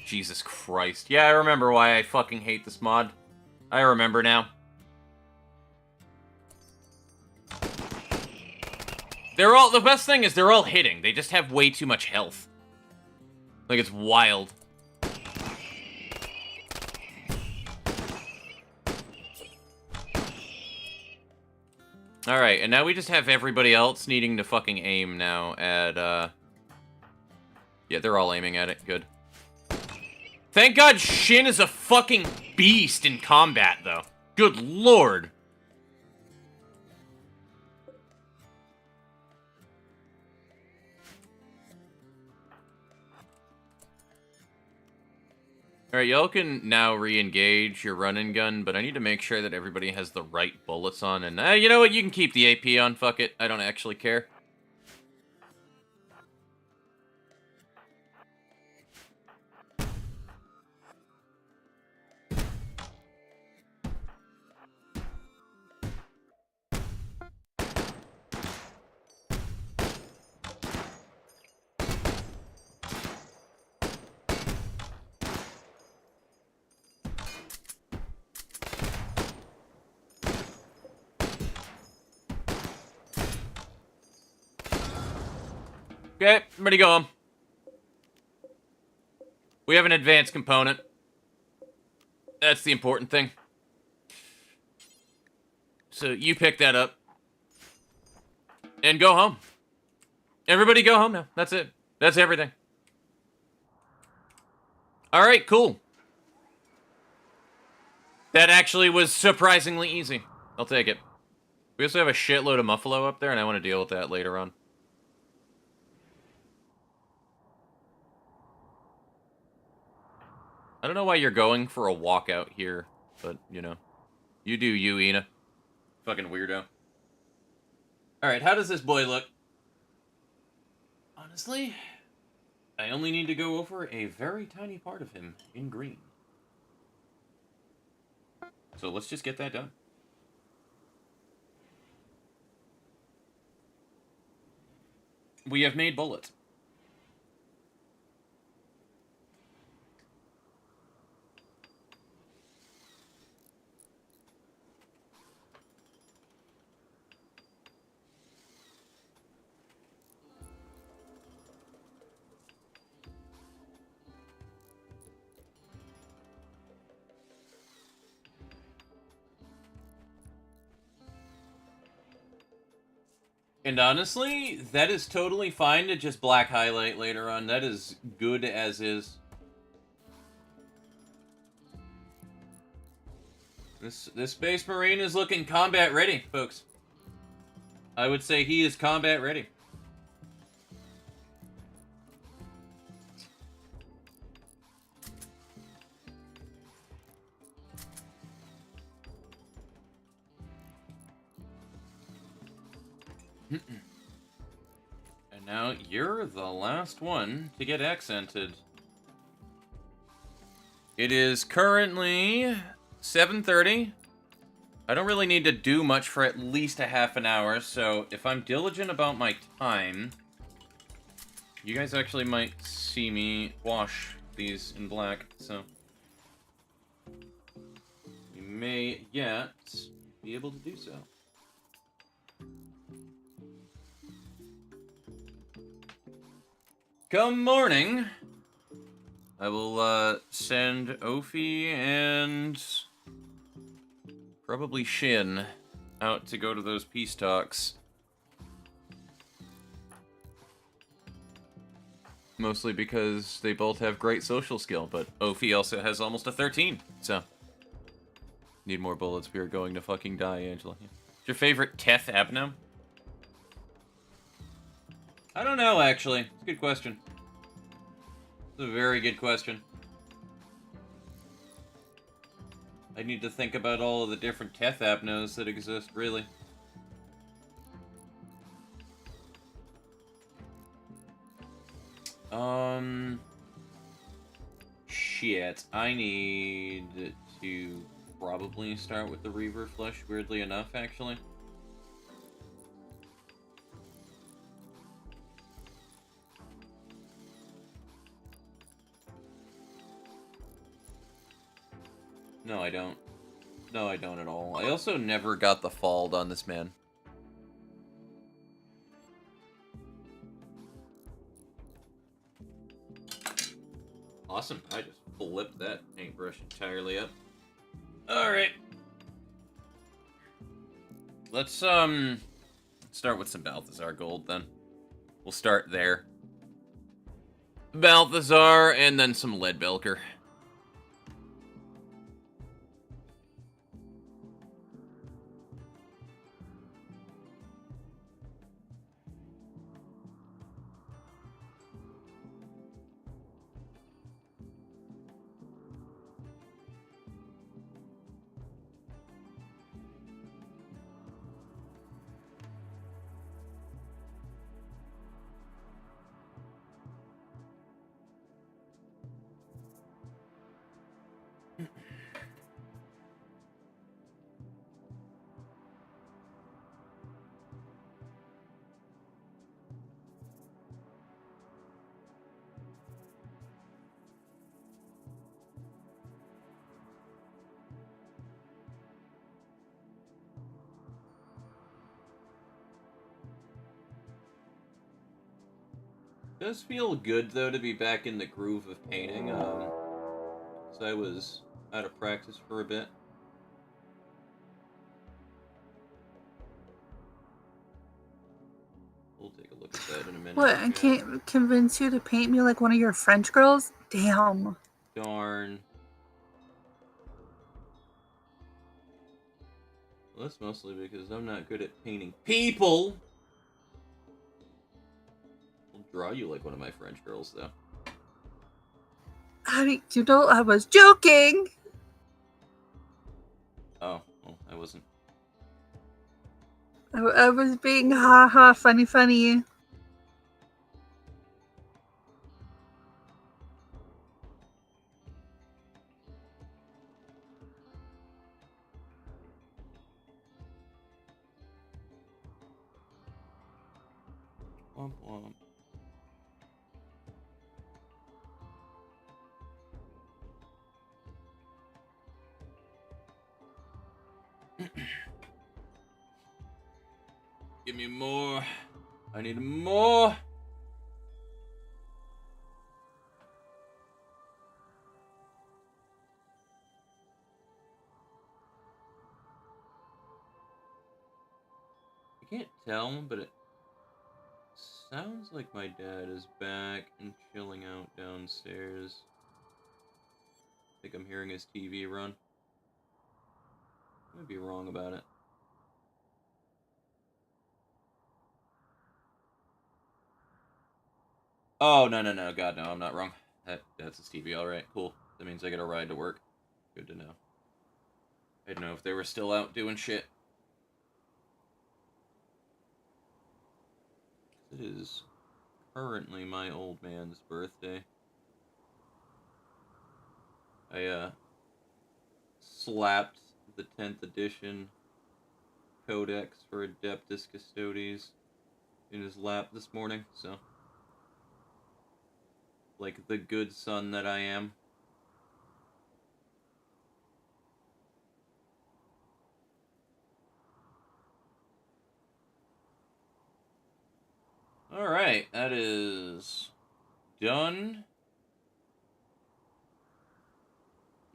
Jesus Christ. Yeah, I remember why I fucking hate this mod. I remember now. The best thing is they're all hitting. They just have way too much health. Like, it's wild. Alright, and now we just have everybody else needing to fucking aim now at, yeah, they're all aiming at it. Good. Thank God Shin is a fucking beast in combat, though. Good lord. Alright, y'all can now re-engage your run and gun, but I need to make sure that everybody has the right bullets on, and you know what, you can keep the AP on, fuck it, I don't actually care. Okay, everybody go home. We have an advanced component. That's the important thing. So you pick that up. And go home. Everybody go home now. That's it. That's everything. Alright, cool. That actually was surprisingly easy. I'll take it. We also have a shitload of Muffalo up there, and I want to deal with that later on. I don't know why you're going for a walkout here, but, you know. You do you, Ina. Fucking weirdo. Alright, how does this boy look? Honestly, I only need to go over a very tiny part of him in green. So let's just get that done. We have made bullets. And honestly, that is totally fine to just black highlight later on. That is good as is. This Space Marine is looking combat ready, folks. I would say he is combat ready. And now you're the last one to get accented. It is currently 7:30. I don't really need to do much for at least a half an hour, so if I'm diligent about my time, you guys actually might see me wash these in black, so you may yet be able to do so. Come morning, I will send Ophi and probably Shin out to go to those peace talks. Mostly because they both have great social skill, but Ophi also has almost a 13, so. Need more bullets, we are going to fucking die, Angela. What's your favorite Teth Abno? I don't know, actually. It's a good question. It's a very good question. I need to think about all of the different Teth Abnos that exist, really. Shit. I need to probably start with the Reaver Flesh, weirdly enough, actually. No, I don't. No, I don't at all. I also never got the Fald on this man. Awesome. I just flipped that paintbrush entirely up. Alright. Let's, start with some Balthazar gold, then. We'll start there. Balthazar, and then some Leadbelker. Does feel good though to be back in the groove of painting. So I was out of practice for a bit. We'll take a look at that in a minute. What? I can't convince you to paint me like one of your French girls? Damn. Darn. Well, that's mostly because I'm not good at painting people. I'll draw you like one of my French girls, though. How do you know I was joking? Oh, well, I wasn't. I was being ha funny. Womp womp. Give me more. I need more. I can't tell, but it sounds like my dad is back and chilling out downstairs. I think I'm hearing his TV run. I might be wrong about it. Oh, no, God, no, I'm not wrong. That's his TV, alright, cool. That means I get a ride to work. Good to know. I didn't know if they were still out doing shit. It is currently my old man's birthday. I, slapped the 10th edition Codex for Adeptus Custodes in his lap this morning, so... like the good son that I am. Alright, that is done.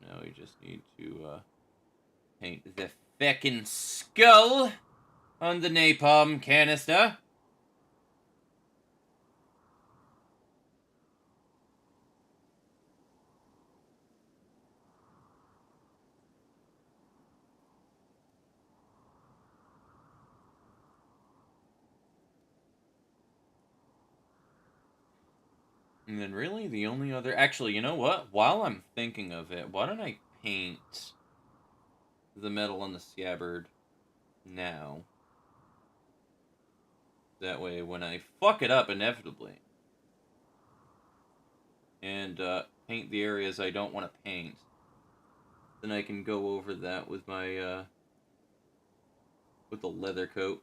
Now we just need to paint the feckin' skull on the napalm canister. And then really the only other... actually, you know what? While I'm thinking of it, why don't I paint the metal on the scabbard now? That way, when I fuck it up inevitably, and paint the areas I don't want to paint, then I can go over that with my, with the leather coat.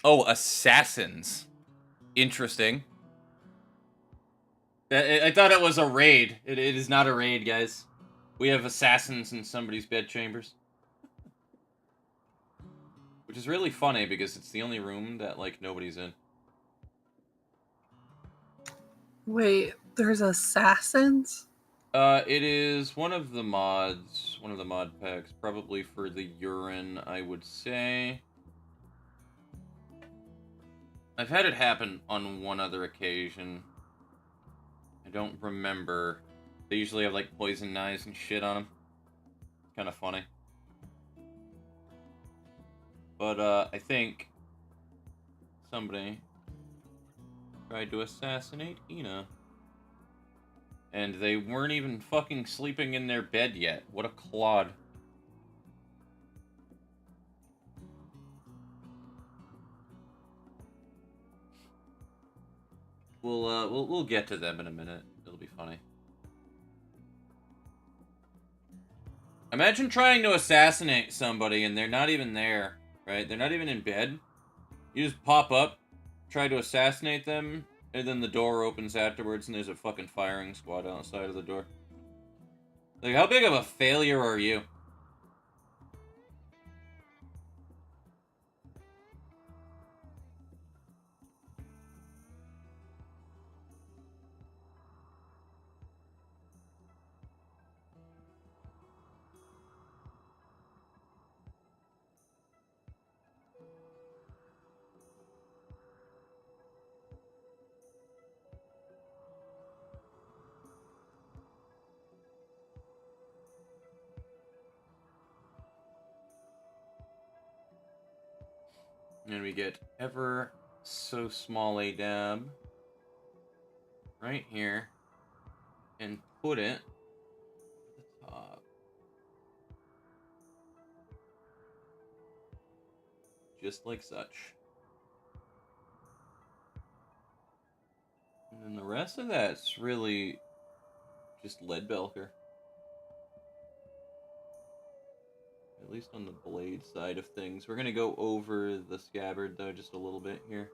Oh, assassins. Interesting. I thought it was a raid. It is not a raid, guys. We have assassins in somebody's bedchambers. Which is really funny because it's the only room that, like, nobody's in. Wait, there's assassins? It is one of the mods, one of the mod packs, probably for the urine, I would say. I've had it happen on one other occasion. I don't remember. They usually have, like, poison knives and shit on them. Kind of funny. But, I think somebody tried to assassinate Ina. And they weren't even fucking sleeping in their bed yet. What a clod. We'll get to them in a minute. It'll be funny. Imagine trying to assassinate somebody and they're not even there, right? They're not even in bed. You just pop up, try to assassinate them, and then the door opens afterwards and there's a fucking firing squad outside of the door. Like, how big of a failure are you? And we get ever so small a dab right here and put it at the top. Just like such. And then the rest of that's really just lead belcher. At least on the blade side of things. We're going to go over the scabbard, though, just a little bit here.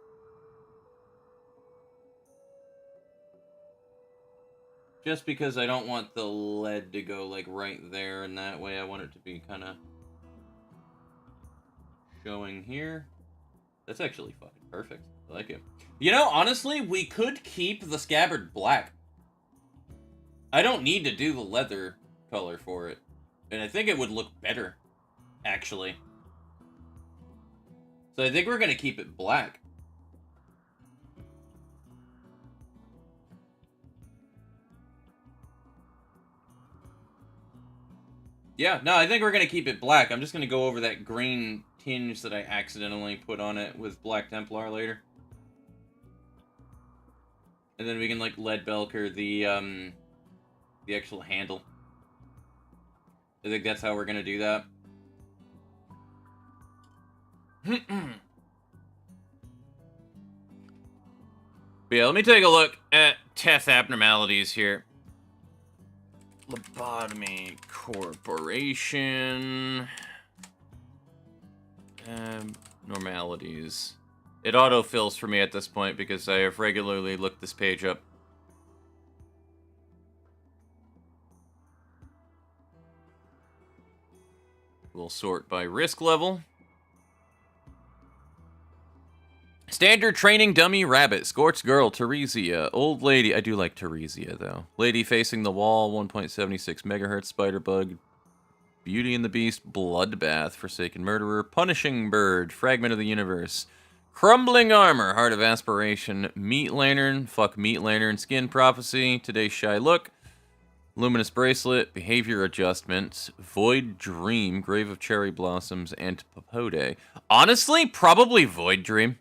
Just because I don't want the lead to go, like, right there, and that way I want it to be kind of showing here. That's actually fucking perfect. I like it. You know, honestly, we could keep the scabbard black. I don't need to do the leather color for it. And I think it would look better. Actually. So I think we're going to keep it black. Yeah, no, I think we're going to keep it black. I'm just going to go over that green tinge that I accidentally put on it with Black Templar later. And then we can, like, lead belcher the actual handle. I think that's how we're going to do that. But yeah, let me take a look at test abnormalities here. Lobotomy Corporation. Normalities. It autofills for me at this point because I have regularly looked this page up. We'll sort by risk level. Standard training dummy rabbit. Scorched girl, Teresia. Old lady. I do like Teresia, though. Lady facing the wall, 1.76 megahertz. Spider bug. Beauty and the Beast. Bloodbath. Forsaken murderer. Punishing bird. Fragment of the universe. Crumbling armor. Heart of aspiration. Meat lantern. Fuck meat lantern. Skin prophecy. Today's shy look. Luminous bracelet. Behavior adjustments. Void dream. Grave of cherry blossoms. And Papode. Honestly, probably Void dream.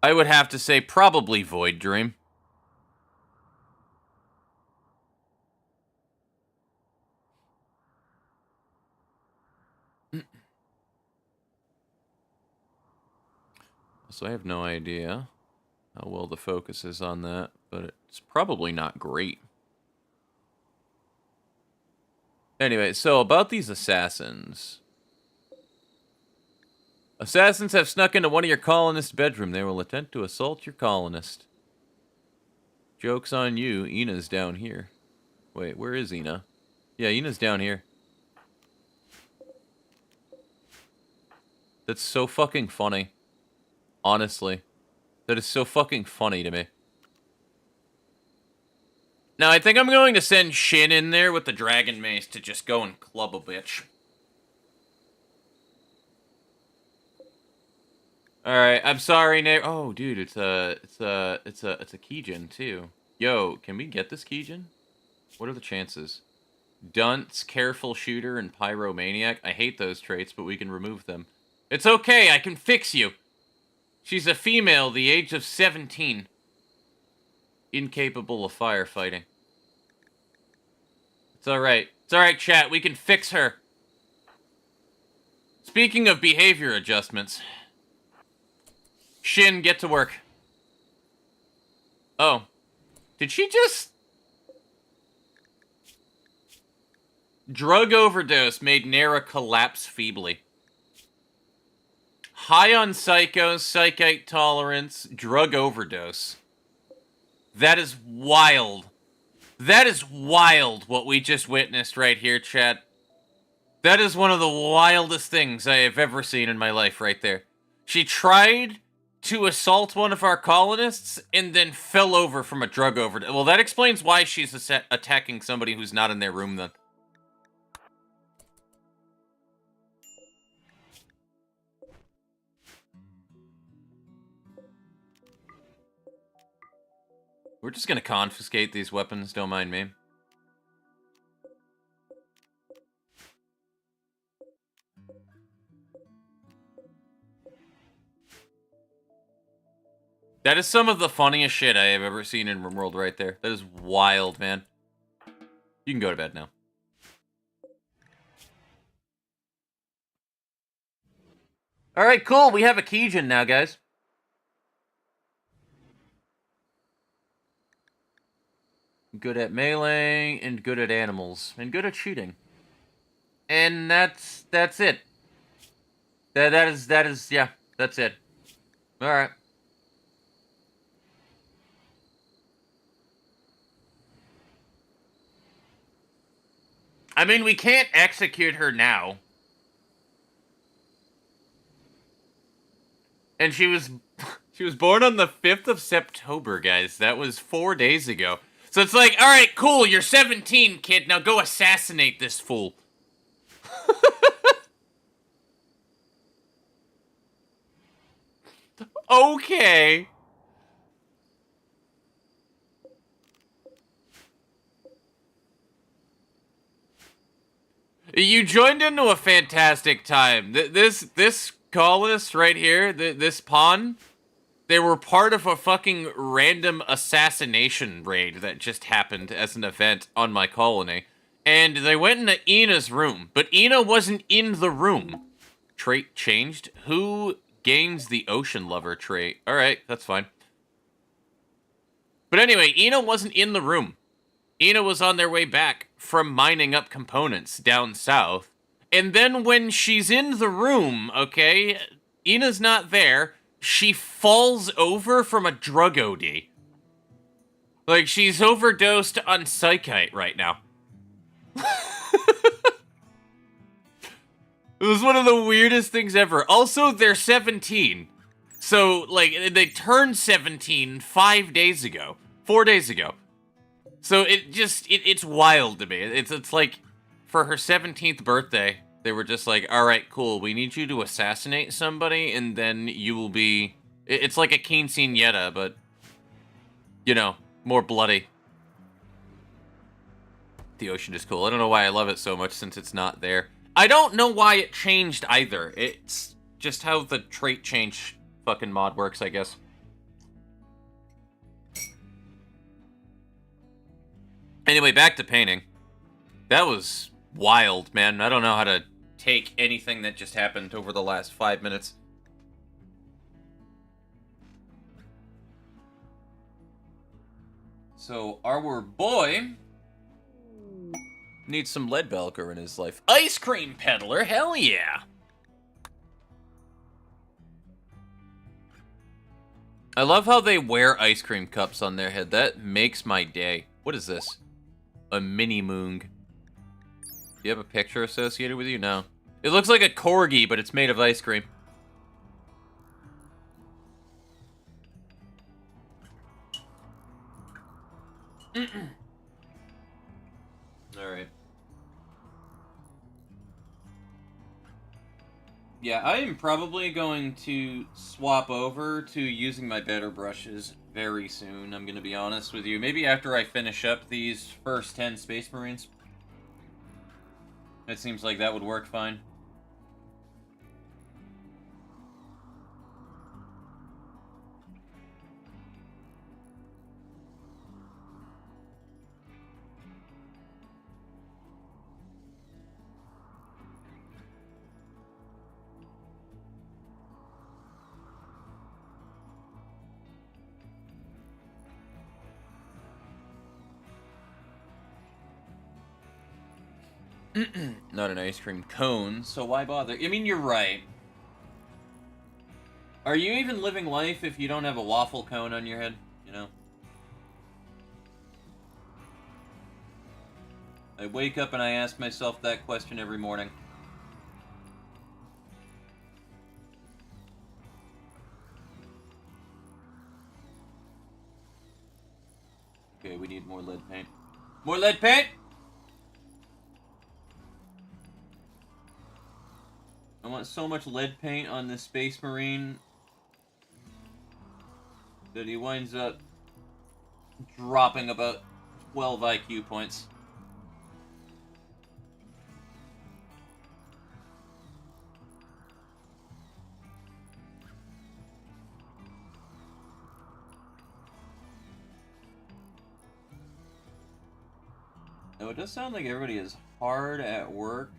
I would have to say probably Void Dream. So I have no idea how well the focus is on that, but it's probably not great. Anyway, so about these assassins. Assassins have snuck into one of your colonists' bedroom. They will attempt to assault your colonist. Joke's on you. Ina's down here. Wait, where is Ina? Yeah, Ina's down here. That's so fucking funny. Honestly. That is so fucking funny to me. Now, I think I'm going to send Shin in there with the dragon mace to just go and club a bitch. Alright, I'm sorry, Nate. Oh, dude, it's a Kijin, too. Yo, can we get this Kijin? What are the chances? Dunce, Careful Shooter, and Pyromaniac. I hate those traits, but we can remove them. It's okay, I can fix you. She's a female, the age of 17. Incapable of firefighting. It's alright. It's alright, chat, we can fix her. Speaking of behavior adjustments. Shin, get to work. Oh. Did she just... Drug overdose made Nara collapse feebly. High on psychos, psychite tolerance, drug overdose. That is wild. That is wild what we just witnessed right here, chat. That is one of the wildest things I have ever seen in my life right there. She tried to assault one of our colonists and then fell over from a drug overdose. Well, that explains why she's attacking somebody who's not in their room then. We're just gonna confiscate these weapons, don't mind me. That is some of the funniest shit I have ever seen in RimWorld right there. That is wild, man. You can go to bed now. Alright, cool. We have a Keijin now, guys. Good at melee, and good at animals, and good at shooting. And that's it. That is, yeah, that's it. Alright. I mean, we can't execute her now. And she was born on the 5th of September, guys. That was 4 days ago. So it's like, alright, cool, you're 17, kid. Now go assassinate this fool. Okay. You joined into a fantastic time. This colonist right here, this pawn, they were part of a fucking random assassination raid that just happened as an event on my colony. And they went into Ina's room, but Ina wasn't in the room. Trait changed? Who gains the Ocean Lover trait? Alright, that's fine. But anyway, Ina wasn't in the room. Ina was on their way back from mining up components down south. And then when she's in the room, okay, Ina's not there. She falls over from a drug OD. Like, she's overdosed on psychite right now. It was one of the weirdest things ever. Also, they're 17. So, like, they turned 17 5 days ago. 4 days ago. So, it's wild to me. It's like, for her 17th birthday, they were just like, alright, cool, we need you to assassinate somebody, and then you will be... It's like a quinceañera, but, you know, more bloody. The ocean is cool. I don't know why I love it so much since it's not there. I don't know why it changed either. It's just how the trait change fucking mod works, I guess. Anyway, back to painting. That was wild, man. I don't know how to take anything that just happened over the last 5 minutes. So, our boy needs some lead belcher in his life. Ice cream peddler, hell yeah! I love how they wear ice cream cups on their head. That makes my day. What is this? A mini moong. Do you have a picture associated with you? No. It looks like a corgi, but it's made of ice cream. Alright. Yeah, I am probably going to swap over to using my better brushes very soon, I'm gonna be honest with you. Maybe after I finish up these first 10 Space Marines. It seems like that would work fine. Not an ice cream cone, so why bother? I mean, you're right. Are you even living life if you don't have a waffle cone on your head? You know? I wake up and I ask myself that question every morning. Okay, we need more lead paint. More lead paint! I want so much lead paint on this Space Marine that he winds up dropping about 12 IQ points. Now, it does sound like everybody is hard at work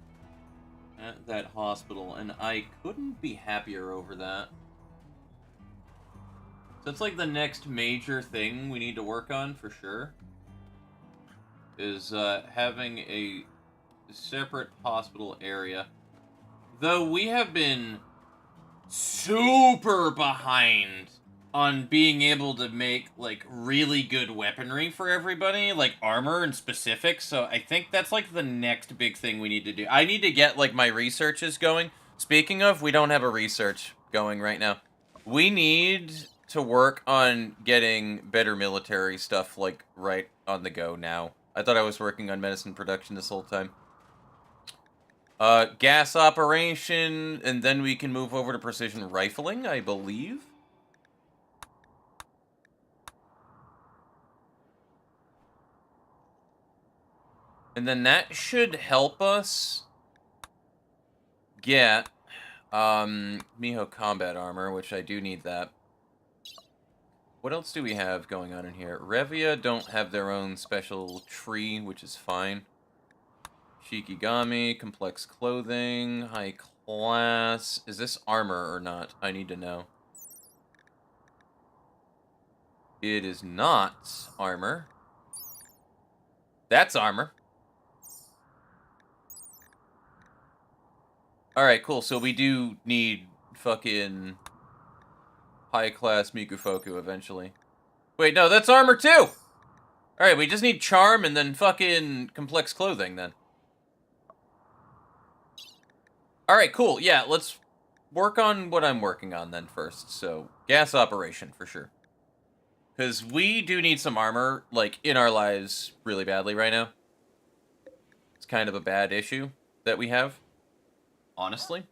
at that hospital, and I couldn't be happier over that. So it's like the next major thing we need to work on, for sure, is having a separate hospital area. Though we have been super behind on being able to make, like, really good weaponry for everybody, like armor and specifics, so I think that's, like, the next big thing we need to do. I need to get, like, my researches going. Speaking of, we don't have a research going right now. We need to work on getting better military stuff, like, right on the go now. I thought I was working on medicine production this whole time. Gas operation, and then we can move over to precision rifling, I believe. And then that should help us get, Miho combat armor, which I do need that. What else do we have going on in here? Revia don't have their own special tree, which is fine. Shikigami, complex clothing, high class. Is this armor or not? I need to know. It is not armor. That's armor. Alright, cool. So we do need fucking high-class Mikufoku eventually. Wait, no, that's armor too! Alright, we just need charm and then fucking complex clothing then. Alright, cool. Yeah, let's work on what I'm working on then first. So, gas operation, for sure. Because we do need some armor, like, in our lives really badly right now. It's kind of a bad issue that we have. Honestly.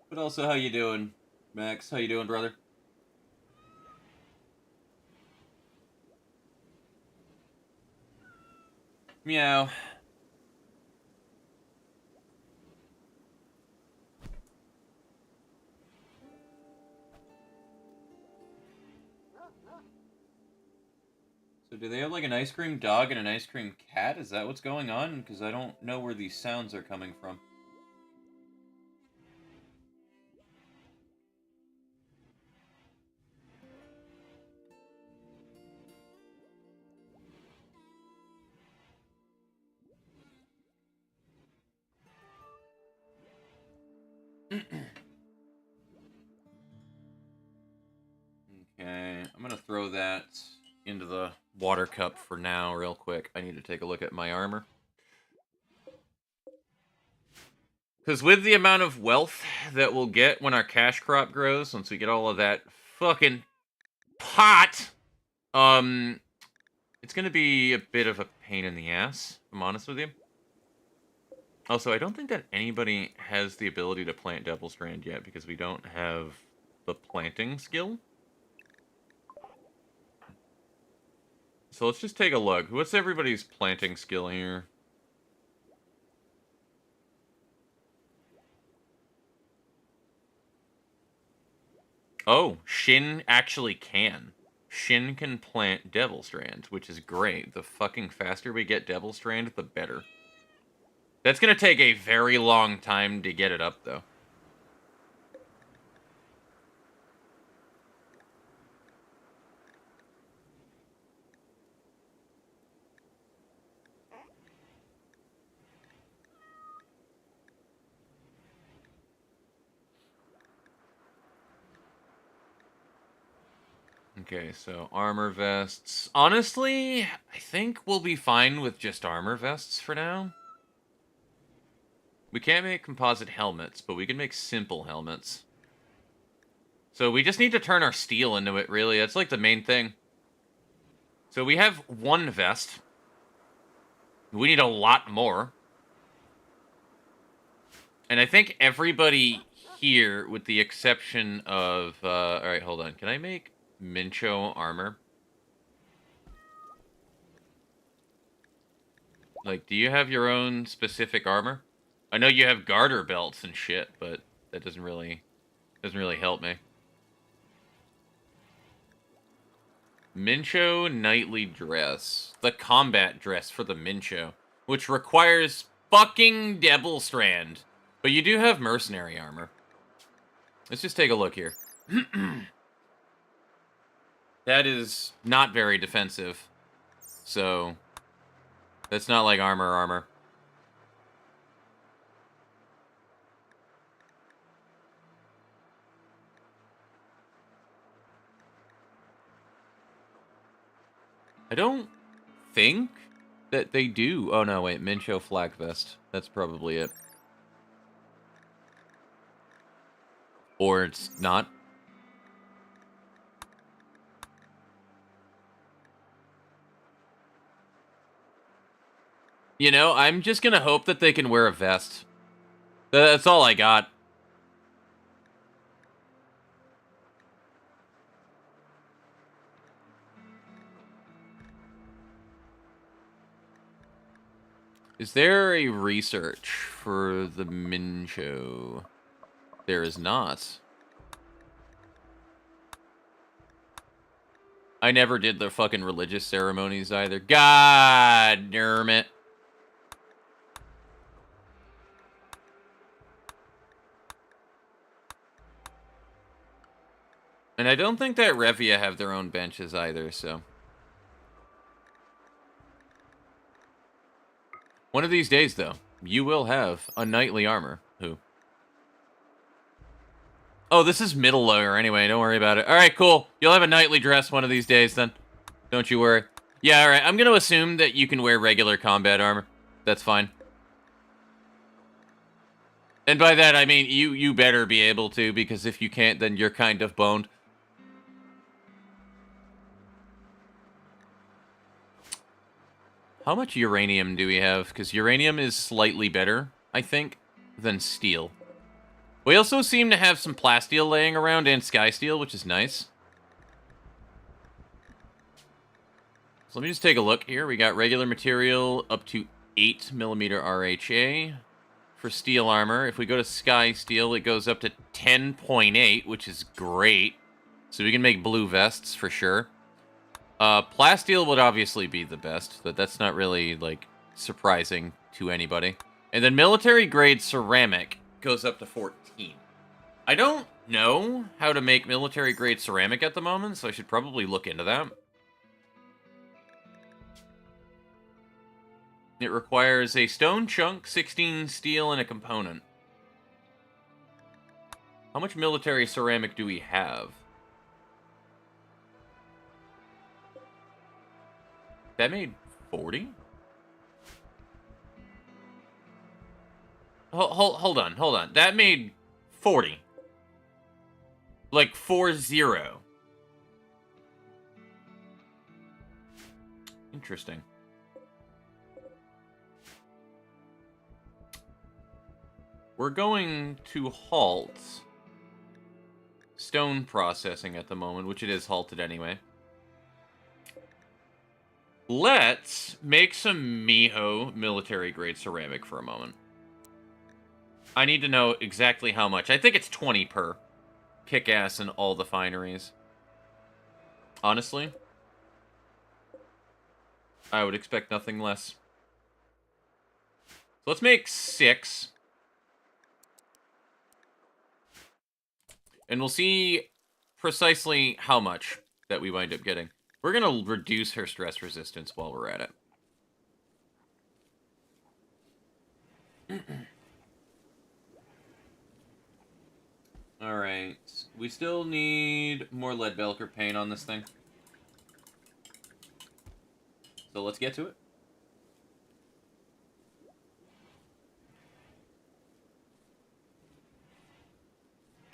But also, how you doing, Max? How you doing, brother? Meow. So do they have like an ice cream dog and an ice cream cat? Is that what's going on? Because I don't know where these sounds are coming from. Okay, I'm gonna throw that into the water cup for now real quick. I need to take a look at my armor. Because with the amount of wealth that we'll get when our cash crop grows, once we get all of that fucking pot, it's gonna be a bit of a pain in the ass, if I'm honest with you. Also, I don't think that anybody has the ability to plant Devil Strand yet, because we don't have the planting skill. So let's just take a look. What's everybody's planting skill here? Oh, Shin actually can. Shin can plant Devil Strand, which is great. The fucking faster we get Devil Strand, the better. That's gonna take a very long time to get it up, though. Okay, so armor vests. Honestly, I think we'll be fine with just armor vests for now. We can't make composite helmets, but we can make simple helmets. So we just need to turn our steel into it, really. That's like the main thing. So we have one vest. We need a lot more. And I think everybody here, with the exception of... Alright, hold on. Can I make Mincho armor? Like, do you have your own specific armor? I know you have garter belts and shit, but that doesn't really help me. Mincho knightly dress. The combat dress for the Mincho, which requires fucking Devil Strand. But you do have mercenary armor. Let's just take a look here. That is not very defensive. So, that's not like armor. I don't think that they do. Oh, no, wait. Mincho flak vest. That's probably it. Or it's not. You know, I'm just gonna hope that they can wear a vest. That's all I got. Is there a research for the Mincho? There is not. I never did the fucking religious ceremonies either. God damn it. And I don't think that Revia have their own benches either, so... One of these days, though, you will have a knightly armor. Who? Oh, this is middle layer anyway. Don't worry about it. All right, cool. You'll have a knightly dress one of these days, then. Don't you worry. Yeah, all right. I'm going to assume that you can wear regular combat armor. That's fine. And by that, I mean you better be able to, because if you can't, then you're kind of boned. How much uranium do we have? Because uranium is slightly better, I think, than steel. We also seem to have some plasteel laying around and sky steel, which is nice. So let me just take a look here. We got regular material up to 8mm RHA. For steel armor, if we go to sky steel, it goes up to 10.8, which is great. So we can make blue vests for sure. Plasteel would obviously be the best, but that's not really, like, surprising to anybody. And then military-grade ceramic goes up to 14. I don't know how to make military-grade ceramic at the moment, so I should probably look into that. It requires a stone chunk, 16 steel, and a component. How much military ceramic do we have? That made 40? Hold on. That made 40. Like 40. Interesting. We're going to halt stone processing at the moment, which it is halted anyway. Let's make some Miho military-grade ceramic for a moment. I need to know exactly how much. I think it's 20 per. Kick-ass in all the fineries. Honestly, I would expect nothing less. So let's make 6. And we'll see precisely how much that we wind up getting. We're going to reduce her stress resistance while we're at it. Alright. We still need more lead Belker paint on this thing. So let's get to it.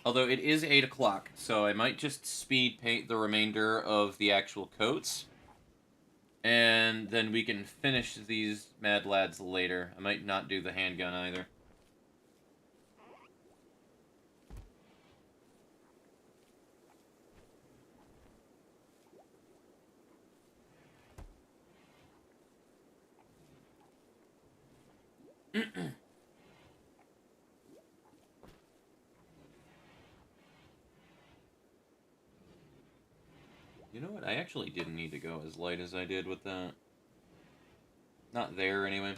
Although it is 8 o'clock, so I might just speed paint the remainder of the actual coats. And then we can finish these mad lads later. I might not do the handgun either. You know what? I actually didn't need to go as light as I did with that. Not there, anyway.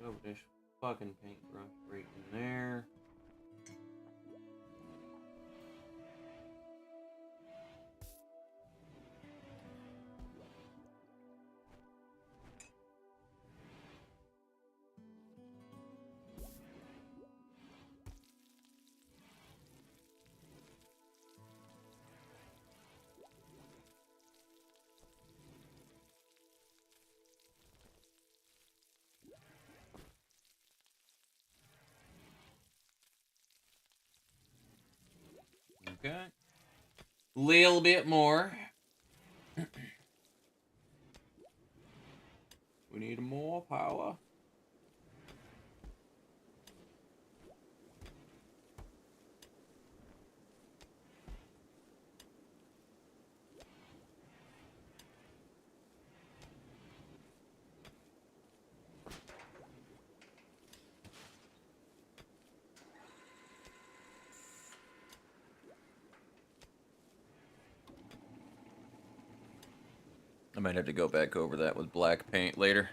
Oh, this fucking paintbrush right in there. Okay. Little bit more. We need more power. I might have to go back over that with black paint later.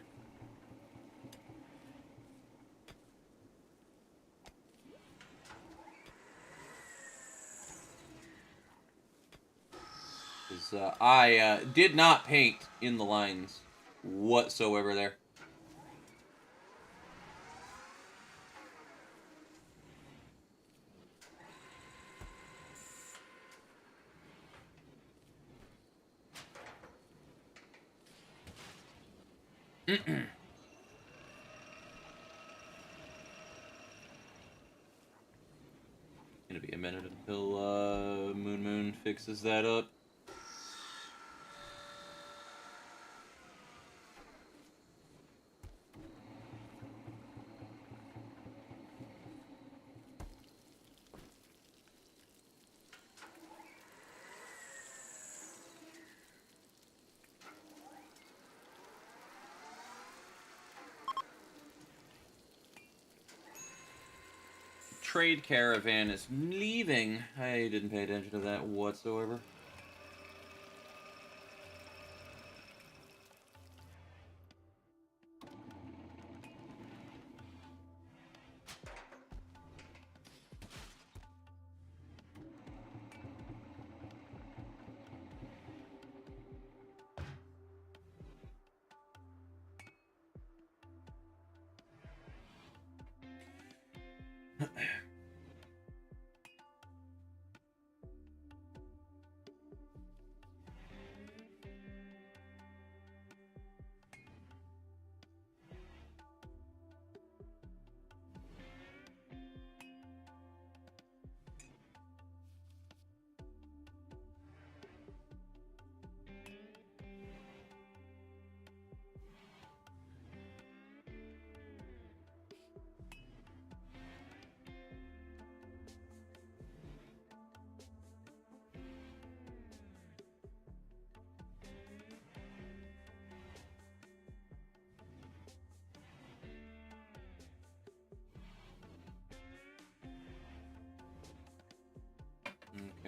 Because I did not paint in the lines whatsoever there. Gonna be a minute until Moon fixes that up. Trade caravan is leaving. I didn't pay attention to that whatsoever.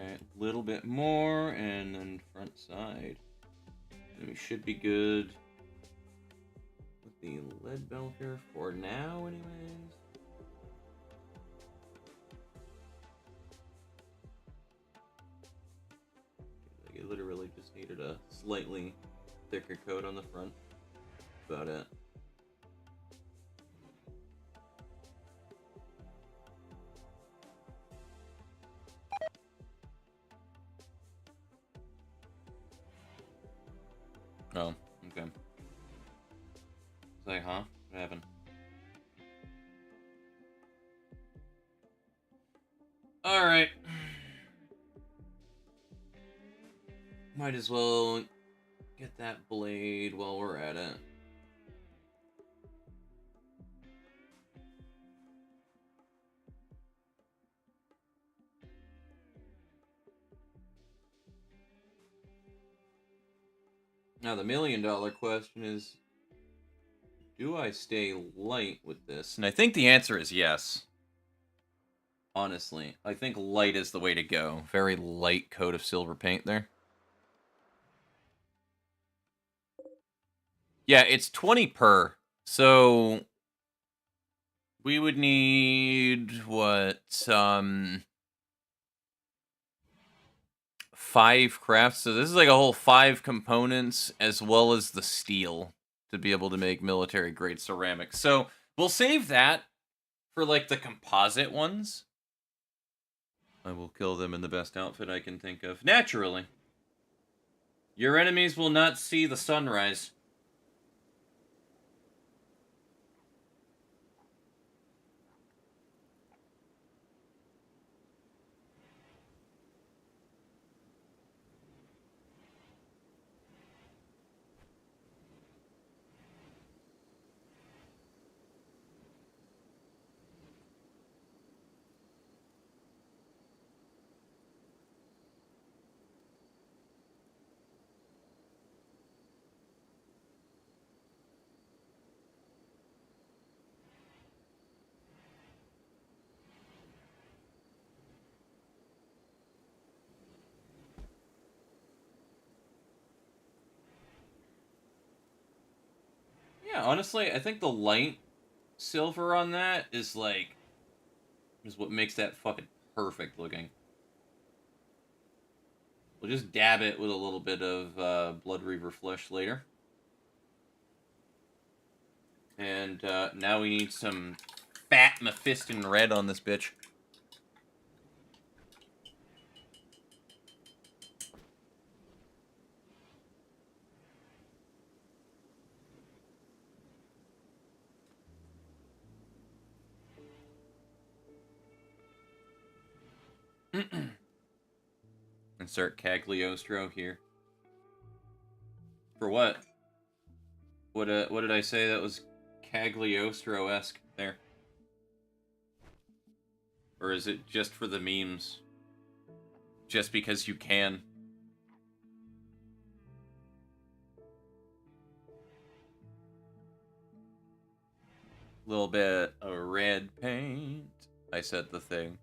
Okay, a little bit more, and then front side. And we should be good with the lead belt here for now, anyways. I literally just needed a slightly thicker coat on the front. That's about it. Oh, okay. It's like, huh? What happened? Alright. Might as well get that blade while we're at it. Now the $1,000,000 question is, do I stay light with this? And I think the answer is yes. Honestly, I think light is the way to go. Very light coat of silver paint there. Yeah, it's 20 per. So we would need what 5 crafts. So this is like a whole 5 components as well as the steel to be able to make military grade ceramics. So we'll save that for like the composite ones. I will kill them in the best outfit I can think of. Naturally. Your enemies will not see the sunrise. Yeah, honestly, I think the light silver on that is like is what makes that fucking perfect looking. We'll just dab it with a little bit of Blood Reaver flesh later. And now we need some fat Mephiston red on this bitch. Insert Cagliostro here. For what? What did I say that was Cagliostro-esque there? Or is it just for the memes? Just because you can? Little bit of red paint. I said the thing.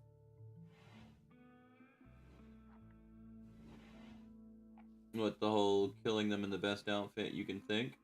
What, the whole killing them in the best outfit you can think?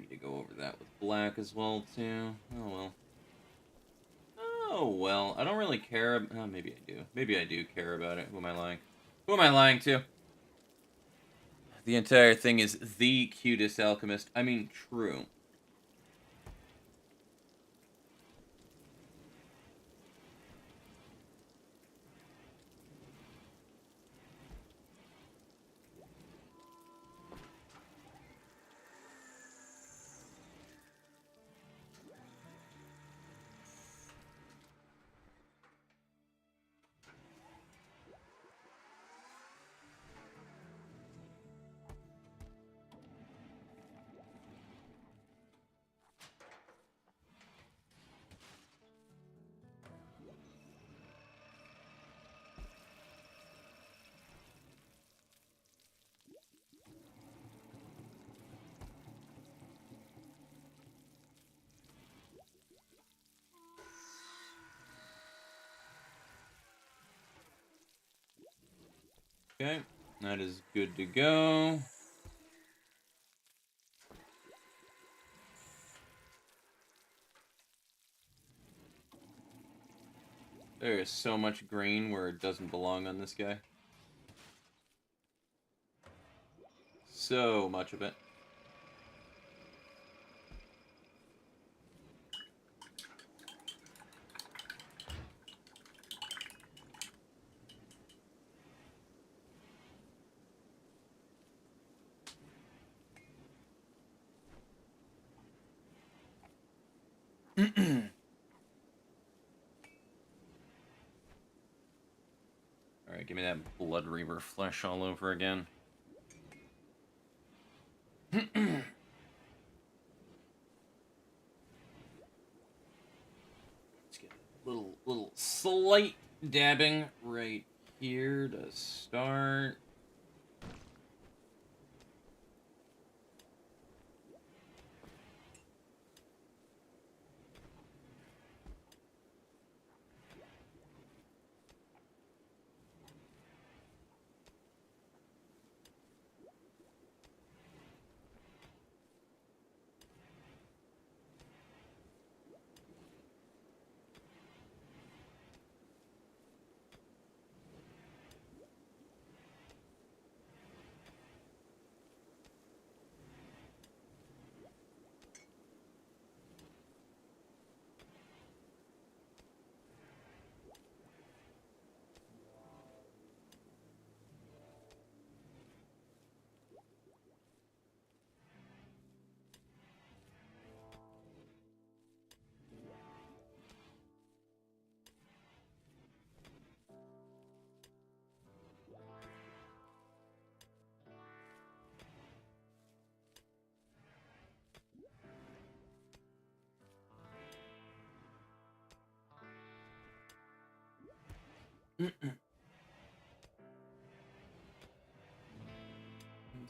need to go over that with black as well, too. Oh, well. Oh, well. I don't really care. Maybe I do. Maybe I do care about it. Who am I lying? Who am I lying to? The entire thing is the cutest alchemist. I mean, true. Okay, that is good to go. There is so much green where it doesn't belong on this guy. So much of it. Alright, give me that Blood Reaver flesh all over again. Let's get a little slight dabbing right here to start. It's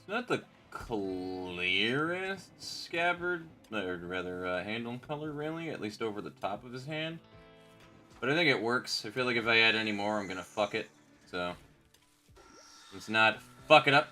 not the clearest scabbard, or rather handle color, really, at least over the top of his hand. But I think it works. I feel like if I add any more, I'm gonna fuck it. So, let's not fuck it up.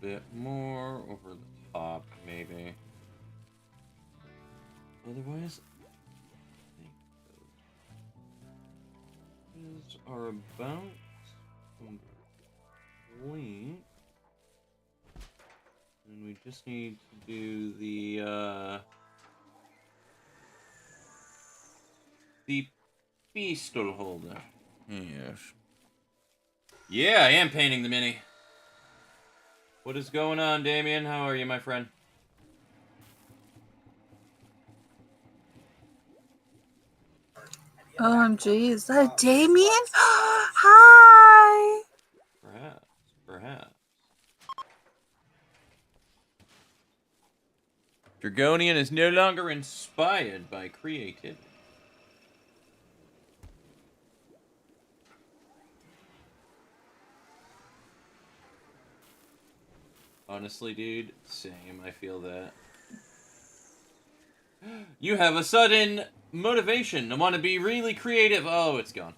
bit more over the top, maybe. Otherwise, I think those are about complete. And we just need to do the pistol holder. Yes. Yeah, I am painting the mini. What is going on, Damien? How are you, my friend? OMG, is that Damien? Hi! Perhaps. Dragonian is no longer inspired by creativity. Honestly, dude, same. I feel that. You have a sudden motivation to want to be really creative. Oh, it's gone.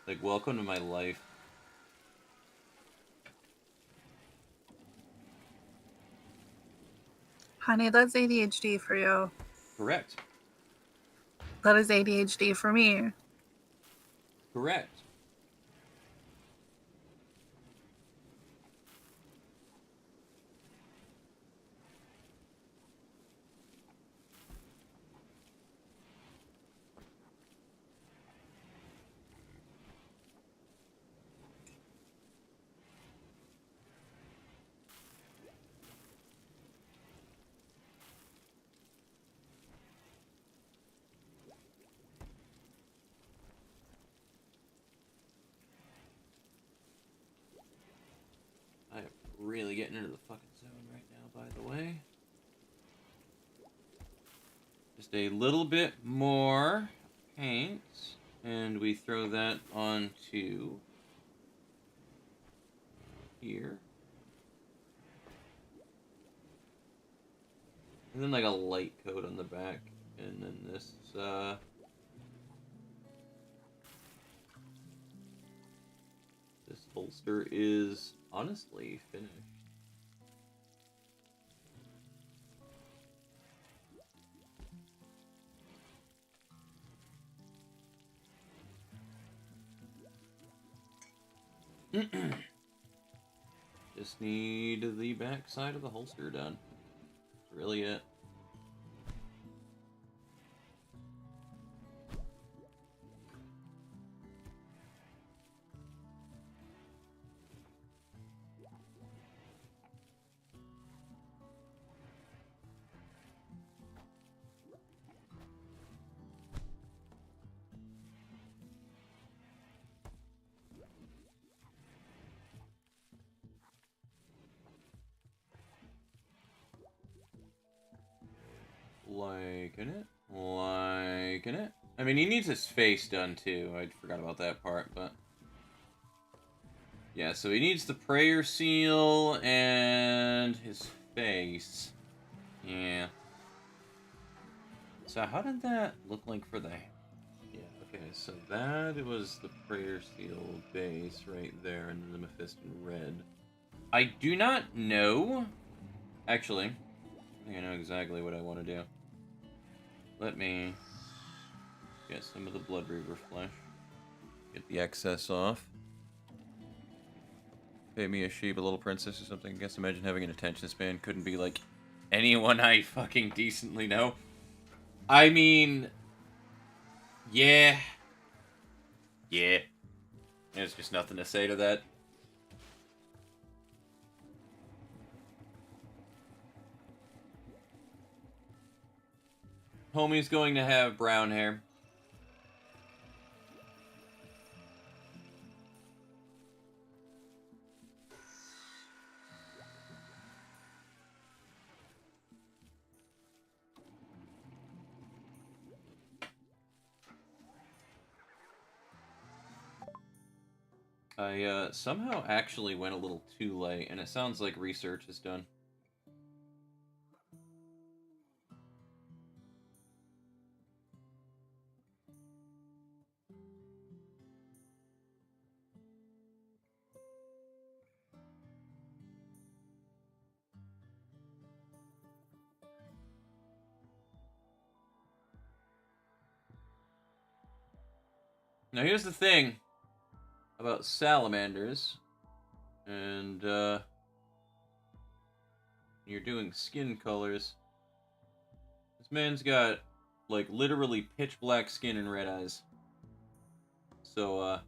Like, welcome to my life. Honey, that's ADHD for you. Correct. That is ADHD for me. Correct. I am really getting into the fucking zone right now, by the way. Just a little bit more paint, and we throw that onto here. And then like a light coat on the back, and then this holster is honestly finished. Just need the back side of the holster done. That's really it. Liking it. I mean, he needs his face done too. I forgot about that part, but yeah. So he needs the prayer seal and his face. Yeah. So how did that look like for the? Yeah. Okay. So that was the prayer seal base right there, and then the Mephiston red. I do not know. Actually, I think I know exactly what I want to do. Let me get some of the Blood Reaver flesh. Get the excess off. Pay me a sheep, a little princess or something. I guess imagine having an attention span. Couldn't be like anyone I fucking decently know. I mean, yeah. Yeah. There's just nothing to say to that. Homie's going to have brown hair. I somehow actually went a little too late, and it sounds like research is done. Now here's the thing about salamanders, and you're doing skin colors. This man's got, like, literally pitch black skin and red eyes. So,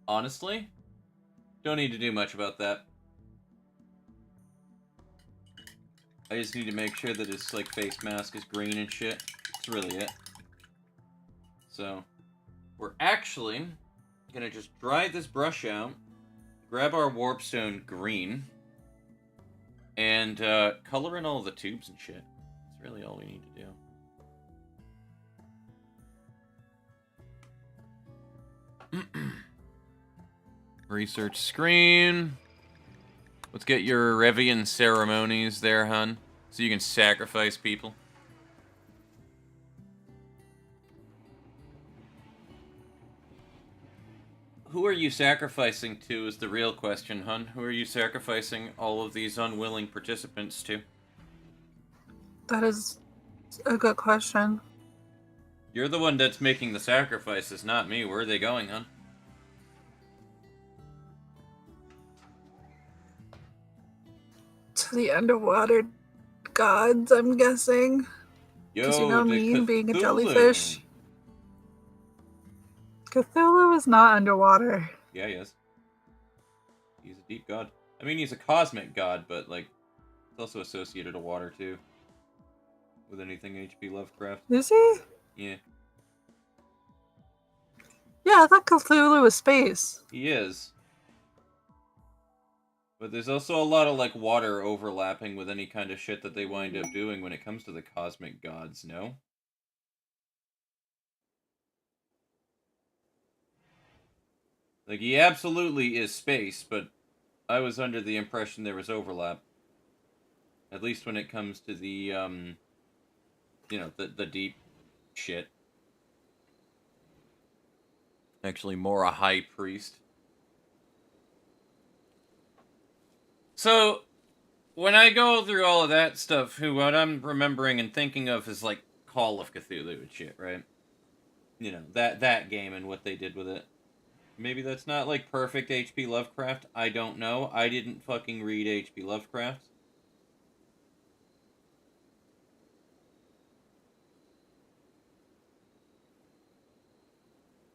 honestly, don't need to do much about that. I just need to make sure that his, like, face mask is green and shit. That's really it. So, we're actually gonna just dry this brush out, grab our warpstone green, and color in all the tubes and shit. That's really all we need to do. Research screen. Let's get your Revian ceremonies there, hun, so you can sacrifice people. Who are you sacrificing to is the real question, hun. Who are you sacrificing all of these unwilling participants to? That is a good question. You're the one that's making the sacrifices, not me. Where are they going, hun? To the underwater gods, I'm guessing. Because you know me, being a jellyfish. Cthulhu is not underwater. Yeah, he is. He's a deep god. I mean, he's a cosmic god, but, like, it's also associated to water, too. With anything H.P. Lovecraft. Is he? Yeah. Yeah, I thought Cthulhu was space. He is. But there's also a lot of, like, water overlapping with any kind of shit that they wind up doing when it comes to the cosmic gods, no? Like, he absolutely is space, but I was under the impression there was overlap. At least when it comes to the, you know, the deep shit. Actually, more a high priest. So, when I go through all of that stuff, what I'm remembering and thinking of is, like, Call of Cthulhu and shit, right? You know, that game and what they did with it. Maybe that's not, like, perfect H.P. Lovecraft. I don't know. I didn't fucking read H.P. Lovecraft.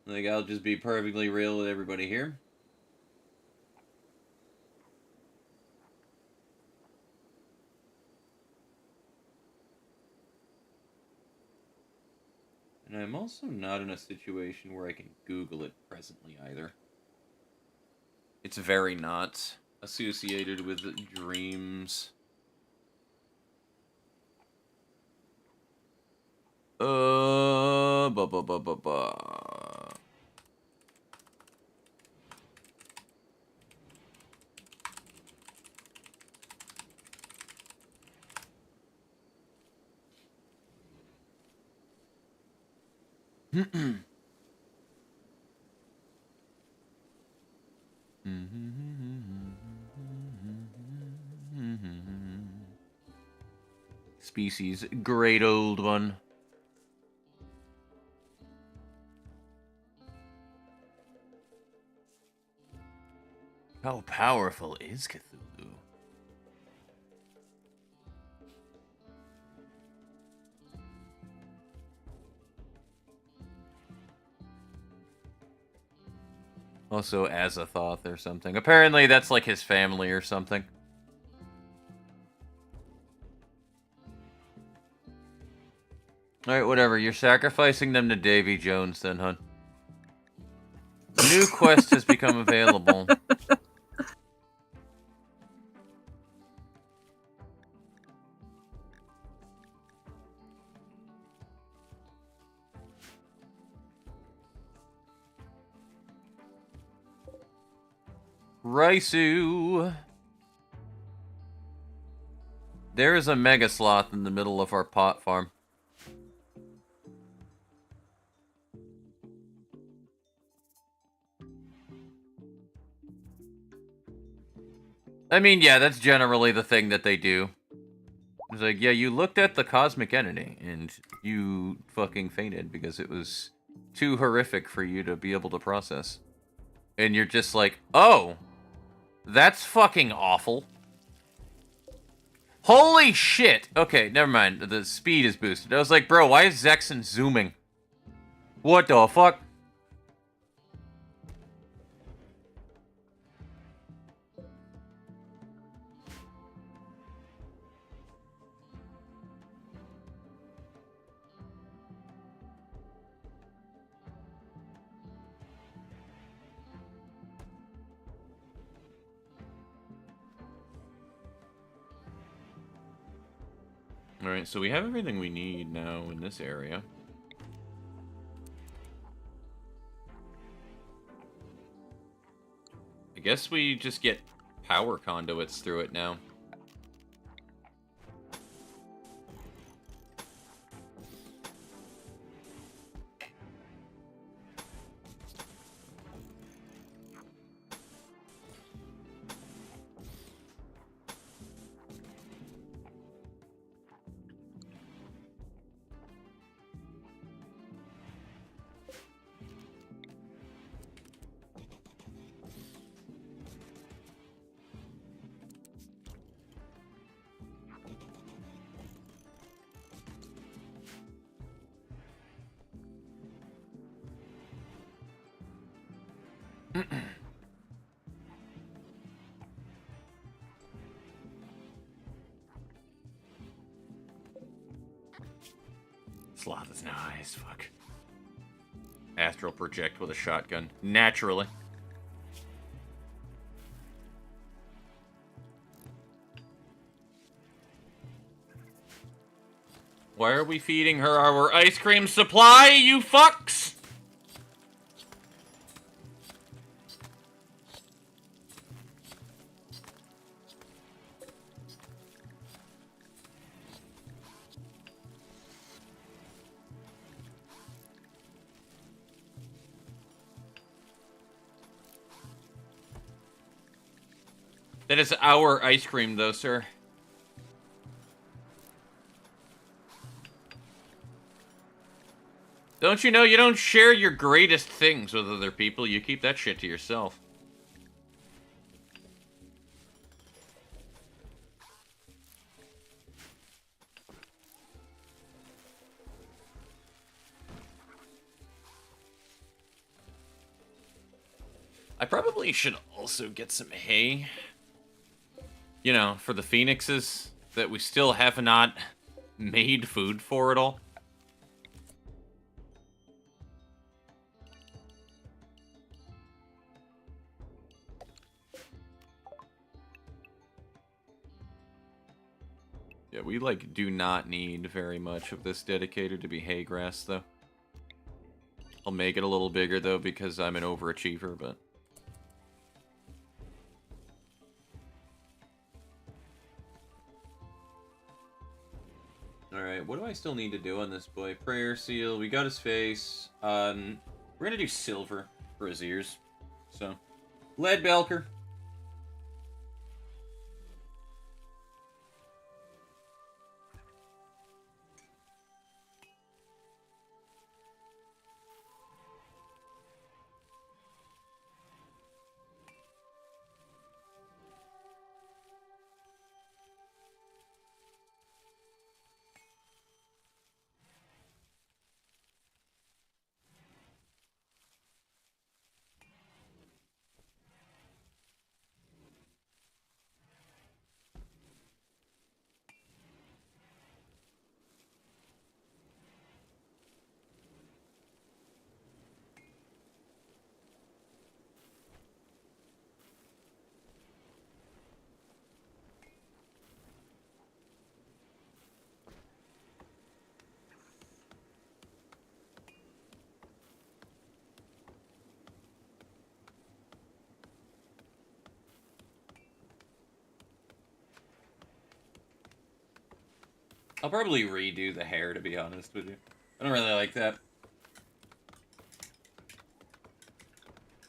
Like, I'll just be perfectly real with everybody here. And I'm also not in a situation where I can Google it presently either. It's very not associated with dreams. Ba ba ba ba ba. Species, great old one. How powerful is Cthulhu? Also Azathoth or something. Apparently that's like his family or something. Alright, whatever. You're sacrificing them to Davy Jones then, hun. A new quest has become available. Raisu! There is a mega sloth in the middle of our pot farm. I mean, yeah, that's generally the thing that they do. It's like, yeah, you looked at the cosmic entity, and you fucking fainted because it was too horrific for you to be able to process. And you're just like, oh, that's fucking awful. Holy shit! Okay, never mind. The speed is boosted. I was like, bro, why is Zexon zooming? What the fuck? Alright, so we have everything we need now in this area. I guess we just get power conduits through it now. Sloth is nice, fuck. Astral project with a shotgun. Naturally. Why are we feeding her our ice cream supply, you fucks? That is our ice cream, though, sir. Don't you know you don't share your greatest things with other people? You keep that shit to yourself. I probably should also get some hay. You know, for the phoenixes that we still have not made food for at all. Yeah, we, like, do not need very much of this dedicated to be hay grass, though. I'll make it a little bigger, though, because I'm an overachiever, but... Alright, what do I still need to do on this boy? Prayer seal, we got his face. We're gonna do silver for his ears. So, lead belker. I'll probably redo the hair, to be honest with you. I don't really like that.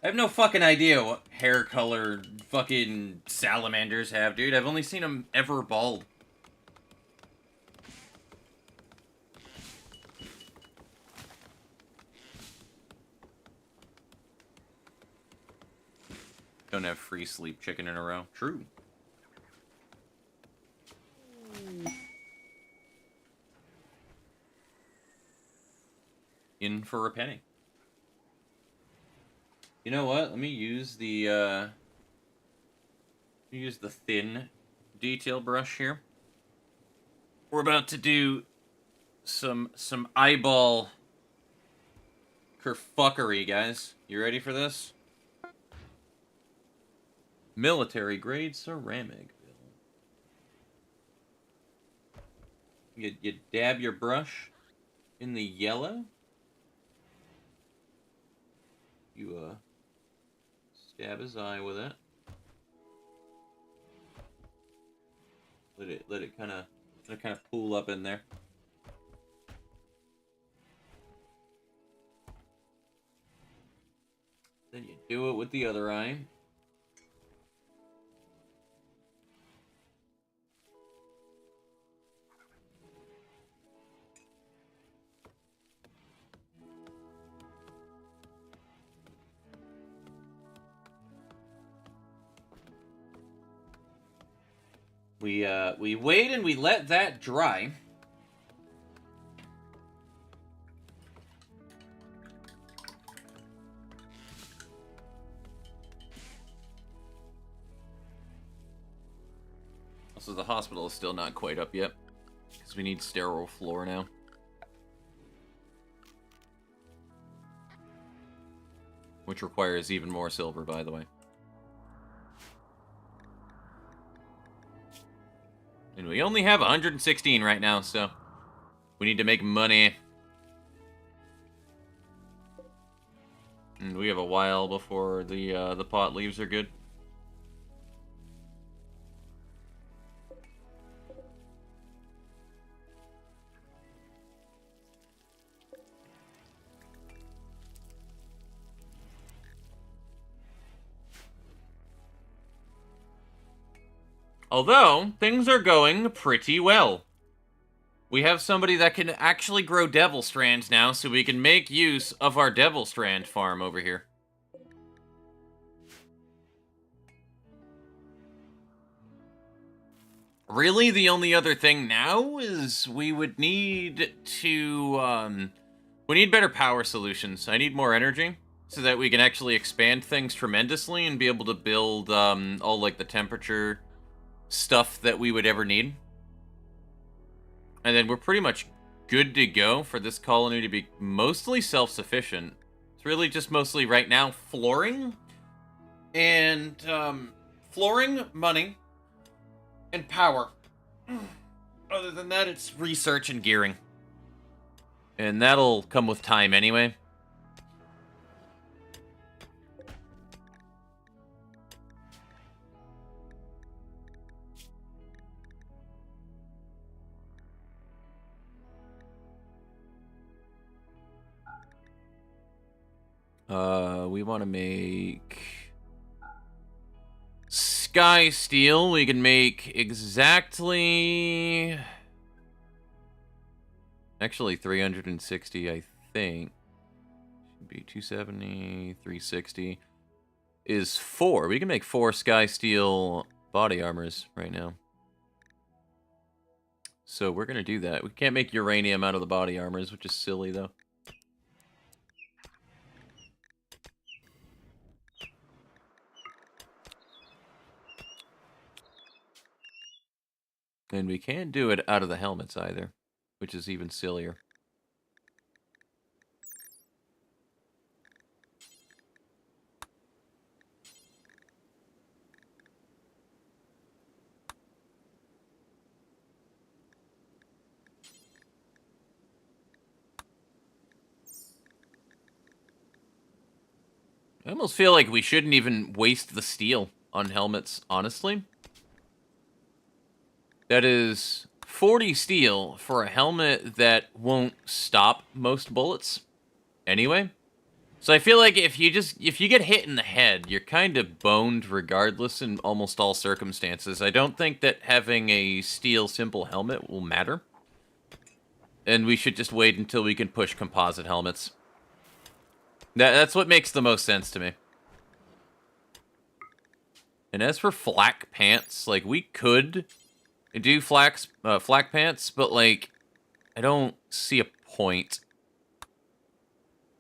I have no fucking idea what hair color fucking salamanders have, dude. I've only seen them ever bald. Don't have free sleep chicken in a row. True. In for a penny. You know what? Let me use the thin detail brush here. We're about to do some eyeball kerfuckery, guys. You ready for this? Military grade ceramic. You dab your brush in the yellow. You stab his eye with it. Let it kind of pool up in there. Then you do it with the other eye. We wait and we let that dry. Also, the hospital is still not quite up yet, because we need sterile floor now. Which requires even more silver, by the way. And we only have 116 right now, so we need to make money. And we have a while before the pot leaves are good. Although, things are going pretty well. We have somebody that can actually grow devil strands now, so we can make use of our devil strand farm over here. Really, the only other thing now is we would need to, we need better power solutions. I need more energy, so that we can actually expand things tremendously and be able to build, all, like, the temperature stuff that we would ever need. And then we're pretty much good to go for this colony to be mostly self-sufficient. It's really just mostly right now flooring and flooring, money, and power. Other than that, it's research and gearing. And that'll come with time anyway. We want to make sky steel. We can make exactly, actually 360, I think. Should be 270, 360 is 4. We can make 4 sky steel body armors right now. So we're gonna do that. We can't make uranium out of the body armors, which is silly though. And we can't do it out of the helmets either, which is even sillier. I almost feel like we shouldn't even waste the steel on helmets, honestly. That is 40 steel for a helmet that won't stop most bullets anyway. So I feel like if you get hit in the head, you're kind of boned regardless in almost all circumstances. I don't think that having a steel simple helmet will matter. And we should just wait until we can push composite helmets. That's what makes the most sense to me. And as for flak pants, like, we could do flak pants, but, like, I don't see a point.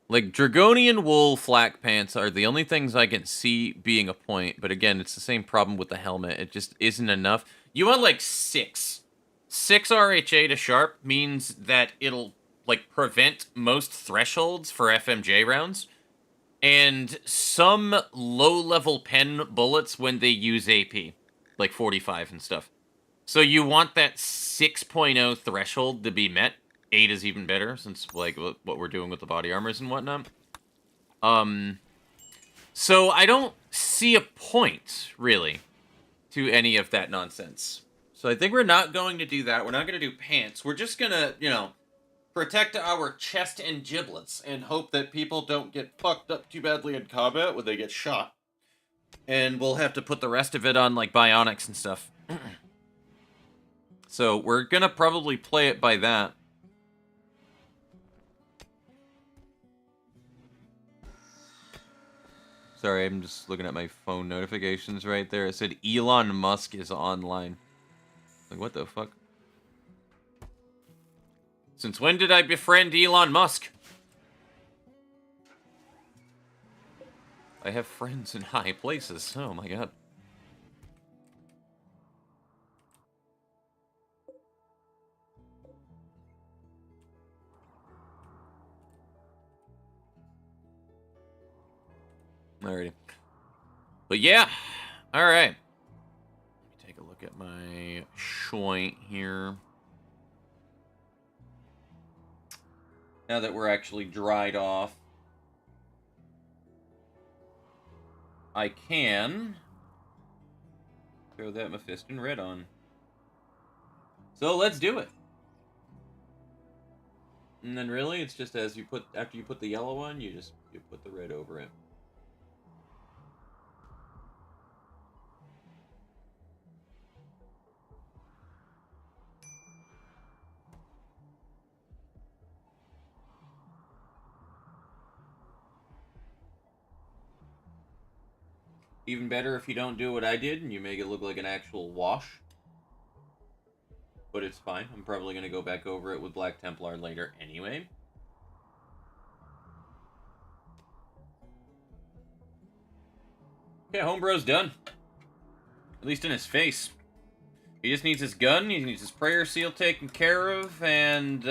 Like, Dragonian wool flak pants are the only things I can see being a point, but again, it's the same problem with the helmet. It just isn't enough. You want, like, 6. 6 RHA to sharp means that it'll, like, prevent most thresholds for FMJ rounds, and some low-level pen bullets when they use AP, like 45 and stuff. So you want that 6.0 threshold to be met. 8 is even better, since, like, what we're doing with the body armors and whatnot. So I don't see a point, really, to any of that nonsense. So I think we're not going to do that. We're not going to do pants. We're just going to, you know, protect our chest and giblets and hope that people don't get fucked up too badly in combat when they get shot. And we'll have to put the rest of it on, like, bionics and stuff. So we're going to probably play it by that. Sorry, I'm just looking at my phone notifications right there. It said Elon Musk is online. Like, what the fuck? Since when did I befriend Elon Musk? I have friends in high places. Oh my god. Alrighty. But yeah. Alright. Let me take a look at my joint here. Now that we're actually dried off, I can throw that Mephiston red on. So let's do it. And then really, it's just as you put, after you put the yellow on, you put the red over it. Even better if you don't do what I did and you make it look like an actual wash. But it's fine. I'm probably going to go back over it with Black Templar later anyway. Okay, Homebro's done. At least in his face. He just needs his gun, he needs his prayer seal taken care of, and,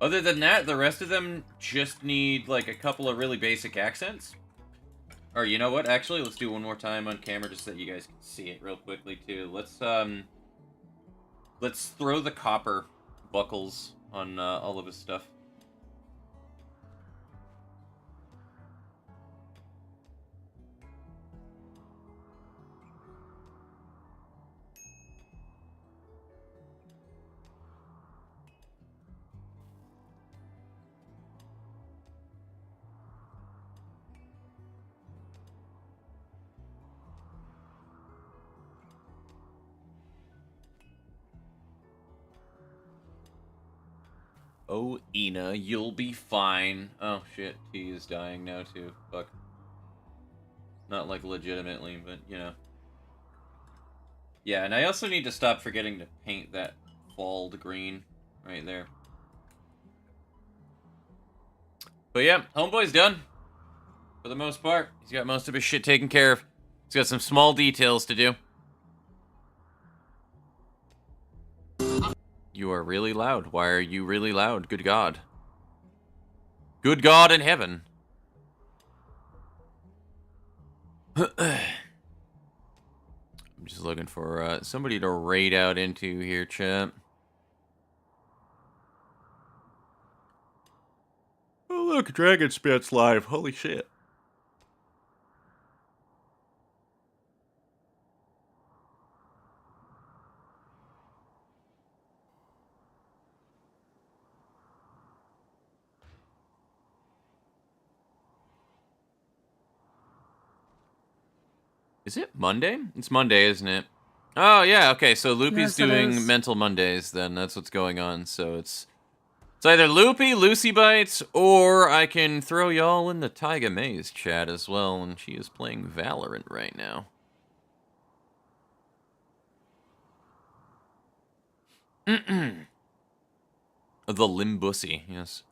other than that, the rest of them just need, like, a couple of really basic accents. Or, you know what? Actually, let's do one more time on camera just so that you guys can see it real quickly, too. Let's throw the copper buckles on, all of his stuff. Oh, Ina, you'll be fine. Oh, shit. T is dying now, too. Fuck. Not, like, legitimately, but, you know. Yeah, and I also need to stop forgetting to paint that bald green right there. But, yeah, Homeboy's done. For the most part. He's got most of his shit taken care of. He's got some small details to do. You are really loud. Why are you really loud? Good God. Good God in heaven. I'm just looking for somebody to raid out into here, chat. Oh, look, Dragon Spit's live. Holy shit. Is it Monday? It's Monday, isn't it? Oh, yeah, okay, so Loopy's doing Mental Mondays, then. That's what's going on, so it's either Loopy, Lucy Bites, or I can throw y'all in the Taiga Maze chat as well, and she is playing Valorant right now. The Limbussy, yes.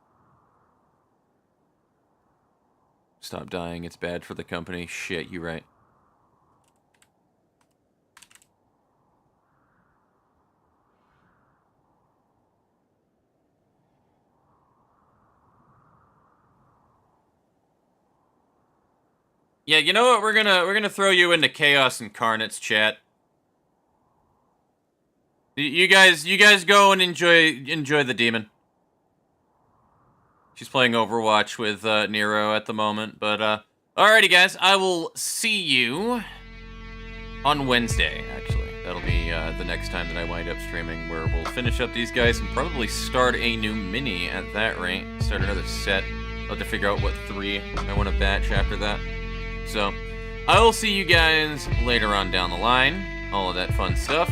Stop dying, it's bad for the company. Shit, you're right. Yeah, you know what? We're gonna throw you into Chaos Incarnate's chat. You guys go and enjoy the demon. She's playing Overwatch with Nero at the moment, but alrighty guys, I will see you on Wednesday, actually. That'll be the next time that I wind up streaming, where we'll finish up these guys and probably start a new mini at that rate. Start another set. I'll have to figure out what 3 I want to batch after that. So, I will see you guys later on down the line. All of that fun stuff.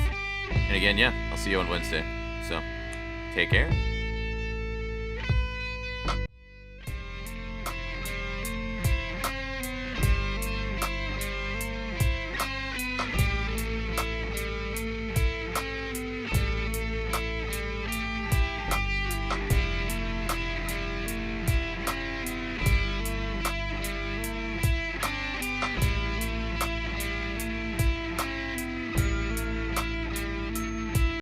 And again, yeah, I'll see you on Wednesday. So, take care.